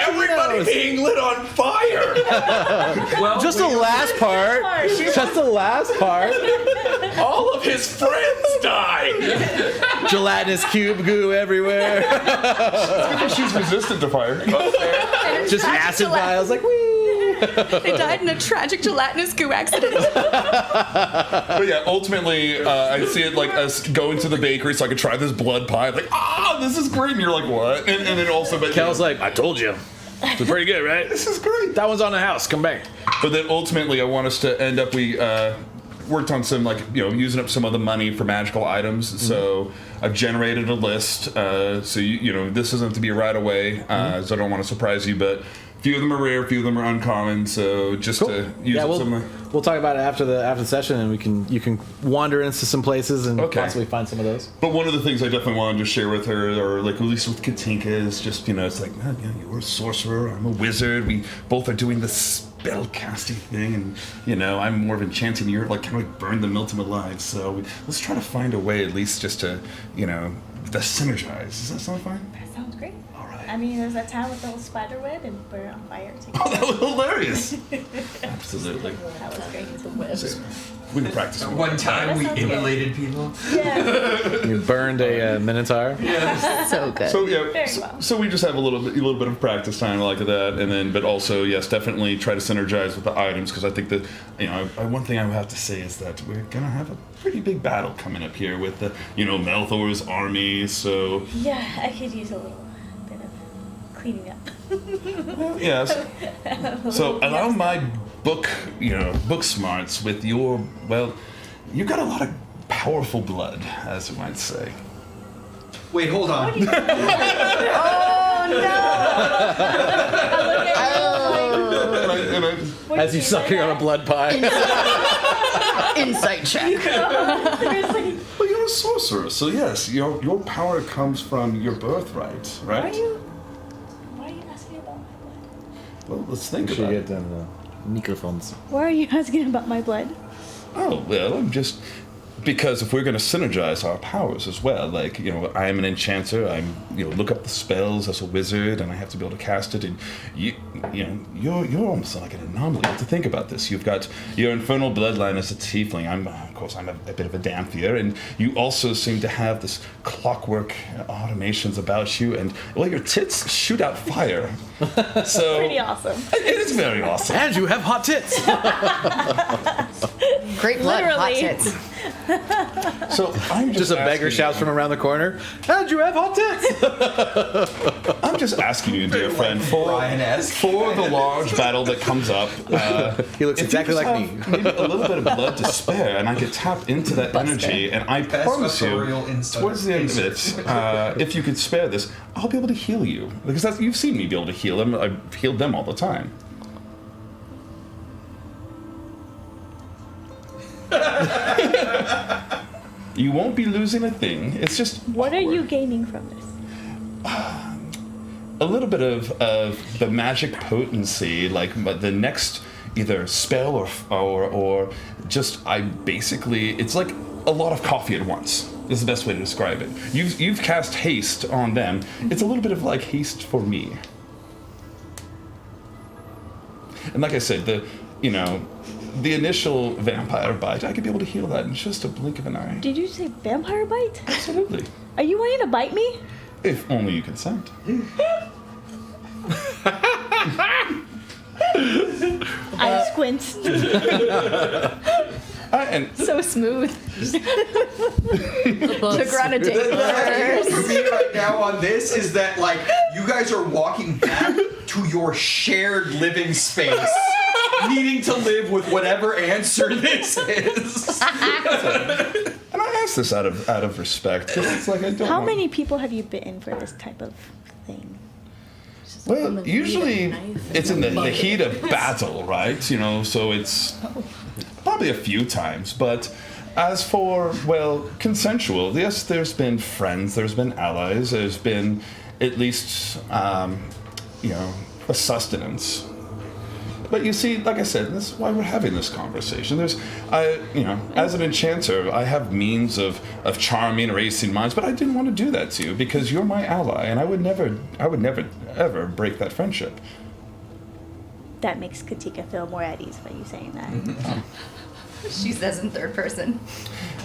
everybody being lit on fire. Well, Just the last part. Just the last part. All of his friends died. Gelatinous cube goo everywhere. she's resistant to fire. Just acid vials like wee. They died in a tragic gelatinous goo accident. But yeah, ultimately, I see it like us going to the bakery so I could try this blood pie. Like, this is great. And you're like, what? And then also, but Kel's like, I told you. It's pretty good, right? this is great. That one's on the house. Come back. But then ultimately, I want us to end up. We worked on some using up some of the money for magical items. Mm-hmm. So I've generated a list. So this isn't to be right away. So I don't want to surprise you, but. A few of them are rare, a few of them are uncommon, so just to use we'll talk about it after the session, and you can wander into some places and possibly find some of those. But one of the things I definitely wanted to share with her, or like at least with Katinka, is just it's like you're a sorcerer, I'm a wizard. We both are doing this spell casting thing, and I'm more of enchanting. You're like kind of like burn them ultimate lives. So let's try to find a way, at least just to to synergize. Does that sound fine? That sounds great. I mean, there's that time with the whole spider web and burn it on fire together. Oh, that was hilarious. Absolutely. That was great. So, we can practice. One time we immolated people. Yeah. You burned a minotaur. So good. So yeah, Very well. so we just have a little bit of practice time like that, and then but also yes, definitely try to synergize with the items because I think that one thing I would have to say is that we're gonna have a pretty big battle coming up here with the Melithor's army. So Yeah, I could use a little bit of cleaning up. yes. So allow my book smarts with your you've got a lot of powerful blood, as you might say. Wait, hold on. As you sucking on a blood pie. Insight check. Well, you're a sorcerer, so yes, your power comes from your birthright, right? Why are you asking about my blood? Well, let's think Should about get it. them microphones. Why are you asking about my blood? Oh, well, I'm just... Because if we're going to synergize our powers as well, like, I am an enchanter, I'm, look up the spells as a wizard, and I have to be able to cast it, and you're almost like an anomaly. You have to think about this. You've got your infernal bloodline as a tiefling. I'm a bit of a Dampier, and you also seem to have this clockwork automations about you, and, your tits shoot out fire. So Pretty awesome. It is very awesome. And you have hot tits. Great blood, hot Literally. tits. So I'm Just a beggar asking shouts you- from around the corner. How'd you have hot tits? I'm just asking you, dear friend, Ryan-esque. for the large battle that comes up. He looks if you exactly just like me. have maybe a little bit of blood to spare, and I could tap into that energy, and I Best promise you, authorial insight. towards the end of it, if you could spare this, I'll be able to heal you. Because you've seen me be able to heal them. I've healed them all the time. You won't be losing a thing. It's just What are you gaining from this? a little bit of the magic potency, like the next either spell or just it's like a lot of coffee at once is the best way to describe it. You've cast haste on them. It's a little bit of like haste for me. And like I said, the initial vampire bite, I could be able to heal that in just a blink of an eye. Did you say vampire bite? Absolutely. Are you wanting to bite me? If only you consent. I squint. And So smooth. Took her on a date first. For me right now on this is that like you guys are walking back to your shared living space, needing to live with whatever answer this is. And I ask this out of respect, because it's like I don't How want- many people have you bitten for this type of thing? Well, usually it's in the heat of battle, right? So it's probably a few times. But as for, consensual, yes, there's been friends, there's been allies, there's been at least, a sustenance. But you see, like I said, that's why we're having this conversation. As an enchanter, I have means of charming, erasing minds, but I didn't want to do that to you because you're my ally, and I would never, ever break that friendship. That makes Katika feel more at ease by you saying that. She says in third person.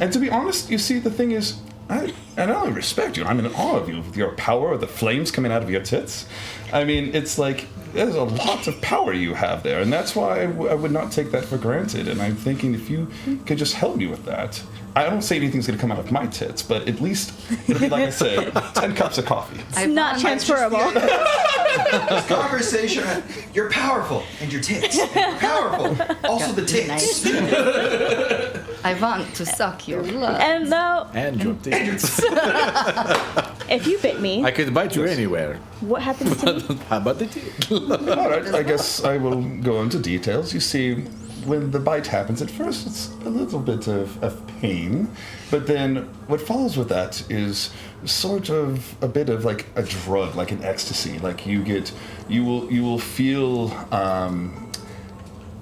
And to be honest, you see, the thing is, I only respect you. I'm in awe of you, with your power, the flames coming out of your tits. I mean, it's like, there's a lot of power you have there, and that's why I would not take that for granted. And I'm thinking if you could just help me with that. I don't say anything's going to come out of my tits, but at least, it'll be, like I said, 10 cups of coffee. It's not transferable. This conversation, you're powerful, and your tits. You're powerful. Also the tits. I want to suck your blood. And though, And your tits. if you bit me, I could bite you anywhere. what happens to me? How about the teeth? All right, I guess I will go into details. You see, when the bite happens, at first it's a little bit of pain, but then what follows with that is sort of a bit of like a drug, like an ecstasy. Like you will feel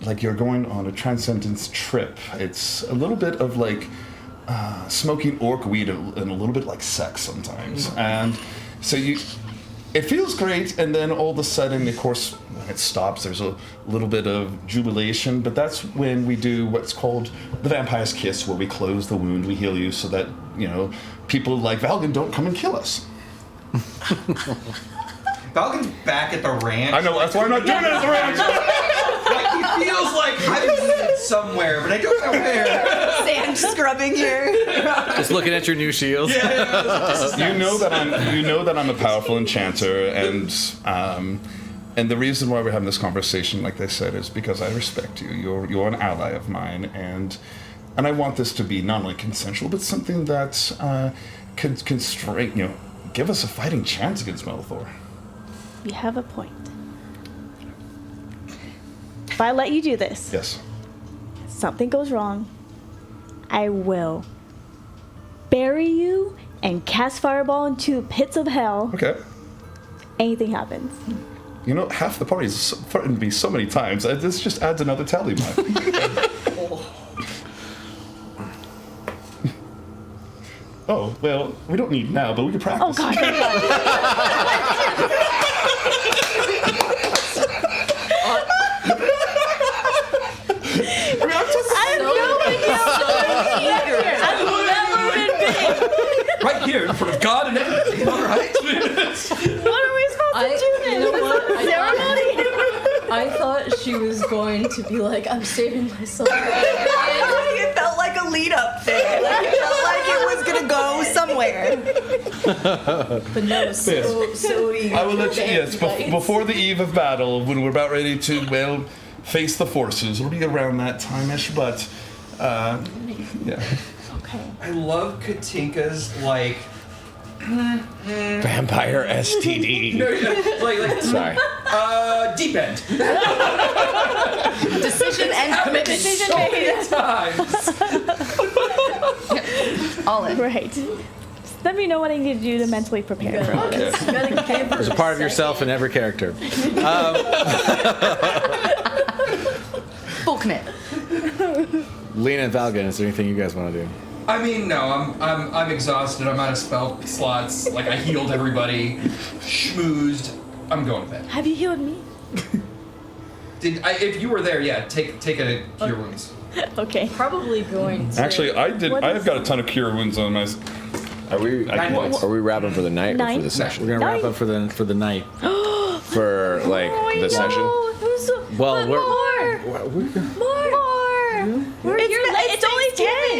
like you're going on a transcendence trip. It's a little bit of like smoking orc weed and a little bit like sex sometimes. And so it feels great, and then all of a sudden, of course, when it stops, there's a little bit of jubilation, but that's when we do what's called the vampire's kiss, where we close the wound, we heal you so that, people like Valgan don't come and kill us. Falcon's back at the ranch. I know, that's why I'm not doing it at the ranch! Like, he feels like I'm needed somewhere, but I don't know where. Sand scrubbing here. Just looking at your new shield. You know that I'm a powerful enchanter, and the reason why we're having this conversation, like I said, is because I respect you. You're an ally of mine, and I want this to be not only consensual, but something that can straighten, give us a fighting chance against Melithor. You have a point. If I let you do this, Yes. something goes wrong, I will bury you and cast fireball into pits of hell. Okay. Anything happens. Half the party is threatened to be so many times. This just adds another tally mark. Oh, well, we don't need now, but we can practice. Oh God! Thank God. Right here in front of God and everything. All right. What are we supposed to do then? You know what? Ceremony? I thought she was going to be like, I'm saving myself. It felt like a lead up there. Vampire. But no, so eager. I will let you. for Yes, vampires. before the eve of battle, when we're about ready to face the forces, it'll be around that time-ish. But yeah. Okay. I love Katinka's like. Vampire STD. like Sorry. deep end. Decision and commitment. So many times. All in. Right. Just let me know what I need to do to mentally prepare for all this. You gotta camper There's a part of yourself in every character. Full commit. Lena and Valgan, is there anything you guys want to do? I mean, no, I'm exhausted. I'm out of spell slots. Like I healed everybody, schmoozed. I'm going to bed. Have you healed me? If you were there, yeah, take a cure wounds. Okay. Probably going to. Actually, I did. What I is have got a ton of cure wounds on my. Are we 9 points. are we wrapping for the night or for 9? the session? We're gonna wrap up for the night. For like the session. Well, It's only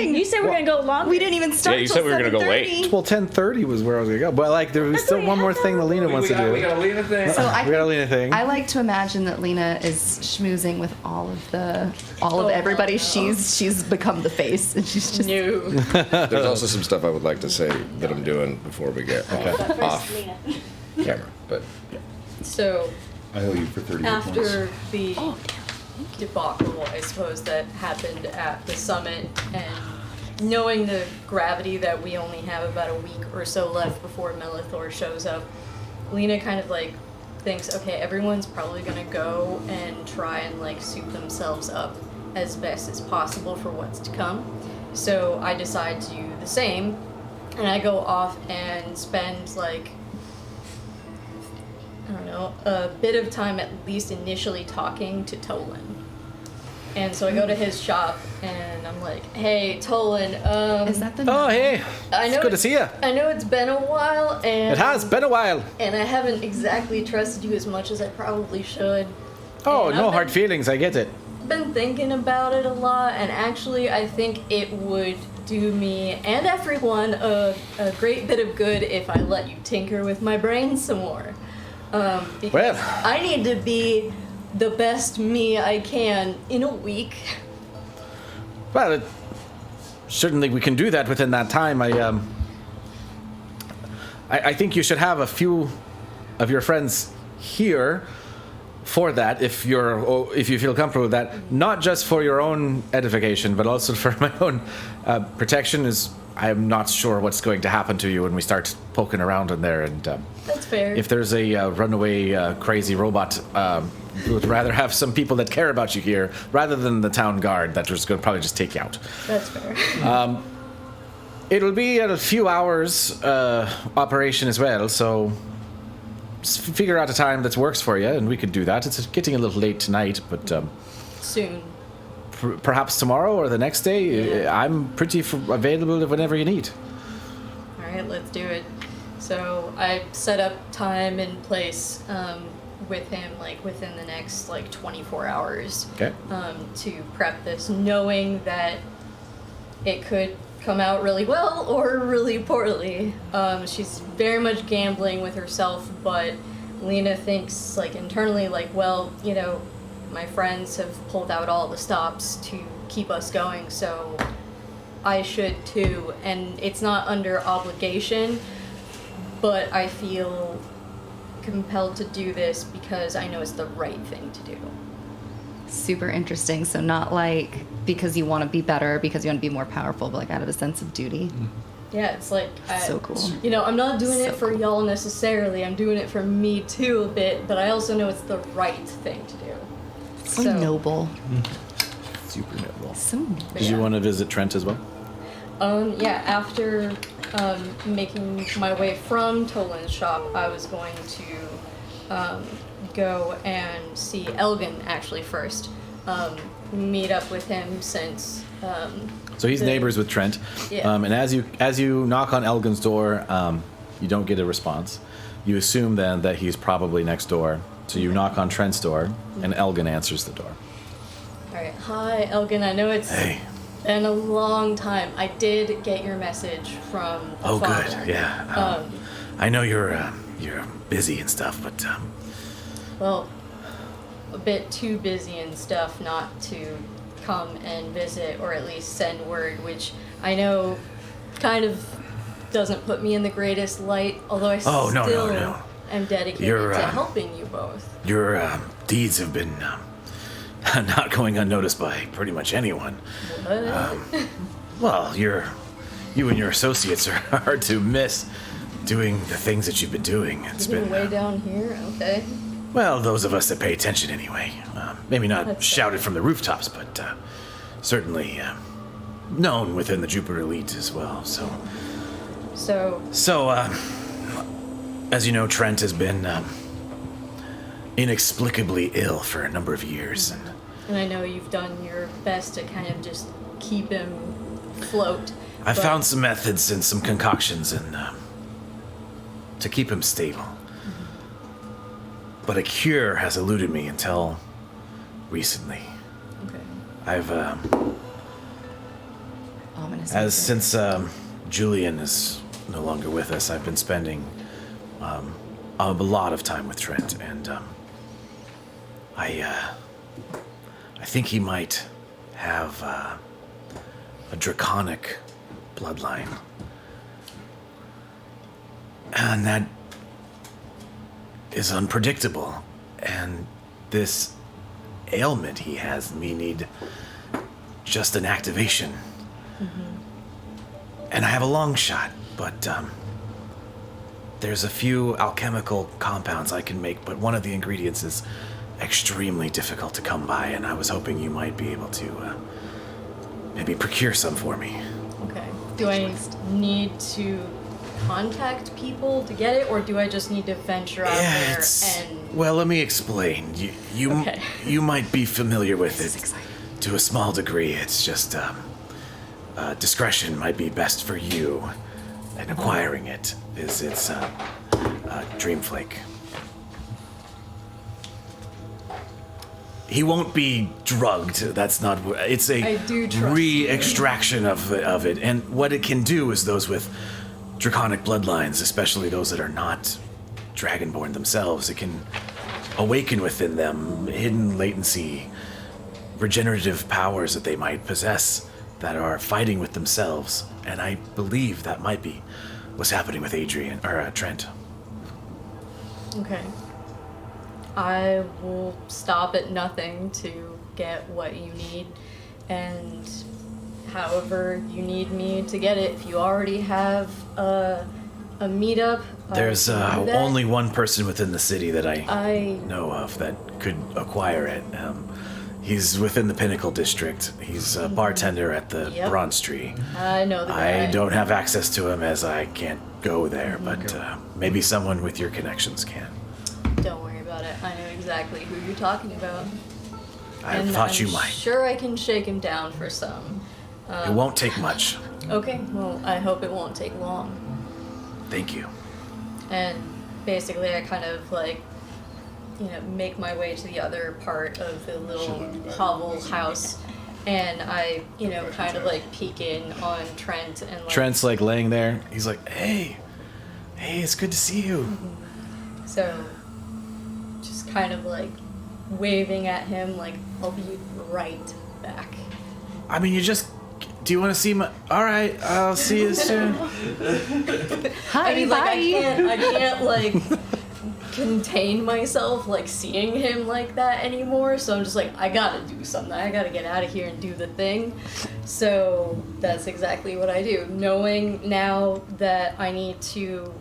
10. You said we're gonna go longer. We didn't even start. Yeah, you till said we were gonna go 7:30. late. well, 10:30 was where I was gonna go, but like there was still one more thing that Lena wants to do. We got a Lena thing. So We got a Lena thing. I like to imagine that Lena is schmoozing with all of everybody. She's become the face, and she's just No. There's also some stuff I would like to say that I'm doing before we get off camera. But So I owe you for 30 after the debacle, I suppose, that happened at the summit, and knowing the gravity that we only have about a week or so left before Melithor shows up, Lena kind of like thinks, okay, everyone's probably gonna go and try and like soup themselves up as best as possible for what's to come. So I decide to do the same, and I go off and spend like, I don't know, a bit of time at least initially talking to Tolan. And so I go to his shop and I'm like, hey, Tolan, is that the Oh, hey, I it's know good to see you. I know it's been a while, and It has been a while. and I haven't exactly trusted you as much as I probably should. Oh, And no I've hard feelings. I get it. been thinking about it a lot, and actually I think it would do me and everyone a great bit of good if I let you tinker with my brain some more. Because Well. I need to be the best me I can in a week. Well, certainly we can do that within that time. I think you should have a few of your friends here for that, if you feel comfortable with that. Not just for your own edification, but also for my own protection. I'm not sure what's going to happen to you when we start poking around in there. And That's fair. if there's a runaway crazy robot, we would rather have some people that care about you here rather than the town guard that was going to probably just take you out. That's fair. It'll be a few hours operation as well, so just figure out a time that works for you, and we could do that. It's getting a little late tonight, but Soon. perhaps tomorrow or the next day. Yeah. I'm pretty available whenever you need. Alright, let's do it. So I set up time and place with him, like within the next like 24 hours, Okay. to prep this, knowing that it could come out really well or really poorly. She's very much gambling with herself, but Lena thinks like internally, like, well, you know, my friends have pulled out all the stops to keep us going, so I should too. And it's not under obligation, but I feel compelled to do this because I know it's the right thing to do. super interesting. So not like because you want to be better, because you want to be more powerful, but like out of a sense of duty. Yeah, it's like So cool. You know, I'm not doing it So for cool. y'all necessarily. I'm doing it for me too a bit, but I also know it's the right thing to do. So noble. Super noble. So noble. Did you want to visit Trent as well? Yeah, after making my way from Tolan's shop, I was going to go and see Elgin actually first. Meet up with him since. So he's neighbors with Trent. Yeah. And as you knock on Elgin's door, you don't get a response. You assume then that he's probably next door. So you knock on Trent's door, and Elgin answers the door. All right, hi Elgin. I know it's Hey. been a long time. I did get your message from the Oh, father. good. Yeah. I know you're busy and stuff, but Well, a bit too busy and stuff not to come and visit or at least send word, which I know kind of doesn't put me in the greatest light, although I Oh, no, still no. am dedicated You're, to helping you both. your deeds have been not going unnoticed by pretty much anyone. What? Well, you and your associates are hard to miss doing the things that you've been doing. It's Even been way down here? Okay. well, those of us that pay attention anyway. Maybe not That's shouted fair. from the rooftops, but certainly known within the Jupiter elite as well. So, as you know, Trent has been inexplicably ill for a number of years, And I know you've done your best to kind of just keep him afloat. I but- found some methods and some concoctions and to keep him stable. But a cure has eluded me until recently. Okay. I've Ominous. since Julian is no longer with us, I've been spending a lot of time with Trent, and I think he might have a draconic bloodline, and that is unpredictable. And this ailment he has, me need just an activation. And I have a long shot, but there's a few alchemical compounds I can make, but one of the ingredients is extremely difficult to come by, and I was hoping you might be able to maybe procure some for me. Okay. Do I need to contact people to get it, or do I just need to venture out there and... Well, let me explain. You Okay. you might be familiar with This is it exciting. to a small degree. It's just discretion might be best for you in acquiring it. It's Dreamflake. He won't be drugged. That's not. It's I a do trust re-extraction of it, and what it can do is those with draconic bloodlines, especially those that are not dragonborn themselves, it can awaken within them hidden latency, regenerative powers that they might possess that are fighting with themselves. And I believe that might be what's happening with Adrian or Trent. Okay. I will stop at nothing to get what you need, and however you need me to get it. If you already have a meetup, There's I can do that. only one person within the city that I I know of that could acquire it. He's within the Pinnacle District. He's a bartender at the Yep. Bronze Tree. I know the guy. I don't have access to him as I can't go there, but maybe someone with your connections can. Don't worry about it. I know exactly who you're talking about. I And thought I'm you might. Sure, I can shake him down for some. It won't take much. Okay, well, I hope it won't take long. Thank you. And basically, I kind of like, make my way to the other part of the little hovel house, and I, kind of like peek in on Trent and like. Trent's like laying there. He's like, hey, it's good to see you. So, just kind of like waving at him, like, I'll be right back. I mean, do you want to see my? All right, I'll see you soon. Hi, I mean, bye. like, I can't like contain myself, like seeing him like that anymore. So I'm just like, I gotta do something. I gotta get out of here and do the thing. So that's exactly what I do. Knowing now that I need to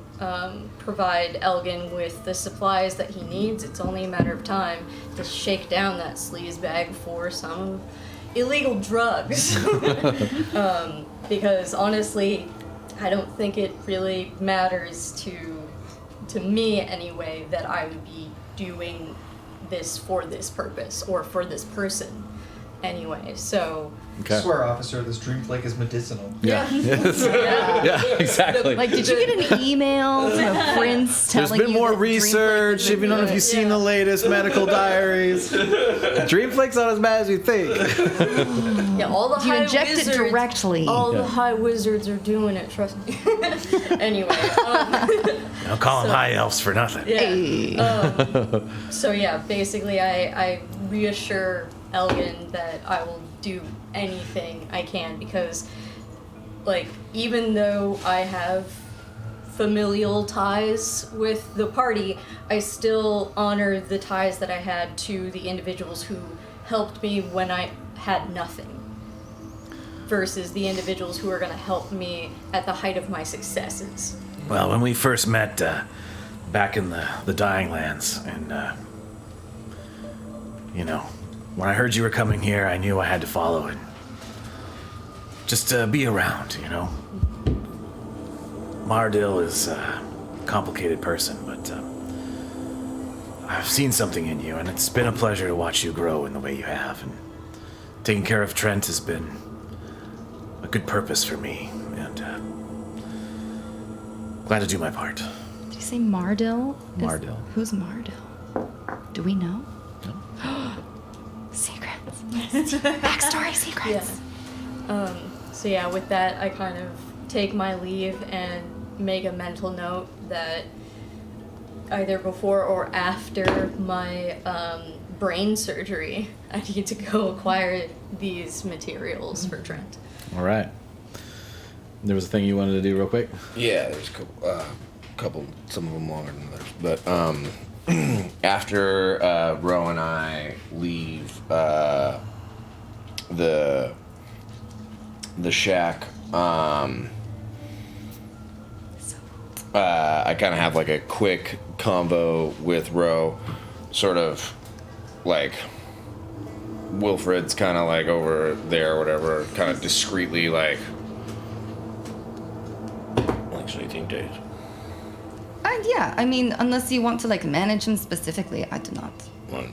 provide Elgin with the supplies that he needs, it's only a matter of time to shake down that sleaze bag for some illegal drugs. Because honestly, I don't think it really matters to me anyway that I would be doing this for this purpose or for this person. anyway. So Okay. Swear, officer, this dream flake is medicinal. Yeah. Yes. Yeah, exactly. Like, did you get an email from a prince There's telling you been more that Dream research. Flake If you don't know if you've seen the latest medical diaries, Dream Flake's not as bad as you think. yeah, all the You high inject it wizards, directly. All Yeah. the high wizards are doing it. Trust me. Anyway, Don't call them high elves for nothing. yeah. Hey. So yeah, basically, I reassure Elgin that I will do anything I can because, like, even though I have familial ties with the party, I still honor the ties that I had to the individuals who helped me when I had nothing versus the individuals who are going to help me at the height of my successes. Well, when we first met back in the Dying Lands, and, you know, when I heard you were coming here, I knew I had to follow and just be around, you know. Mardil is a complicated person, but I've seen something in you, and it's been a pleasure to watch you grow in the way you have. And taking care of Trent has been a good purpose for me, and glad to do my part. Did you say Mardil? Mardil. Who's Mardil? Do we know? No. Secrets. Backstory secrets. So yeah, with that, I kind of take my leave and make a mental note that either before or after my brain surgery, I need to go acquire these materials for Trent. All right. There was a thing you wanted to do real quick? Yeah, there's a couple, some of them longer than others. But after Ro and I leave the shack, I kind of have like a quick convo with Ro, sort of like Wilfred's kind of like over there or whatever, kind of discreetly like 18 days. Yeah, I mean, unless you want to, like, manage him specifically, I do not. Well,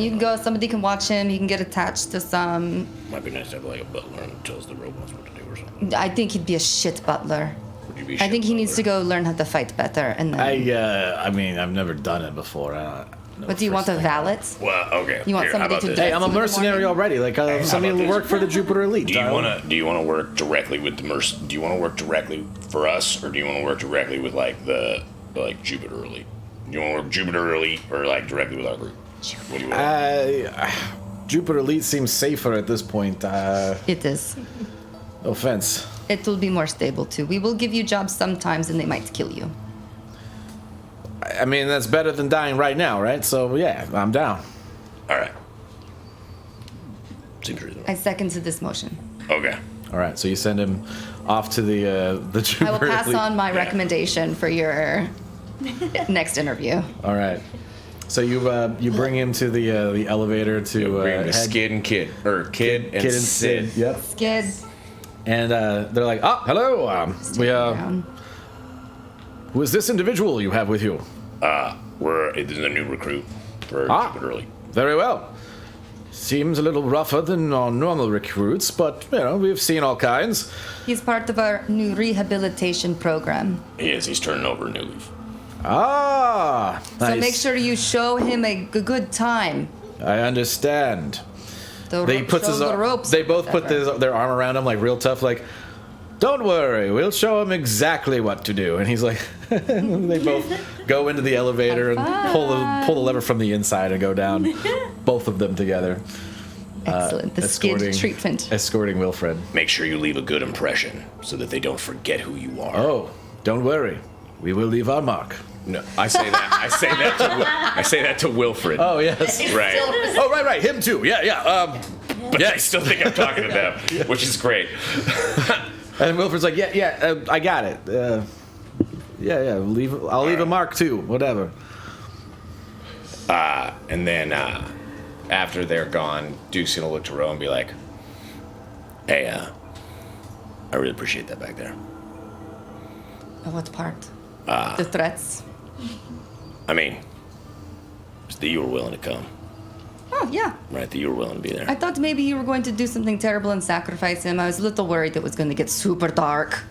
You can go, somebody can watch him, he can get attached to some... might be nice to have like a butler and tells the robots what to do or something. I think he'd be a shit butler. Would you be I think he needs to butler? go learn how to fight better, and then... I mean, I've never done it before. I don't know. But do you want a valet? Well, okay. You want Here, how somebody about to this? do- Hey, I'm a in the mercenary morning? already. Like, send me about to this? work for the Jupiter Elite. Do you want to work directly with the Do you want to work directly for us, or do you want to work directly with like the Jupiter Elite? Do you want to work Jupiter Elite or like directly with our group? What do you want? Jupiter Elite seems safer at this point. It is. No offense. It will be more stable, too. We will give you jobs sometimes, and they might kill you. I mean, that's better than dying right now, right? So, yeah, I'm down. All right. Seems reasonable. I second to this motion. Okay. All right, so you send him off to the Jupiter I will pass Elite. on my recommendation for your next interview. All right. So you bring him to the elevator to Bring the head- Skid and Kid, or Kid and Sid. Yep. Skid. And they're like, "Oh, hello. Down. Who is this individual you have with you?" This is a new recruit for Jupiter Elite. Very well. Seems a little rougher than our normal recruits, but we've seen all kinds. He's part of our new rehabilitation program. He's turning over a new leaf. Ah, nice. So make sure you show him a good time. I understand. The They ro- puts show his. the ropes. They both put whatever. their arm around him like real tough, like. Don't worry, we'll show him exactly what to do. And he's like, they both go into the elevator and pull the lever from the inside and go down, both of them together. Excellent. The skid treatment. Escorting Wilfred. Make sure you leave a good impression so that they don't forget who you are. Oh, don't worry, we will leave our mark. No, I say that to Wilfred. Oh yes, right. Oh right, him too. Yeah. But I still think I'm talking to them, which is great. And Wilfred's like, yeah, I got it. Yeah. I'll leave a mark too. Whatever. And then after they're gone, Duke's gonna look to Ro and be like, "Hey, I really appreciate that back there. What part? The threats. I mean, just that you were willing to come. Oh, yeah. Right, that you were willing to be there. I thought maybe you were going to do something terrible and sacrifice him. I was a little worried it was going to get super dark.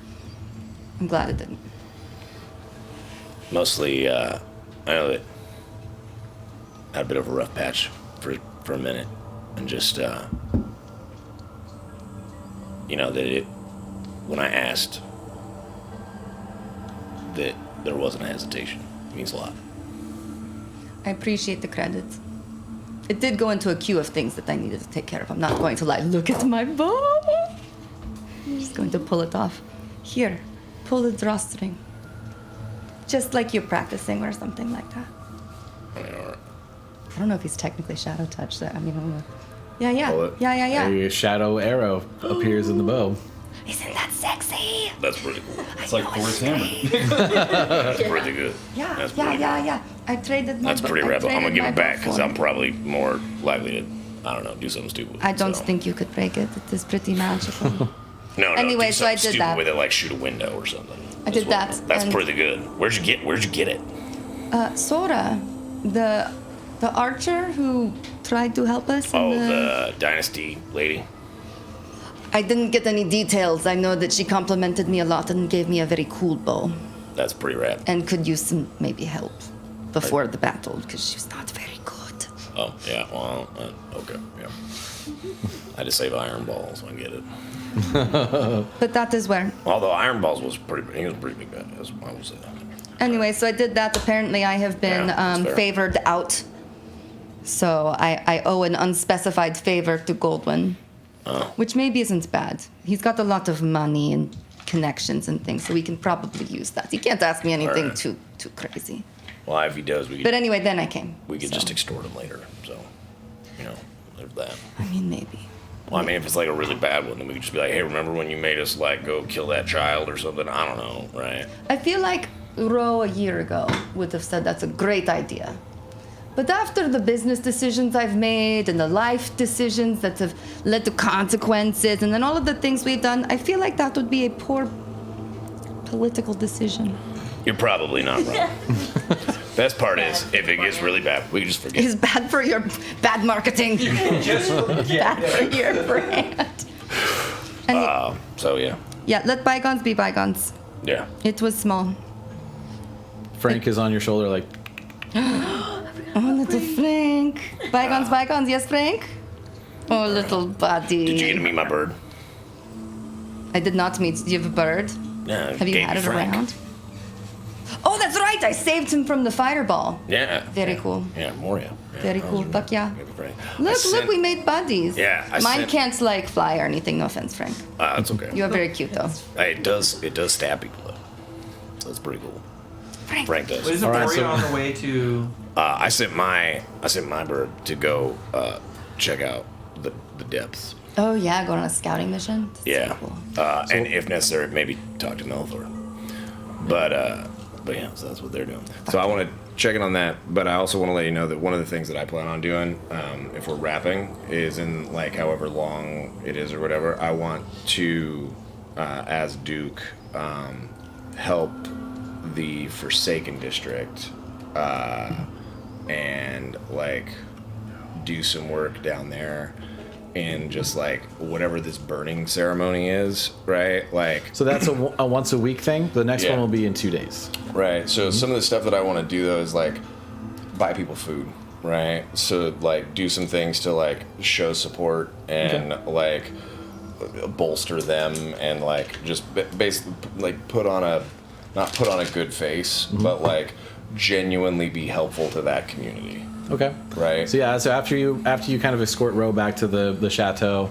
I'm glad it didn't. Mostly, I know that I had a bit of a rough patch for a minute, and just, that when I asked, that there wasn't a hesitation. It means a lot. I appreciate the credit. It did go into a queue of things that I needed to take care of. I'm not going to look at my bow. I'm just going to pull it off. Here, pull the drawstring. Just like you're practicing or something like that. I don't know if he's technically shadow touch that. I mean, I don't know. Yeah. A shadow arrow appears in the bow. Isn't that sexy? That's pretty cool. It's like Thor's hammer. That's pretty good. Yeah. I traded my That's pretty I rad. I'm gonna traded give my it back bow because for I'm it. probably more likely to, I don't know, do something stupid. I don't so. think you could break it. It is pretty magical. No. Anyway, do so I something did stupid that. with it, like shoot a window or something. I did that, That's and- pretty good. Where'd you get it? Sora, the archer who tried to help us. Oh, the Dynasty lady. I didn't get any details. I know that she complimented me a lot and gave me a very cool bow, That's pretty rad. and could use some maybe help before the battle because she was not very good. Oh, yeah. Well, okay. Yeah. I just save Iron Balls. I get it. But that is where. Although Iron Balls was pretty big badass. I will say that. Anyway, so I did that. Apparently, I have been Yeah, that's fair. favored out. So I owe an unspecified favor to Goldwyn, which maybe isn't bad. He's got a lot of money and connections and things, so we can probably use that. He can't ask me anything Alright. too crazy. Well, if he does, we But could, anyway, then I came. so. just extort him later. So, there's that. I mean, maybe. Well, I mean, if it's like a really bad one, then we could just be like, hey, remember when you made us go kill that child or something? I don't know, right? I feel like Ro a year ago would have said that's a great idea. But after the business decisions I've made and the life decisions that have led to consequences and then all of the things we've done, I feel like that would be a poor political decision. You're probably not wrong. Best part is, if it gets really bad, we can just forget. It's bad for your bad marketing. Just Bad for your brand. And So, yeah. yeah, let bygones be bygones. Yeah. It was small. Frank is on your shoulder like, Oh, little Frank. Bygones, yes, Frank? Oh, little buddy. Did you get to meet my bird? I did not meet. Do you have a bird? Yeah. Have you gave had me it Frank. around? Oh, that's right. I saved him from the fireball. Yeah. Very cool. Yeah, Moria. Yeah, Very that cool. was Fuck yeah. gave me Frank. I Look, sent- we made buddies. Yeah, I Mine sent- can't fly or anything. No offense, Frank. That's okay. You are very cute though. It does stab people though. So it's pretty cool. Frank does. Isn't Alright, Moria so- on the way to? I sent my bird to go check out the depths. Oh yeah, going on a scouting mission. That's so Yeah. cool. And if necessary, maybe talk to Melthor. But yeah, so that's what they're doing. So I want to check in on that, but I also want to let you know that one of the things that I plan on doing, if we're wrapping, is in like however long it is or whatever, I want to, as Duke, help the Forsaken District, and like do some work down there. And just like whatever this burning ceremony is, right? Like, so that's a once a week thing. The next Yeah. one will be in 2 days. right. So some of the stuff that I want to do though is like buy people food, right? So like do some things to like show support and like bolster them and like just basically like not put on a good face, but like genuinely be helpful to that community. Okay. Right. So yeah, so after you kind of escort Ro back to the chateau,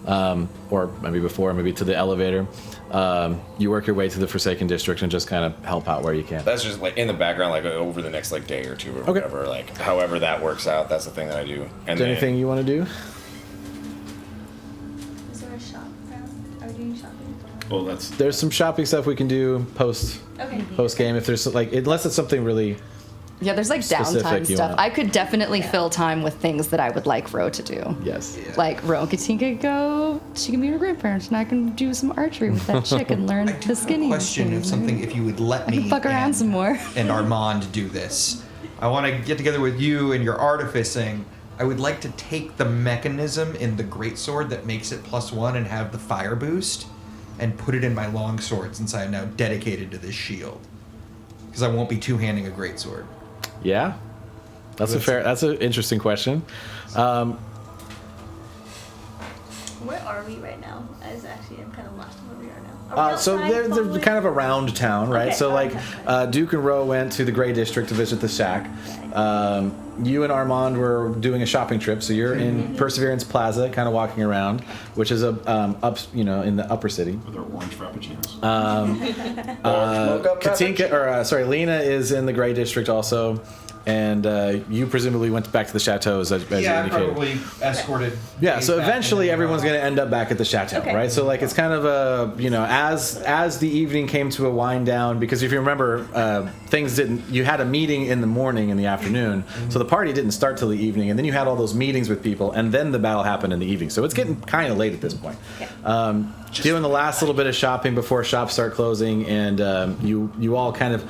or maybe before, maybe to the elevator, you work your way to the Forsaken District and just kind of help out where you can. That's just like in the background, like over the next like day or two or whatever. Like however that works out, that's the thing that I do. And Is there anything you want to do? Is there a shop around? Are we doing shopping? Well, that's There's some shopping stuff we can do post game if there's like, unless it's something really. Yeah, there's like Specific downtime you stuff. wanna- I could definitely fill time with things that I would like Ro to do. Yes. Like Ro could go. She can meet her grandparents, and I can do some archery with that chick and learn I do the have skinny. a question of something. If you would let I me can fuck around and- some more. and Armand do this. I want to get together with you and your artificing, I would like to take the mechanism in the greatsword that makes it +1 and have the fire boost, and put it in my longsword since I am now dedicated to this shield. Because I won't be two-handing a greatsword. Yeah, that's an interesting question. Where are we right now? I'm kind of lost on where we are now. So they're kind of around town, right? Okay, So like okay. Duke and Roe went to the Gray District to visit the shack. You and Armand were doing a shopping trip, so you're in Perseverance Plaza, kind of walking around, which is in the upper city. With our orange frappuccinos. Lena is in the Gray District also, and you presumably went back to the chateaus as you Yeah, I indicated. probably escorted. Yeah, Dave so back eventually and, everyone's going to end up back at the chateau, Okay. right? So like it's kind of as the evening came to a wind down, because if you remember, you had a meeting in the morning and the afternoon, so the party didn't start till the evening, and then you had all those meetings with people, and then the battle happened in the evening. So it's getting kind of late at this point. Okay. Doing the last little bit of shopping before shops start closing, and you all kind of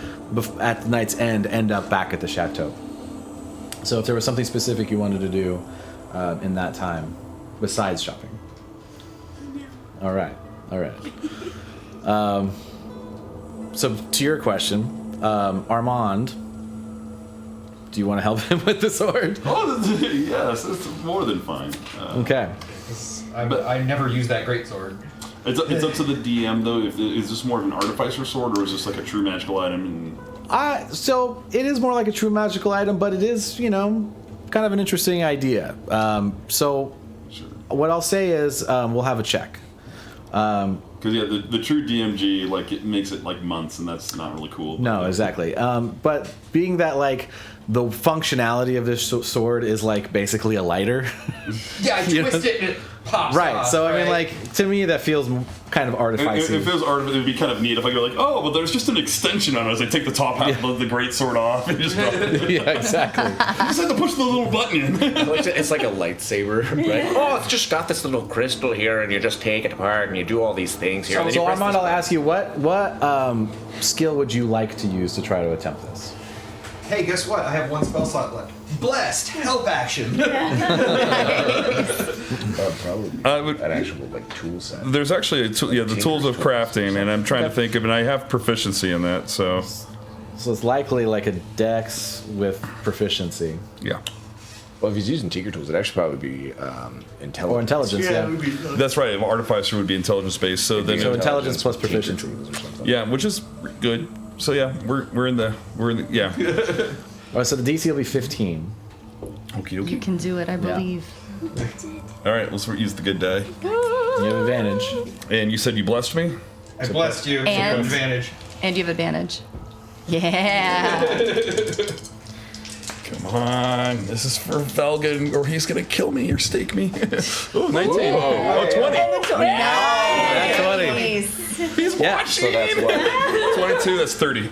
at the night's end up back at the chateau. So if there was something specific you wanted to do in that time, besides shopping. No. All right. So to your question, Armand, do you want to help him with the sword? Oh, yes, that's more than fine. Okay. I never used that greatsword. It's up to the DM though. Is this more of an artificer sword or is this like a true magical item? So it is more like a true magical item, but it is, kind of an interesting idea. So Sure. what I'll say is we'll have a check. Because the true DMG like it makes it like months, and that's not really cool. No, exactly. But being that like the functionality of this sword is like basically a lighter. Yeah, I twist it and it pops Right. off, So I mean, right? like to me, that feels kind of It artificing. feels it would be kind of neat if I go like, oh, well, there's just an extension on it as I take the top half of the great sword off and just drop it. Yeah, exactly. I just had to push the little button in. It's like a lightsaber, right? Oh, it's just got this little crystal here, and you just take it apart, and you do all these things here. and then So you press Armand, this I'll ask you, what skill would you like to use to try to attempt this? Hey, guess what? I have one spell slot left. Blessed help action. Probably an actual tool set. There's actually the tools of crafting, and I'm trying to think of, and I have proficiency in that, so So it's likely like a dex with proficiency. yeah. Well, if he's using Tinker tools, it'd actually probably be intelligence. Or intelligence, yeah. That's right. Artificer would be intelligence based, so then So intelligence plus with Tinker proficiency. tools or something. yeah, which is good. So yeah, we're in the yeah. Oh, so the DC will be 15. Okie You dokie. can do it, I believe. All right, let's use the good die. You have advantage. And you said you blessed me. I blessed you. So you have And- advantage. And you have advantage. Yeah. Come on, this is for Valgan, or he's gonna kill me or stake me. Oh, 19. Oh, 20. That's 20. He's Yeah. watching. So that's what? 22. That's 30.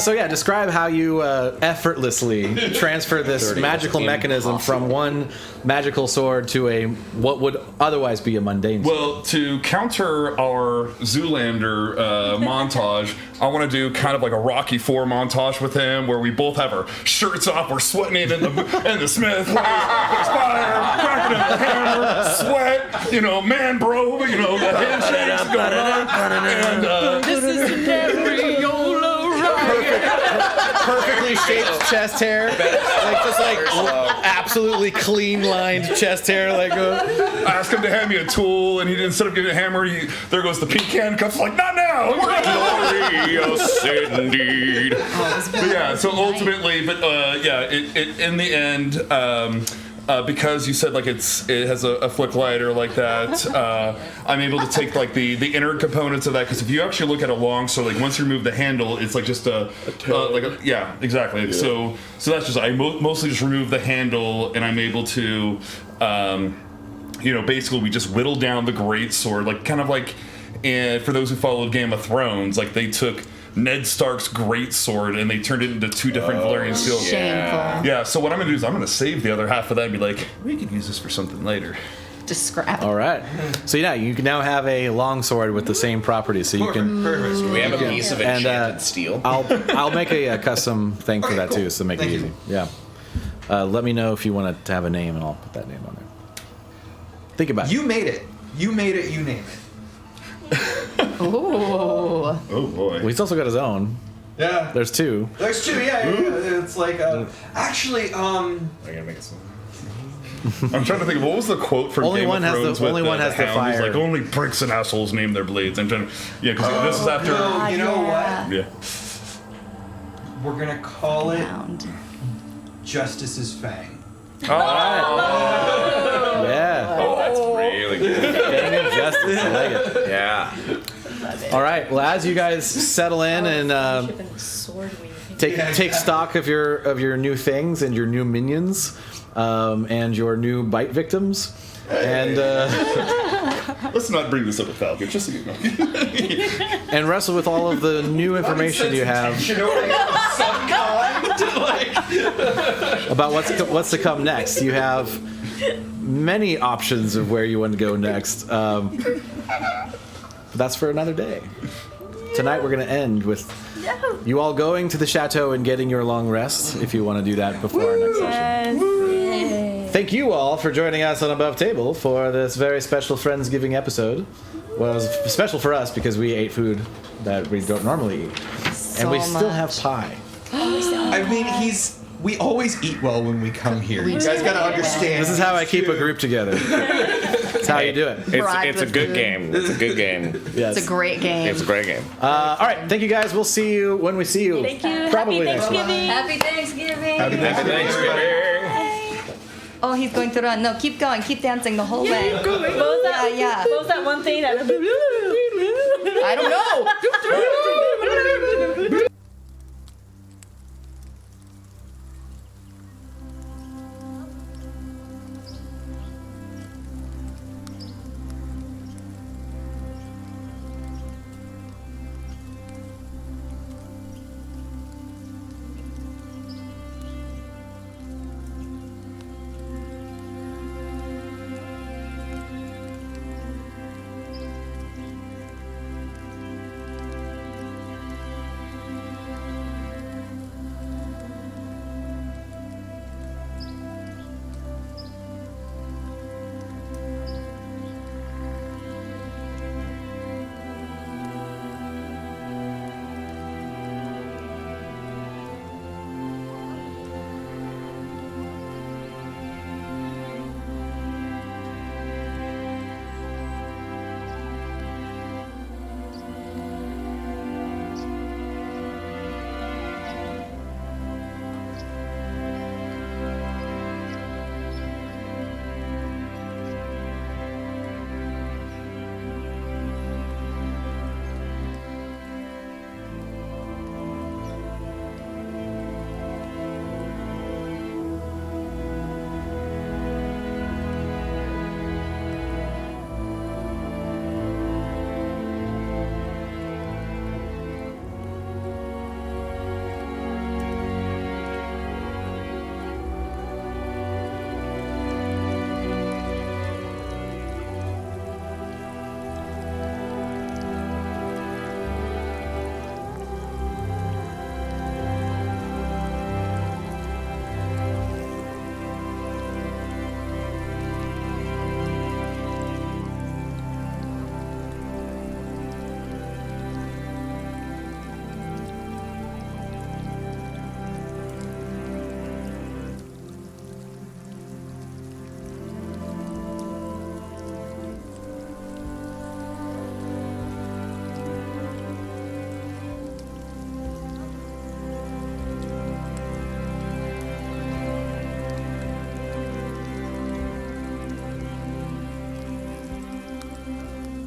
So yeah, describe how you effortlessly transfer this magical mechanism from one magical sword to a what would otherwise be a mundane sword. Well, to counter our Zoolander montage, I want to do kind of like a Rocky IV montage with him, where we both have our shirts off, we're sweating in the Smith, there's fire, cracking in the hammer, sweat, man, bro, the handshakes going on, and This is every Perfectly shaped chest hair, absolutely clean lined chest hair, I asked him to hand me a tool, and instead of giving me a hammer, there goes the pink handcuffs, like, not now! Glorious indeed. But yeah, so ultimately, it in the end, because you said it has a flick lighter like that, I'm able to take the inner components of that, because if you actually look at a long sword, once you remove the handle, it's just yeah, exactly. Yeah. So that's just I mostly just remove the handle, and I'm able to basically we just whittle down the great sword, and for those who followed Game of Thrones, they took Ned Stark's great sword and they turned it into two different Valyrian steel. Shameful. Yeah, so what I'm gonna do is I'm gonna save the other half of that and be like, we could use this for something later. Just scrap. All right. So yeah, you can now have a long sword with the same properties. So you can. Perfect. We have a piece of enchanted steel. I'll make a custom thing for that too, so make it Thank easy. you. Yeah. Let me know if you want to have a name, and I'll put that name on there. Think about it. You made it. You made it. You name it. Ooh. Oh boy. Well, he's also got his own. Yeah. There's two. There's two. Yeah. It's like actually. I gotta make it so. I'm trying to think of what was the quote from Only Game one of has the- Thrones with only one has the hound? He's fire. like, only pricks and assholes name their blades. I'm trying to, because this is after. No, you know what? Yeah. We're gonna call it Round. Justice's Fang. Yeah. Oh, that's really good. Gang of Justice. I like it. Yeah. All right. Well, as you guys settle in and Sword wing. take stock of your new things and your new minions, and your new bite victims, and Let's not bring this up with Falcon, just so you know. and wrestle with all of the new information you have about what's to come next. You have many options of where you want to go next. But that's for another day. Tonight we're going to end with you all going to the chateau and getting your long rest, if you want to do that before our next session. Thank you all for joining us on Above Table for this very special Friendsgiving episode. Well, it was special for us because we ate food that we don't normally eat. And we still have pie. I mean, we always eat well when we come here. You guys gotta understand. This is how I keep a group together. That's how you do it. It's a good game. It's a good game. Yes. It's a great game. It's a great game. All right, thank you guys. We'll see you when we see you. Thank you. Probably Happy next week. Thanksgiving. Happy Thanksgiving. Happy Oh, he's going to run. No, keep going. Keep dancing the whole way. What was that? Yeah. What was that one thing that? I don't know.